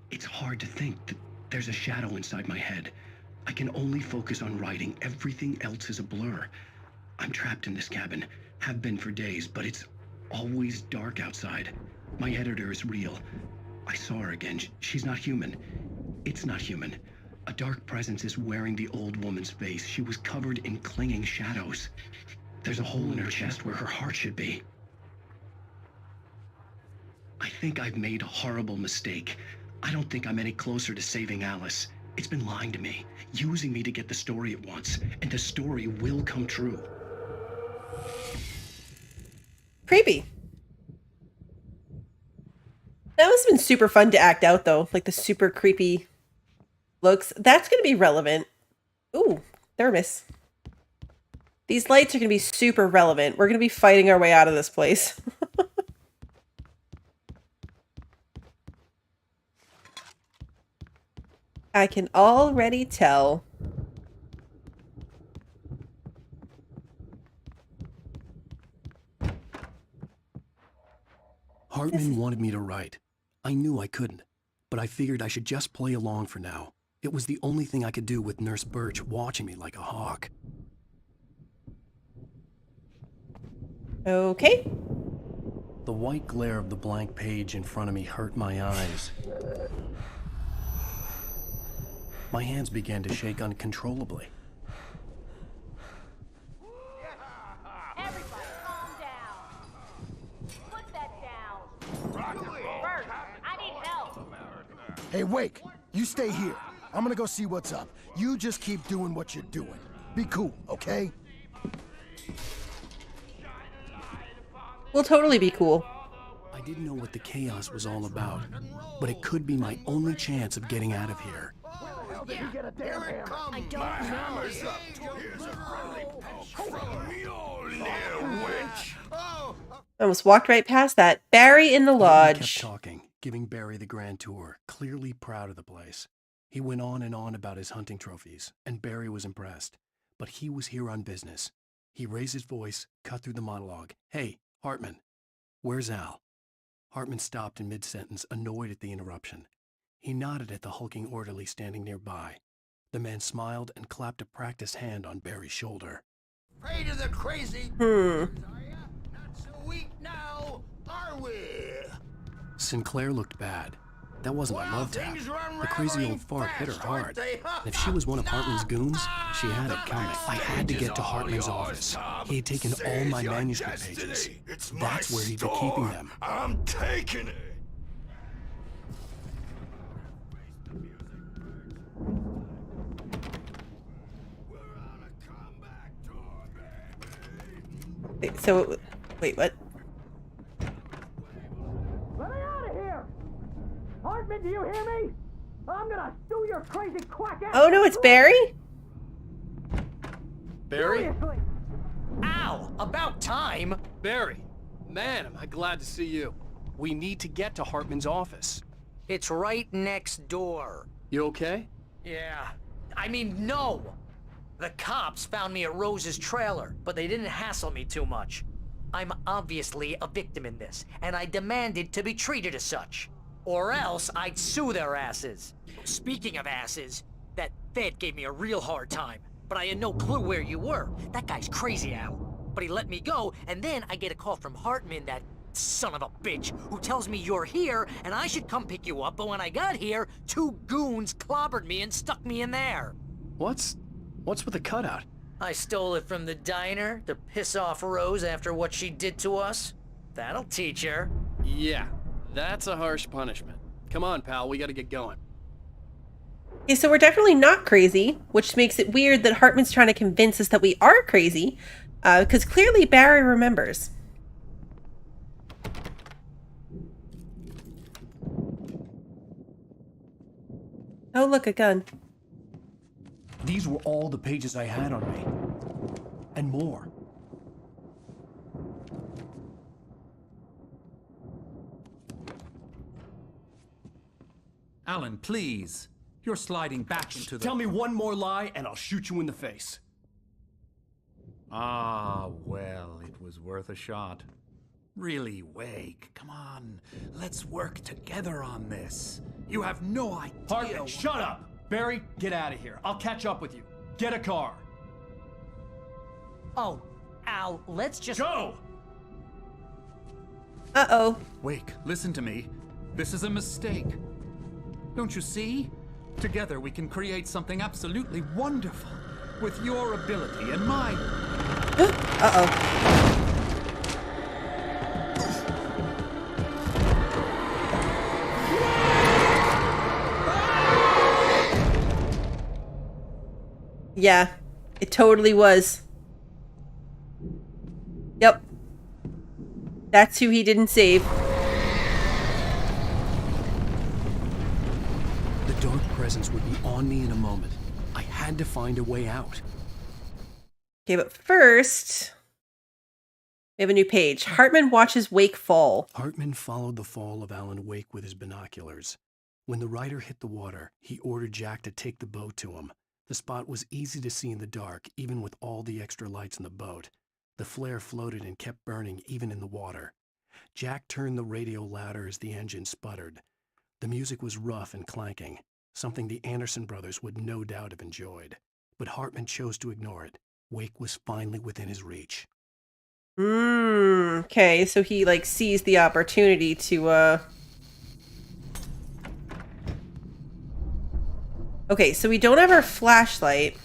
It's hard to think that there's a shadow inside my head. I can only focus on writing. Everything else is a blur. I'm trapped in this cabin. Have been for days, but it's always dark outside. My editor is real. I saw her again. She's not human. It's not human. A dark presence is wearing the old woman's face. She was covered in clinging shadows. There's a hole in her chest where her heart should be. I think I've made a horrible mistake. I don't think I'm any closer to saving Alice. It's been lying to me, using me to get the story it wants, and the story will come true. Creepy. That must have been super fun to act out, though. Like the super creepy looks. That's going to be relevant. Ooh, thermos. These lights are going to be super relevant. We're going to be fighting our way out of this place. I can already tell. Hartman wanted me to write. I knew I couldn't, but I figured I should just play along for now. It was the only thing I could do with Nurse Birch watching me like a hawk. Okay. The white glare of the blank page in front of me hurt my eyes. My hands began to shake uncontrollably. Everybody calm down. Put that down. Bert, I need help. Hey, Wake, you stay here. I'm gonna go see what's up. You just keep doing what you're doing. Be cool, okay? We'll totally be cool. I didn't know what the chaos was all about, but it could be my only chance of getting out of here. I don't I almost walked right past that. Barry in the Hartman lodge. kept talking, giving Barry the grand tour, clearly proud of the place. He went on and on about his hunting trophies, and Barry was impressed. But he was here on business. He raised his voice, cut through the monologue. Hey, Hartman, where's Al? Hartman stopped in mid-sentence, annoyed at the interruption. He nodded at the hulking orderly standing nearby. The man smiled and clapped a practiced hand on Barry's shoulder. Afraid of the crazy? Hmm. Not so weak now, are we? Sinclair looked bad. That wasn't a love tap. things are The crazy unraveling old fart hit her fast, hard. aren't they? And if she was one of Hartman's goons, she had it coming. I had to get to Hartman's office. He had taken all my manuscript pages. That's where he'd be keeping them. I'm taking it. So, wait, what? Let me out of here! Hartman, do you hear me? I'm gonna sue your crazy quack ass! Oh no, it's Barry? Barry? Seriously! Ow! About time! Barry, man, am I glad to see you. We need to get to Hartman's office. It's right next door. You okay? Yeah. I mean, no! The cops found me at Rose's trailer, but they didn't hassle me too much. I'm obviously a victim in this, and I demanded to be treated as such. Or else I'd sue their asses. Speaking of asses, that Fed gave me a real hard time, but I had no clue where you were. That guy's crazy, Al. But he let me go, and then I get a call from Hartman, that son of a bitch, who tells me you're here, and I should come pick you up, but when I got here, 2 goons clobbered me and stuck me in there. What's with the cutout? I stole it from the diner to piss off Rose after what she did to us. That'll teach her. Yeah, that's a harsh punishment. Come on, pal, we gotta get going. Okay, so we're definitely not crazy, which makes it weird that Hartman's trying to convince us that we are crazy, because clearly Barry remembers. Oh, look, a gun. These were all the pages I had on me. And more. Alan, please. You're sliding back into the... Tell me one more lie and I'll shoot you in the face. Ah, well, it was worth a shot. Really, Wake, come on. Let's work together on this. You have no idea... Hartman, shut up! Barry, get out of here. I'll catch up with you. Get a car. Oh, Al, let's just... Go! Uh-oh. Wake, listen to me. This is a mistake. Don't you see? Together we can create something absolutely wonderful. With your ability and mine. Uh-oh. Yeah, it totally was. Yep. That's who he didn't save. The dark presence would be on me in a moment. I had to find a way out. Okay, but first, we have a new page. Hartman watches Wake fall. Hartman followed the fall of Alan Wake with his binoculars. When the rider hit the water, he ordered Jack to take the boat to him. The spot was easy to see in the dark, even with all the extra lights in the boat. The flare floated and kept burning even in the water. Jack turned the radio louder as the engine sputtered. The music was rough and clanking, something the Anderson brothers would no doubt have enjoyed. But Hartman chose to ignore it. Wake was finally within his reach. Okay, so he, like, sees the opportunity to, Okay, so we don't have our flashlight.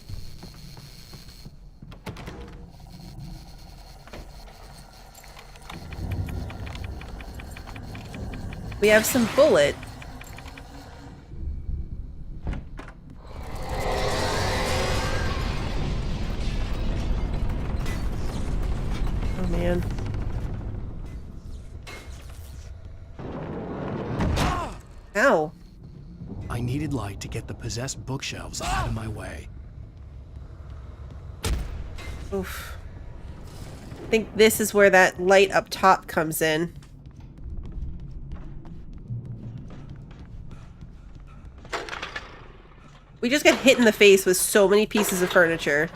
We have some bullet. Oh, man. Ow. I needed light to get the possessed bookshelves out of my way. Oof. I think this is where that light up top comes in. We just got hit in the face with so many pieces of furniture.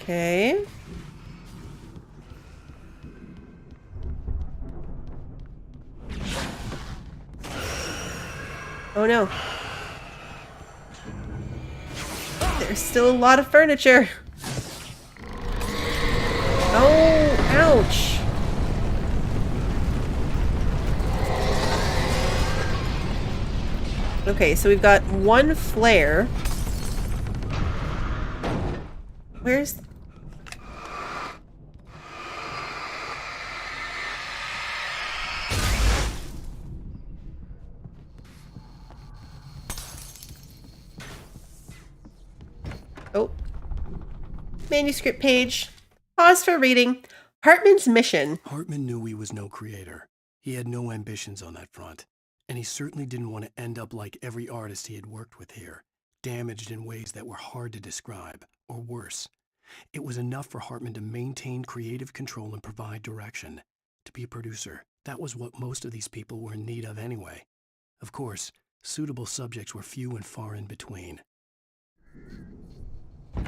Okay. Oh no. There's still a lot of furniture. Oh, ouch. Okay, so we've got one flare. Where's... Oh. Manuscript page. Pause for reading. Hartman's mission. Hartman knew he was no creator. He had no ambitions on that front. And he certainly didn't want to end up like every artist he had worked with here, damaged in ways that were hard to describe, or worse. It was enough for Hartman to maintain creative control and provide direction. To be a producer, that was what most of these people were in need of anyway. Of course, suitable subjects were few and far in between. I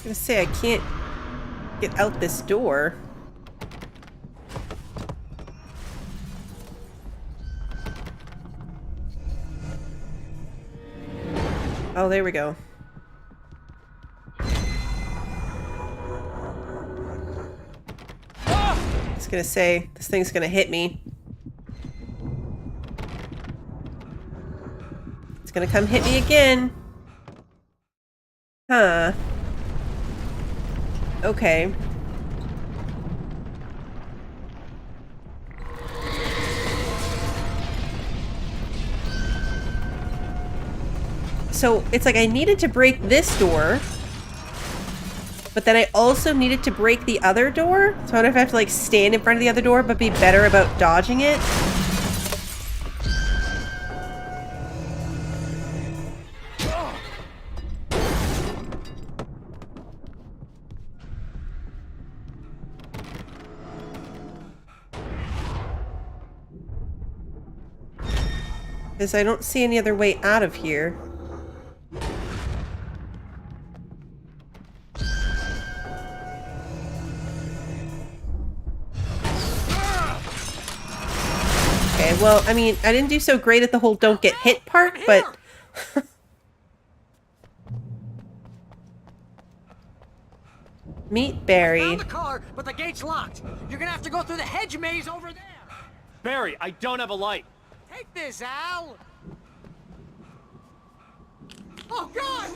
was gonna say, I can't Get out this door. Oh, there we go. I was gonna say, this thing's gonna hit me. It's gonna come hit me again. Huh. Okay. So it's like I needed to break this door, but then I also needed to break the other door. So I wonder if I have to like stand in front of the other door, but be better about dodging it. Because I don't see any other way out of here. Okay, well, I mean, I didn't do so great at the whole don't get hit part, but... Meet Barry. I found the car, but the gate's locked. You're gonna have to go through the hedge maze over there. Barry, I don't have a light. Take this, Al. Oh, God!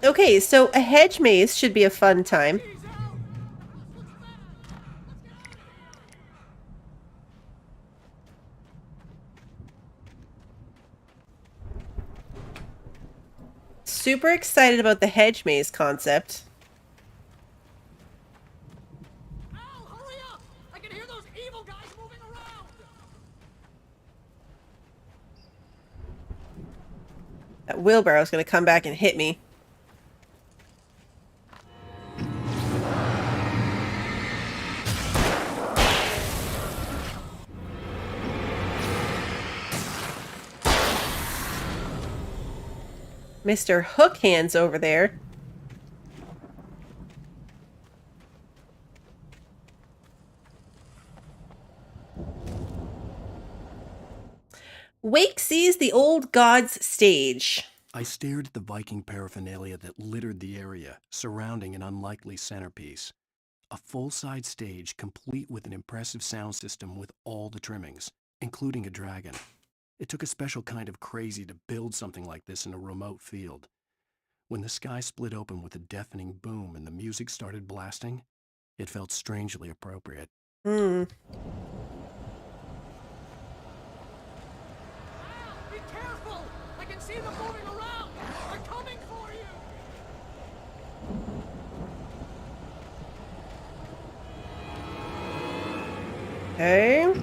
Okay, so a hedge maze should be a fun time. Super excited about the hedge maze concept. Al, hurry up! I can hear those evil guys moving around. That wheelbarrow's gonna come back and hit me. Mr. Hook Hands over there. Wake sees the old god's stage. I stared at the Viking paraphernalia that littered the area, surrounding an unlikely centerpiece. A full-size stage complete with an impressive sound system with all the trimmings, including a dragon. It took a special kind of crazy to build something like this in a remote field. When the sky split open with a deafening boom and the music started blasting, it felt strangely appropriate. Be careful! I can see them moving around! They're coming for you! Okay.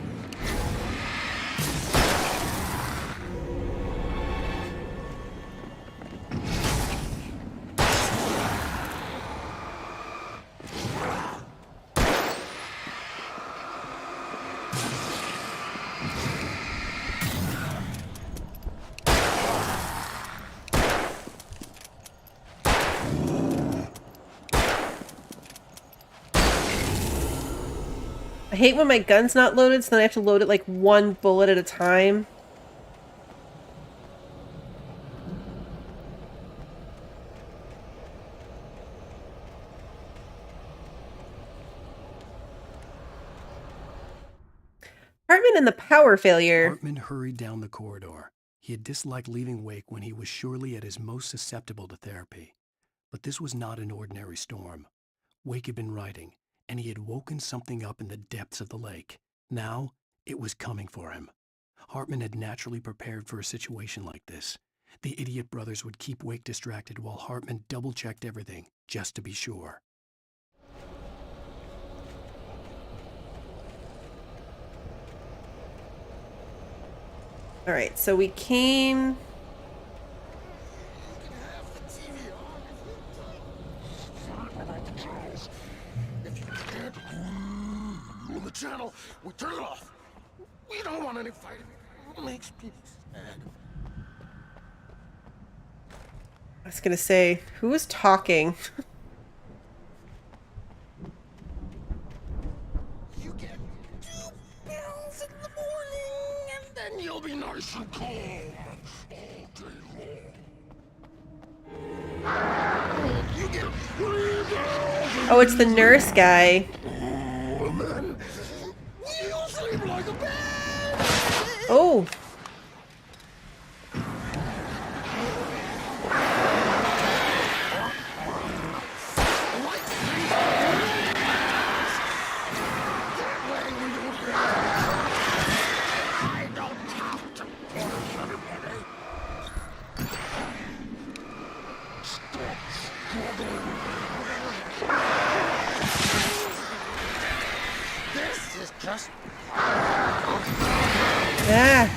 I hate when my gun's not loaded, so then I have to load it like one bullet at a time. Hartman and the power failure. Hartman hurried down the corridor. He had disliked leaving Wake when he was surely at his most susceptible to therapy. But this was not an ordinary storm. Wake had been writing, and he had woken something up in the depths of the lake. Now, it was coming for him. Hartman had naturally prepared for a situation like this. The idiot brothers would keep Wake distracted while Hartman double-checked everything, just to be sure. All right, so we came... channel, we turn it off. We don't want any fighting. It makes people sad. I was gonna say, who was talking? You get 2 pills in the morning, and then you'll be nice and calm all day long. You get 3 pills. Oh, it's the nurse guy. And then you'll sleep like a baby. Oh. This is just... Yeah.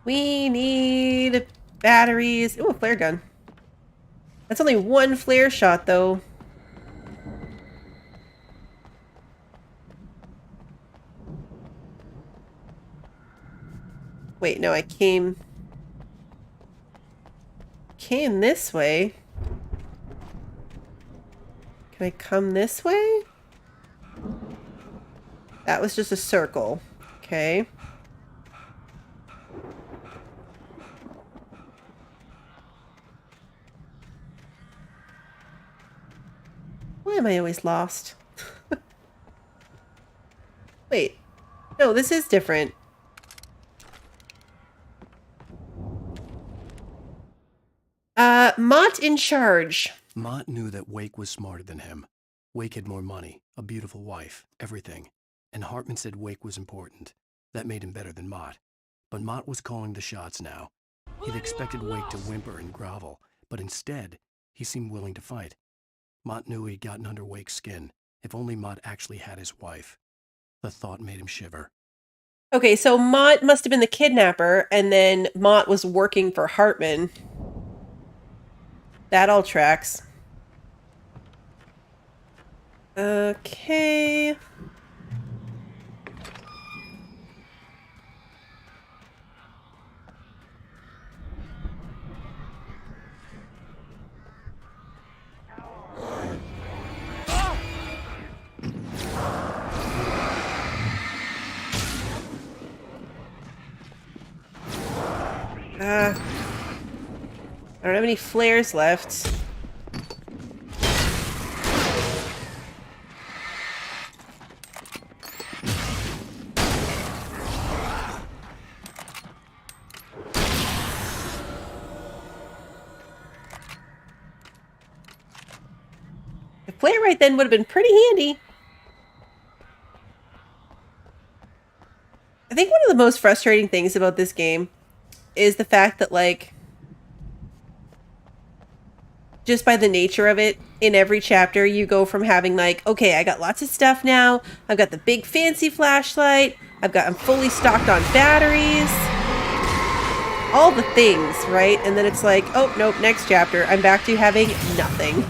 We need batteries. Ooh, a flare gun. That's only 1 flare shot, though. Wait, no, I came this way. Can I come this way? That was just a circle. Okay. Why am I always lost? Wait. No, this is different. Mott in charge. Mott knew that Wake was smarter than him. Wake had more money, a beautiful wife, everything. And Hartman said Wake was important. That made him better than Mott. But Mott was calling the shots now. He'd expected Wake to whimper and grovel, but instead, he seemed willing to fight. Mott knew he'd gotten under Wake's skin. If only Mott actually had his wife. The thought made him shiver. Okay, so Mott must have been the kidnapper, and then Mott was working for Hartman. That all tracks. Okay. I don't have any flares left. The flare right then would have been pretty handy. I think one of the most frustrating things about this game is the fact that, like, just by the nature of it, in every chapter, you go from having, like, okay, I got lots of stuff now. I've got the big fancy flashlight. I'm fully stocked on batteries. All the things, right? And then it's like, oh, nope, next chapter. I'm back to having nothing.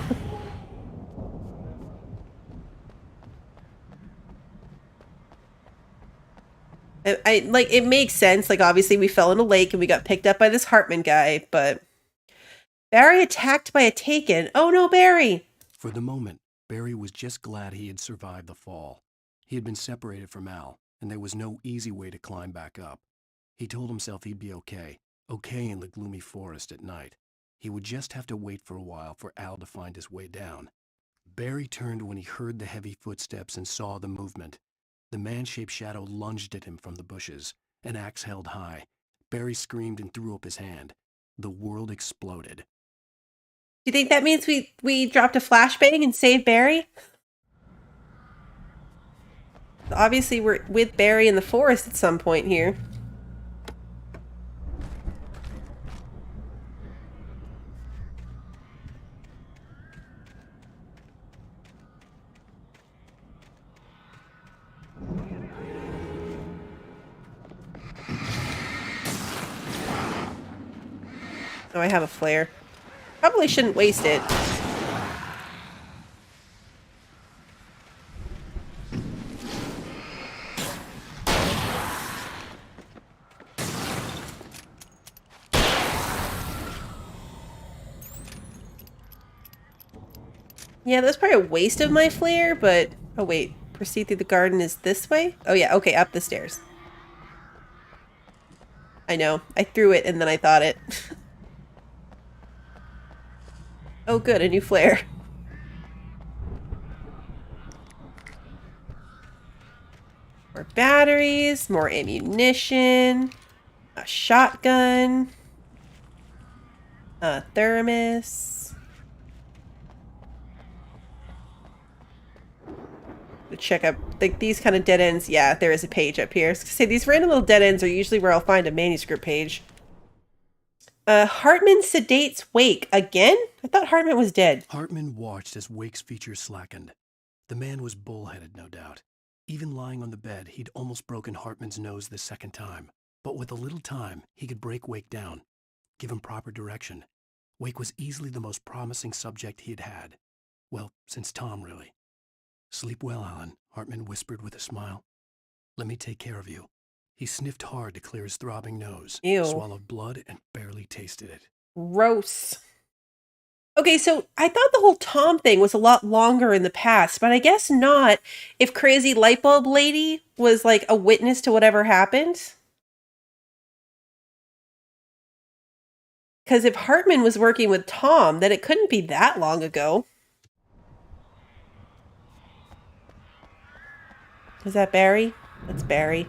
Like, it makes sense. Like, obviously, we fell in a lake and we got picked up by this Hartman guy, but... Barry attacked by a Taken. Oh no, Barry! For the moment, Barry was just glad he had survived the fall. He had been separated from Al, and there was no easy way to climb back up. He told himself he'd be okay in the gloomy forest at night. He would just have to wait for a while for Al to find his way down. Barry turned when he heard the heavy footsteps and saw the movement. The man-shaped shadow lunged at him from the bushes, an axe held high. Barry screamed and threw up his hand. The world exploded. Do you think that means we dropped a flashbang and saved Barry? Obviously, we're with Barry in the forest at some point here. Oh, I have a flare. Probably shouldn't waste it. Yeah, that's probably a waste of my flare, but... Oh, wait. Proceed through the garden is this way? Oh, yeah. Okay, up the stairs. I know. I threw it and then I thought it. Oh, good. A new flare. More batteries. More ammunition. A shotgun. A thermos. Check up like these kind of dead ends. Yeah, there is a page up here. Say these random little dead ends are usually where I'll find a manuscript page. Hartman sedates Wake again? I thought Hartman was dead. Hartman watched as Wake's features slackened. The man was bullheaded, no doubt. Even lying on the bed, he'd almost broken Hartman's nose the second time. But with a little time, he could break Wake down, give him proper direction. Wake was easily the most promising subject he'd had. Well, since Tom, really. Sleep well, Alan, Hartman whispered with a smile. Let me take care of you. He sniffed hard to clear his throbbing nose, Ew. swallowed blood, and barely tasted it. Gross. Okay, so I thought the whole Tom thing was a lot longer in the past, but I guess not if Crazy Lightbulb Lady was like a witness to whatever happened. Because if Hartman was working with Tom, then it couldn't be that long ago. Is that Barry? That's Barry.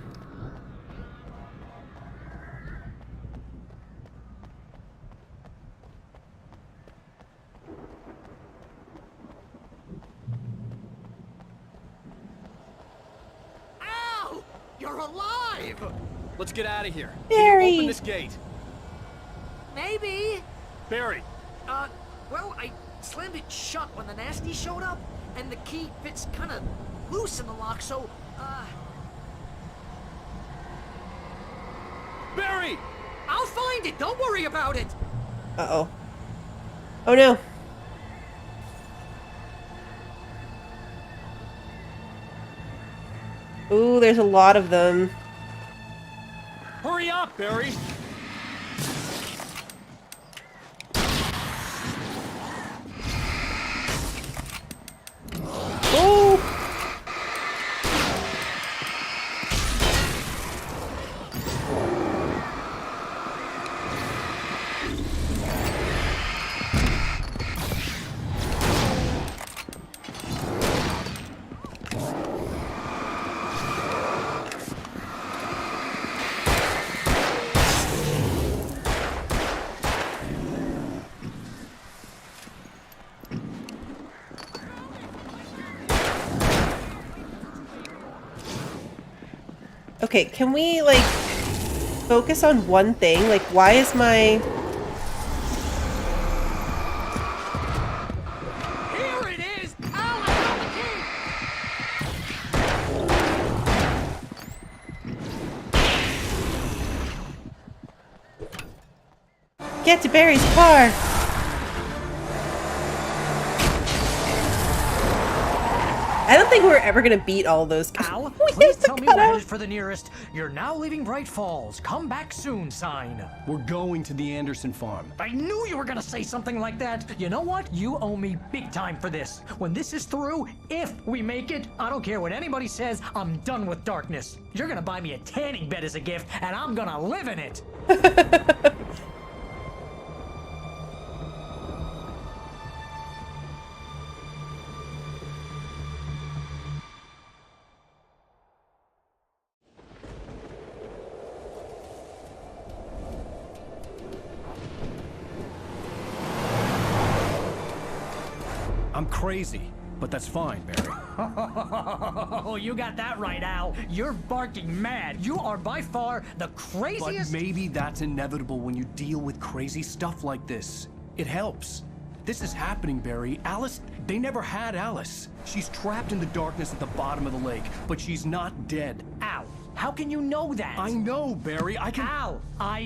Ow! You're alive! Let's get out of here. Barry! Can you open this gate? Maybe. Barry! Well, I slammed it shut when the nasty showed up, and the key fits kind of loose in the lock, so, Barry! I'll find it! Don't worry about it! Uh-oh. Oh, no. Ooh, there's a lot of them. Hurry up, Barry! Oh! Okay, can we, like, focus on one thing? Like, why is my... Here it is! Ow, I found the key! Get to Barry's car! I don't think we're ever gonna beat all those guys. Al, please tell me we're headed for the nearest "You're now leaving Bright Falls. Come back soon" sign. We're going to the Anderson farm. I knew you were gonna say something like that. You know what? You owe me big time for this. When this is through, if we make it, I don't care what anybody says, I'm done with darkness. You're gonna buy me a tanning bed as a gift, and I'm gonna live in it. I'm crazy, but that's fine, Barry. Oh, you got that right, Al. You're barking mad. You are by far the craziest... But maybe that's inevitable when you deal with crazy stuff like this. It helps. This is happening, Barry. Alice, they never had Alice. She's trapped in the darkness at the bottom of the lake, but she's not dead. Al, How can you know that? I know, Barry. I can... Al,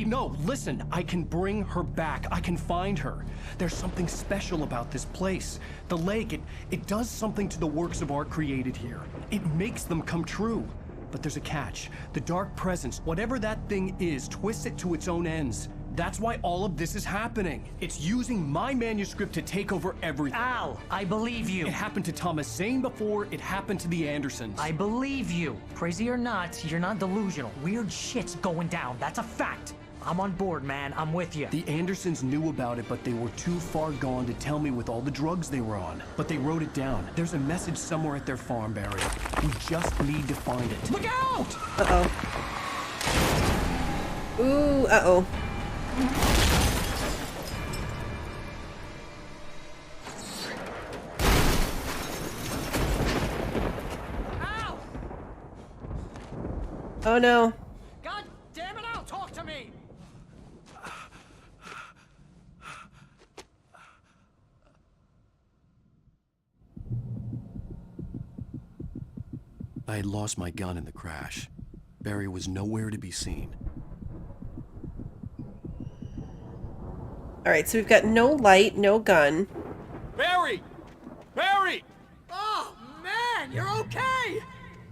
No, listen. I can bring her back. I can find her. There's something special about this place. The lake, it does something to the works of art created here. It makes them come true. But there's a catch. The dark presence, whatever that thing is, twists it to its own ends. That's why all of this is happening. It's using my manuscript to take over everything. Al, I believe you. It happened to Thomas Zane before, it happened to the Andersons. I believe you. Crazy or not, you're not delusional. Weird shit's going down. That's a fact. I'm on board, man. I'm with you. The Andersons knew about it, but they were too far gone to tell me with all the drugs they were on. But they wrote it down. There's a message somewhere at their farm, Barry. We just need to find it. Look out! Uh-oh. Ooh, uh-oh. Ow! Oh no. God damn it, Al, talk to me! I had lost my gun in the crash. Barry was nowhere to be seen. All right, so we've got no light, no gun. Barry! Barry! Oh, man, you're okay!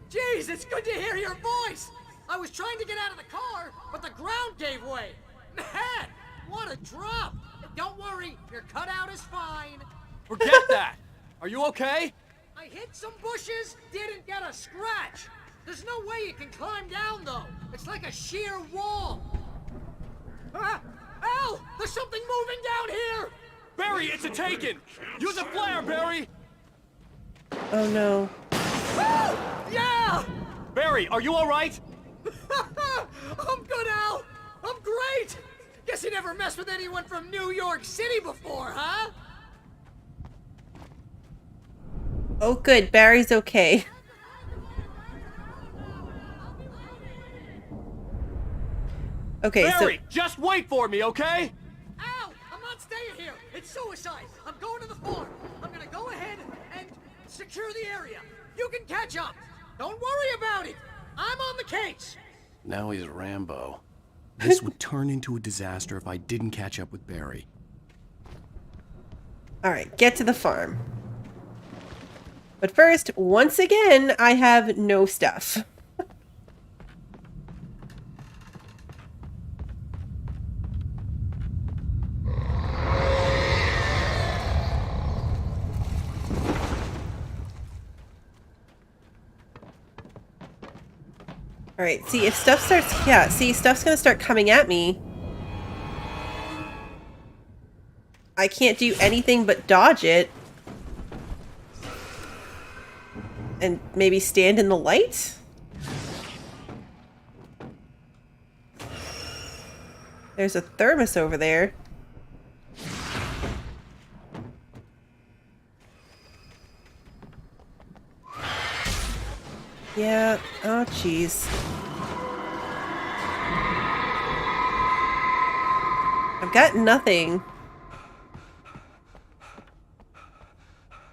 Jeez, it's good to hear your voice! I was trying to get out of the car, but the ground gave way! Man, what a drop! Don't worry, your cutout is fine. Forget that! Are you okay? I hit some bushes, didn't get a scratch. There's no way you can climb down, though. It's like a sheer wall. Al, there's something moving down here! Barry, it's a taken! Use a flare, Barry! Oh no. Oh, yeah! Barry, are you alright? I'm good, Al! I'm great! Guess you never messed with anyone from New York City before, huh? Oh good, Barry's okay. Okay, Barry, just wait for me, okay? Al, I'm not staying here. It's suicide. I'm going to the farm. I'm gonna go ahead and secure the area. You can catch up. Don't worry about it. I'm on the case. Now he's Rambo. This would turn into a disaster if I didn't catch up with Barry. All right, get to the farm. But first, once again, I have no stuff. All right, see, if stuff starts, yeah, see, stuff's gonna start coming at me. I can't do anything but dodge it. And maybe stand in the light? There's a thermos over there. Yeah, oh jeez. I've got nothing.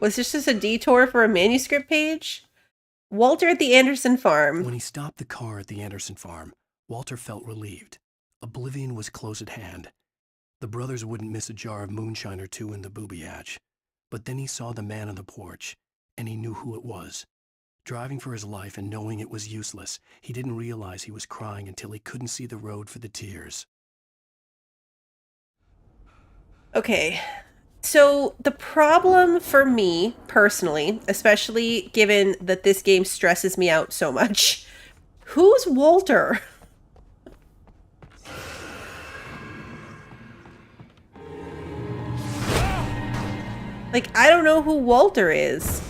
Was this just a detour for a manuscript page? Walter at the Anderson farm. When he stopped the car at the Anderson farm, Walter felt relieved. Oblivion was close at hand. The brothers wouldn't miss a jar of moonshine or two in the booby hatch. But then he saw the man on the porch, and he knew who it was. Driving for his life and knowing it was useless, he didn't realize he was crying until he couldn't see the road for the tears. Okay, so the problem for me, personally, especially given that this game stresses me out so much, who's Walter? Like, I don't know who Walter is.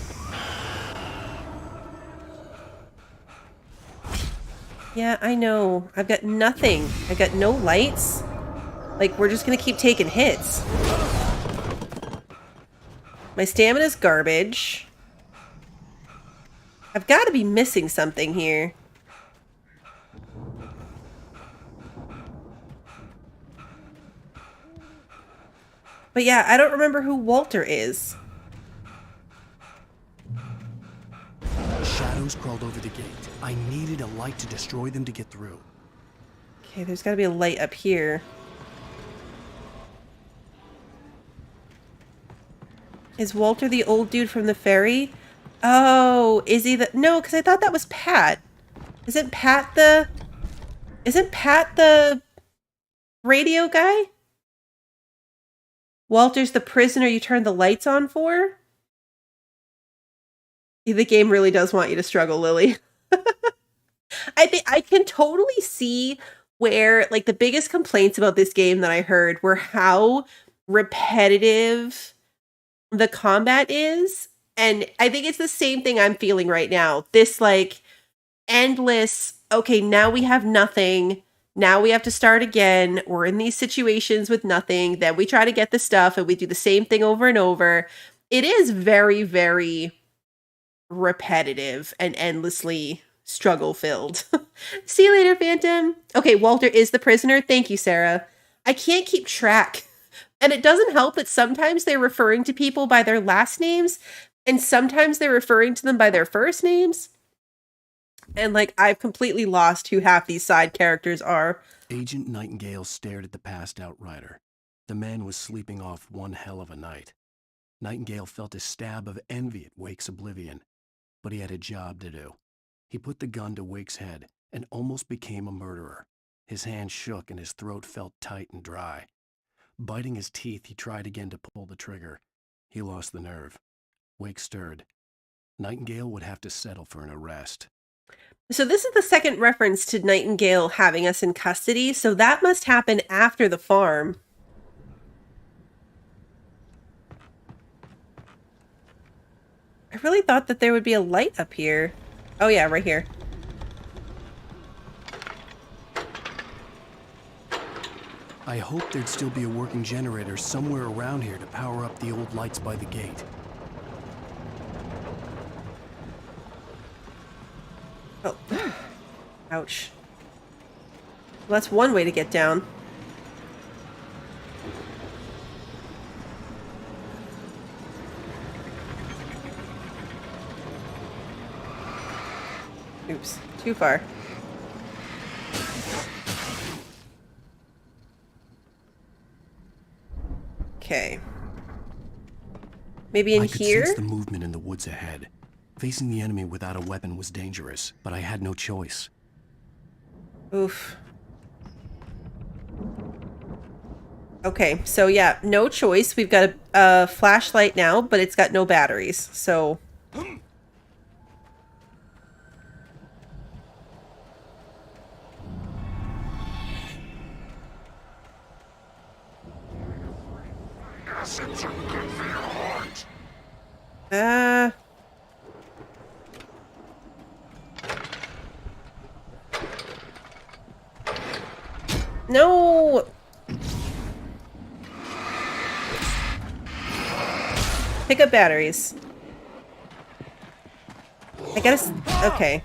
Yeah, I know. I've got nothing. I got no lights. Like, we're just gonna keep taking hits. My stamina's garbage. I've got to be missing something here. But yeah, I don't remember who Walter is. Shadows crawled over the gate. I needed a light to destroy them to get through. Okay, there's gotta be a light up here. Is Walter the old dude from the ferry? Oh, is he the... No, because I thought that was Pat. Isn't Pat the radio guy? Walter's the prisoner you turned the lights on for? The game really does want you to struggle, Lily. I think I can totally see where, like, the biggest complaints about this game that I heard were how repetitive the combat is. And I think it's the same thing I'm feeling right now. This, like, endless, okay, now we have nothing. Now we have to start again. We're in these situations with nothing. Then we try to get the stuff and we do the same thing over and over. It is very, very repetitive and endlessly struggle-filled. See you later, Phantom. Okay, Walter is the prisoner. Thank you, Sarah. I can't keep track. And it doesn't help that sometimes they're referring to people by their last names and sometimes they're referring to them by their first names. And, like, I've completely lost who half these side characters are. Agent Nightingale stared at the passed out rider. The man was sleeping off one hell of a night. Nightingale felt a stab of envy at Wake's oblivion, but he had a job to do. He put the gun to Wake's head and almost became a murderer. His hand shook and his throat felt tight and dry. Biting his teeth, he tried again to pull the trigger. He lost the nerve. Wake stirred. Nightingale would have to settle for an arrest. So this is the second reference to Nightingale having us in custody, so that must happen after the farm. I really thought that there would be a light up here. Oh yeah, right here. I hoped there'd still be a working generator somewhere around here to power up the old lights by the gate. Oh. Ouch. Well, that's one way to get down. Oops, too far. Okay. Maybe in here? I could sense the movement in the woods ahead. Facing the enemy without a weapon was dangerous, but I had no choice. Oof. Okay, so yeah, no choice. We've got a flashlight now, but it's got no batteries, so... No! Pick up batteries. I gotta... Okay.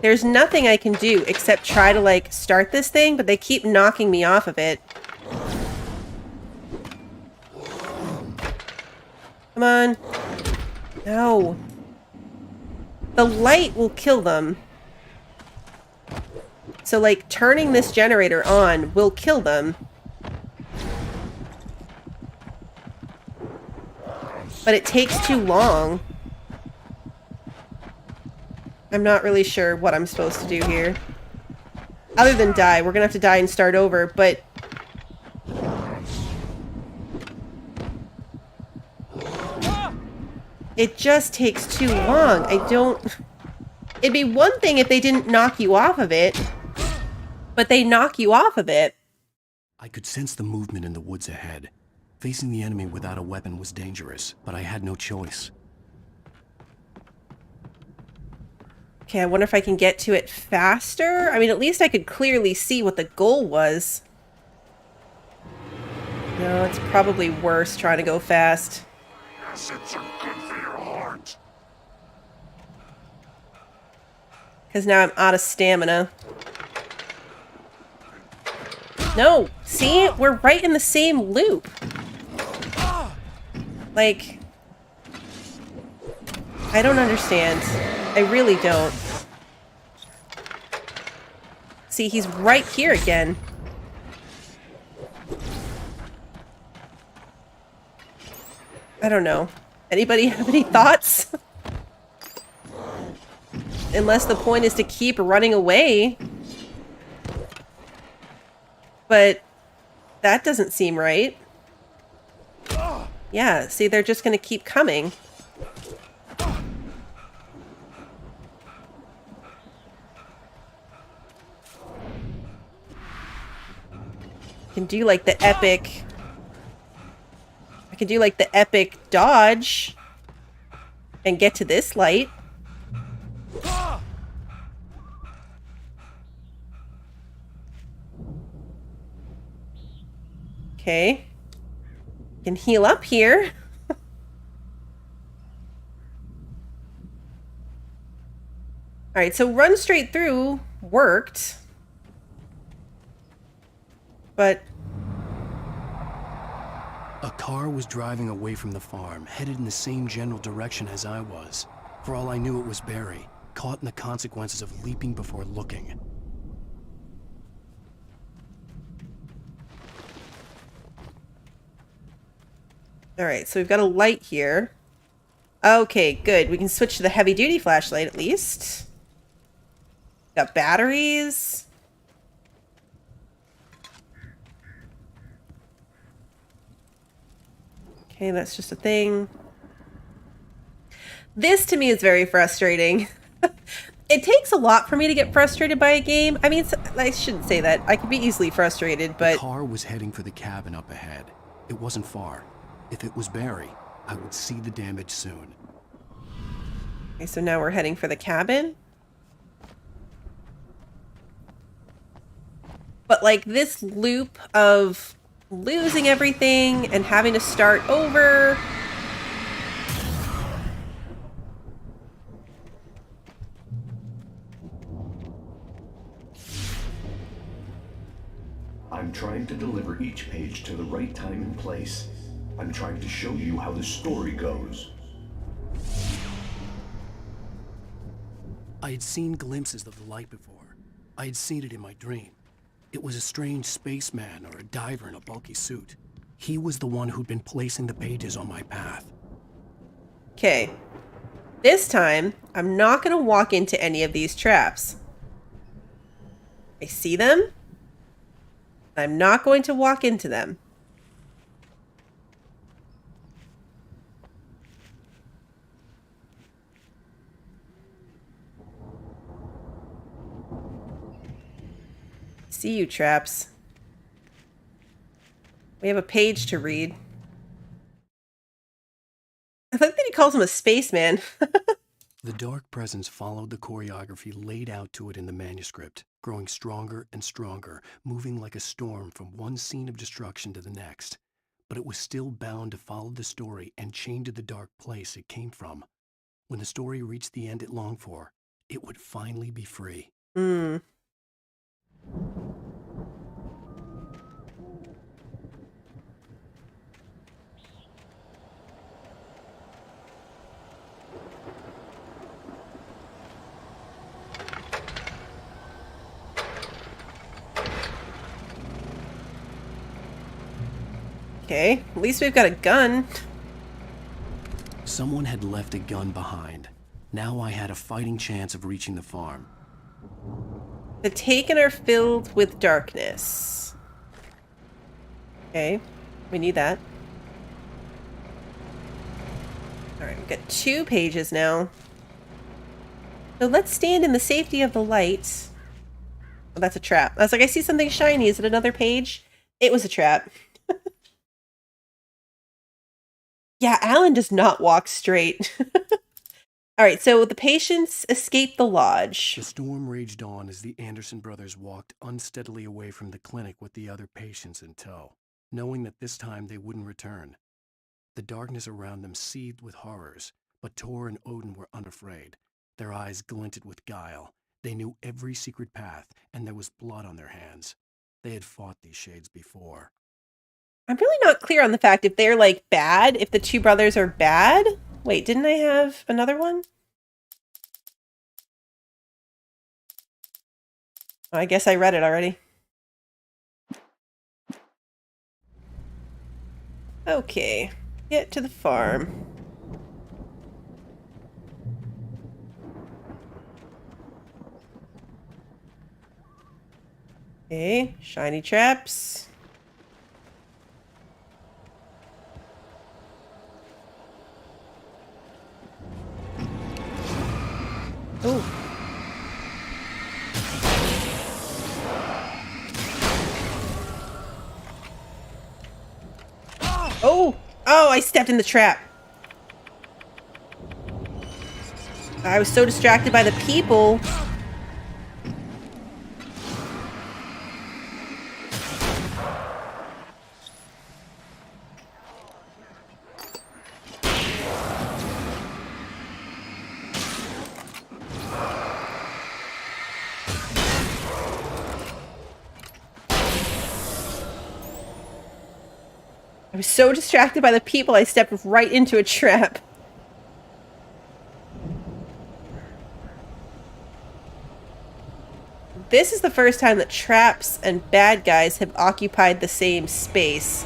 There's nothing I can do except try to, like, start this thing, but they keep knocking me off of it. Come on. No. The light will kill them. So, like, turning this generator on will kill them. But it takes too long. I'm not really sure what I'm supposed to do here. Other than die. We're gonna have to die and start over, but... It just takes too long. I don't... It'd be one thing if they didn't knock you off of it, but they knock you off of it. I could sense the movement in the woods ahead. Facing the enemy without a weapon was dangerous, but I had no choice. Okay, I wonder if I can get to it faster? I mean, at least I could clearly see what the goal was. No, it's probably worse trying to go fast. Because now I'm out of stamina. No! See? We're right in the same loop. Like... I don't understand. I really don't. See, he's right here again. I don't know. Anybody have any thoughts? Unless the point is to keep running away. But that doesn't seem right. Yeah, see, they're just going to keep coming. I can do like the epic... I can do like the epic dodge and get to this light. Okay. Can heal up here. Alright, so run straight through worked. But... A car was driving away from the farm, headed in the same general direction as I was. For all I knew, it was Barry, caught in the consequences of leaping before looking. Alright, so we've got a light here. Okay, good. We can switch to the heavy-duty flashlight, at least. Got batteries. Okay, that's just a thing. This, to me, is very frustrating. It takes a lot for me to get frustrated by a game. I mean, I shouldn't say that. I could be easily frustrated, but... The car was heading for the cabin up ahead. It wasn't far. If it was Barry, I would see the damage soon. Okay, so now we're heading for the cabin. But like this loop of losing everything and having to start over. I'm trying to deliver each page to the right time and place. I'm trying to show you how the story goes. I had seen glimpses of the light before. I had seen it in my dream. It was a strange spaceman or a diver in a bulky suit. He was the one who'd been placing the pages on my path. Okay. This time, I'm not going to walk into any of these traps. I see them. I'm not going to walk into them. See you, traps. We have a page to read. I like that he calls him a spaceman. The dark presence followed the choreography laid out to it in the manuscript, growing stronger and stronger, moving like a storm from one scene of destruction to the next. But it was still bound to follow the story and chained to the dark place it came from. When the story reached the end it longed for, it would finally be free. Okay, at least we've got a gun. Someone had left a gun behind. Now I had a fighting chance of reaching the farm. The taken are filled with darkness. Okay, we need that. Alright, we've got 2 pages now. So let's stand in the safety of the light. Oh, that's a trap. I was like, I see something shiny. Is it another page? It was a trap. Yeah, Alan does not walk straight. Alright, so the patients escape the lodge. The storm raged on as the Anderson brothers walked unsteadily away from the clinic with the other patients in tow, knowing that this time they wouldn't return. The darkness around them seethed with horrors, but Tor and Odin were unafraid. Their eyes glinted with guile. They knew every secret path, and there was blood on their hands. They had fought these shades before. I'm really not clear on the fact if they're, like, bad, if the 2 brothers are bad. Wait, didn't I have another one? I guess I read it already. Okay, get to the farm. Okay, shiny traps. Oh. Oh! Oh, I stepped in the trap. I was so distracted by the people. I was so distracted by the people, I stepped right into a trap. This is the first time that traps and bad guys have occupied the same space.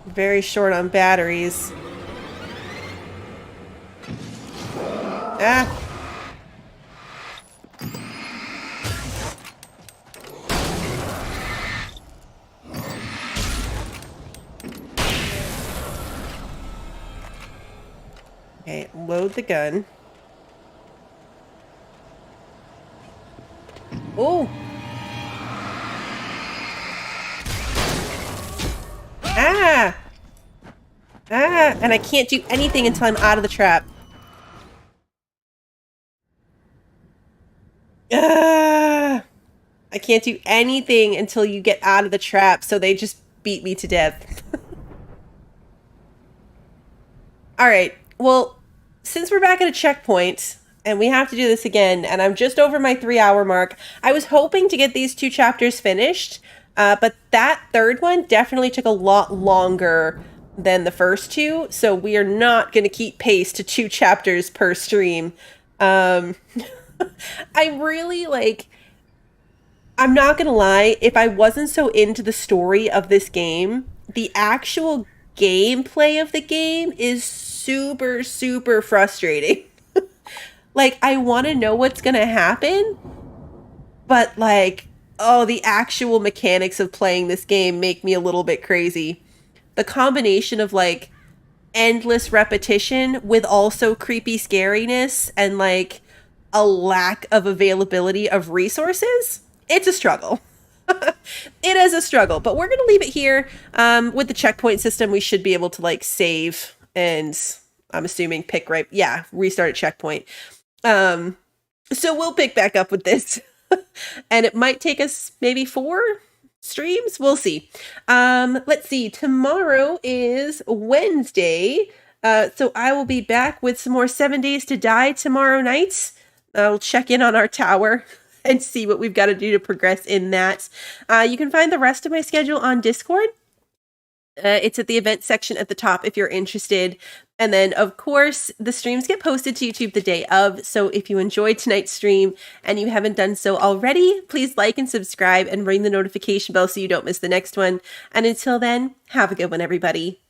Very short on batteries. Ah! Okay, load the gun. Oh! Ah! Ah! And I can't do anything until I'm out of the trap. Ah! I can't do anything until you get out of the trap, so they just beat me to death. Alright, well, since we're back at a checkpoint, and we have to do this again, and I'm just over my 3-hour mark, I was hoping to get these 2 chapters finished, but that third one definitely took a lot longer than the first 2, so we are not going to keep pace to 2 chapters per stream. I really, like... I'm not gonna lie, if I wasn't so into the story of this game, the actual gameplay of the game is super, super frustrating. Like, I want to know what's gonna happen, but like, oh, the actual mechanics of playing this game make me a little bit crazy. The combination of like endless repetition with also creepy scariness and like a lack of availability of resources. It's a struggle. It is a struggle, but we're going to leave it here. With the checkpoint system, we should be able to like save and I'm assuming pick right. Yeah, restart at checkpoint. So we'll pick back up with this and it might take us maybe 4 streams. We'll see. Let's see. Tomorrow is Wednesday. So I will be back with some more 7 Days to Die tomorrow night. I'll check in on our tower and see what we've got to do to progress in that. You can find the rest of my schedule on Discord. It's at the event section at the top if you're interested. And then, of course, the streams get posted to YouTube the day of. So if you enjoyed tonight's stream and you haven't done so already, please like and subscribe and ring the notification bell so you don't miss the next one. And until then, have a good one, everybody.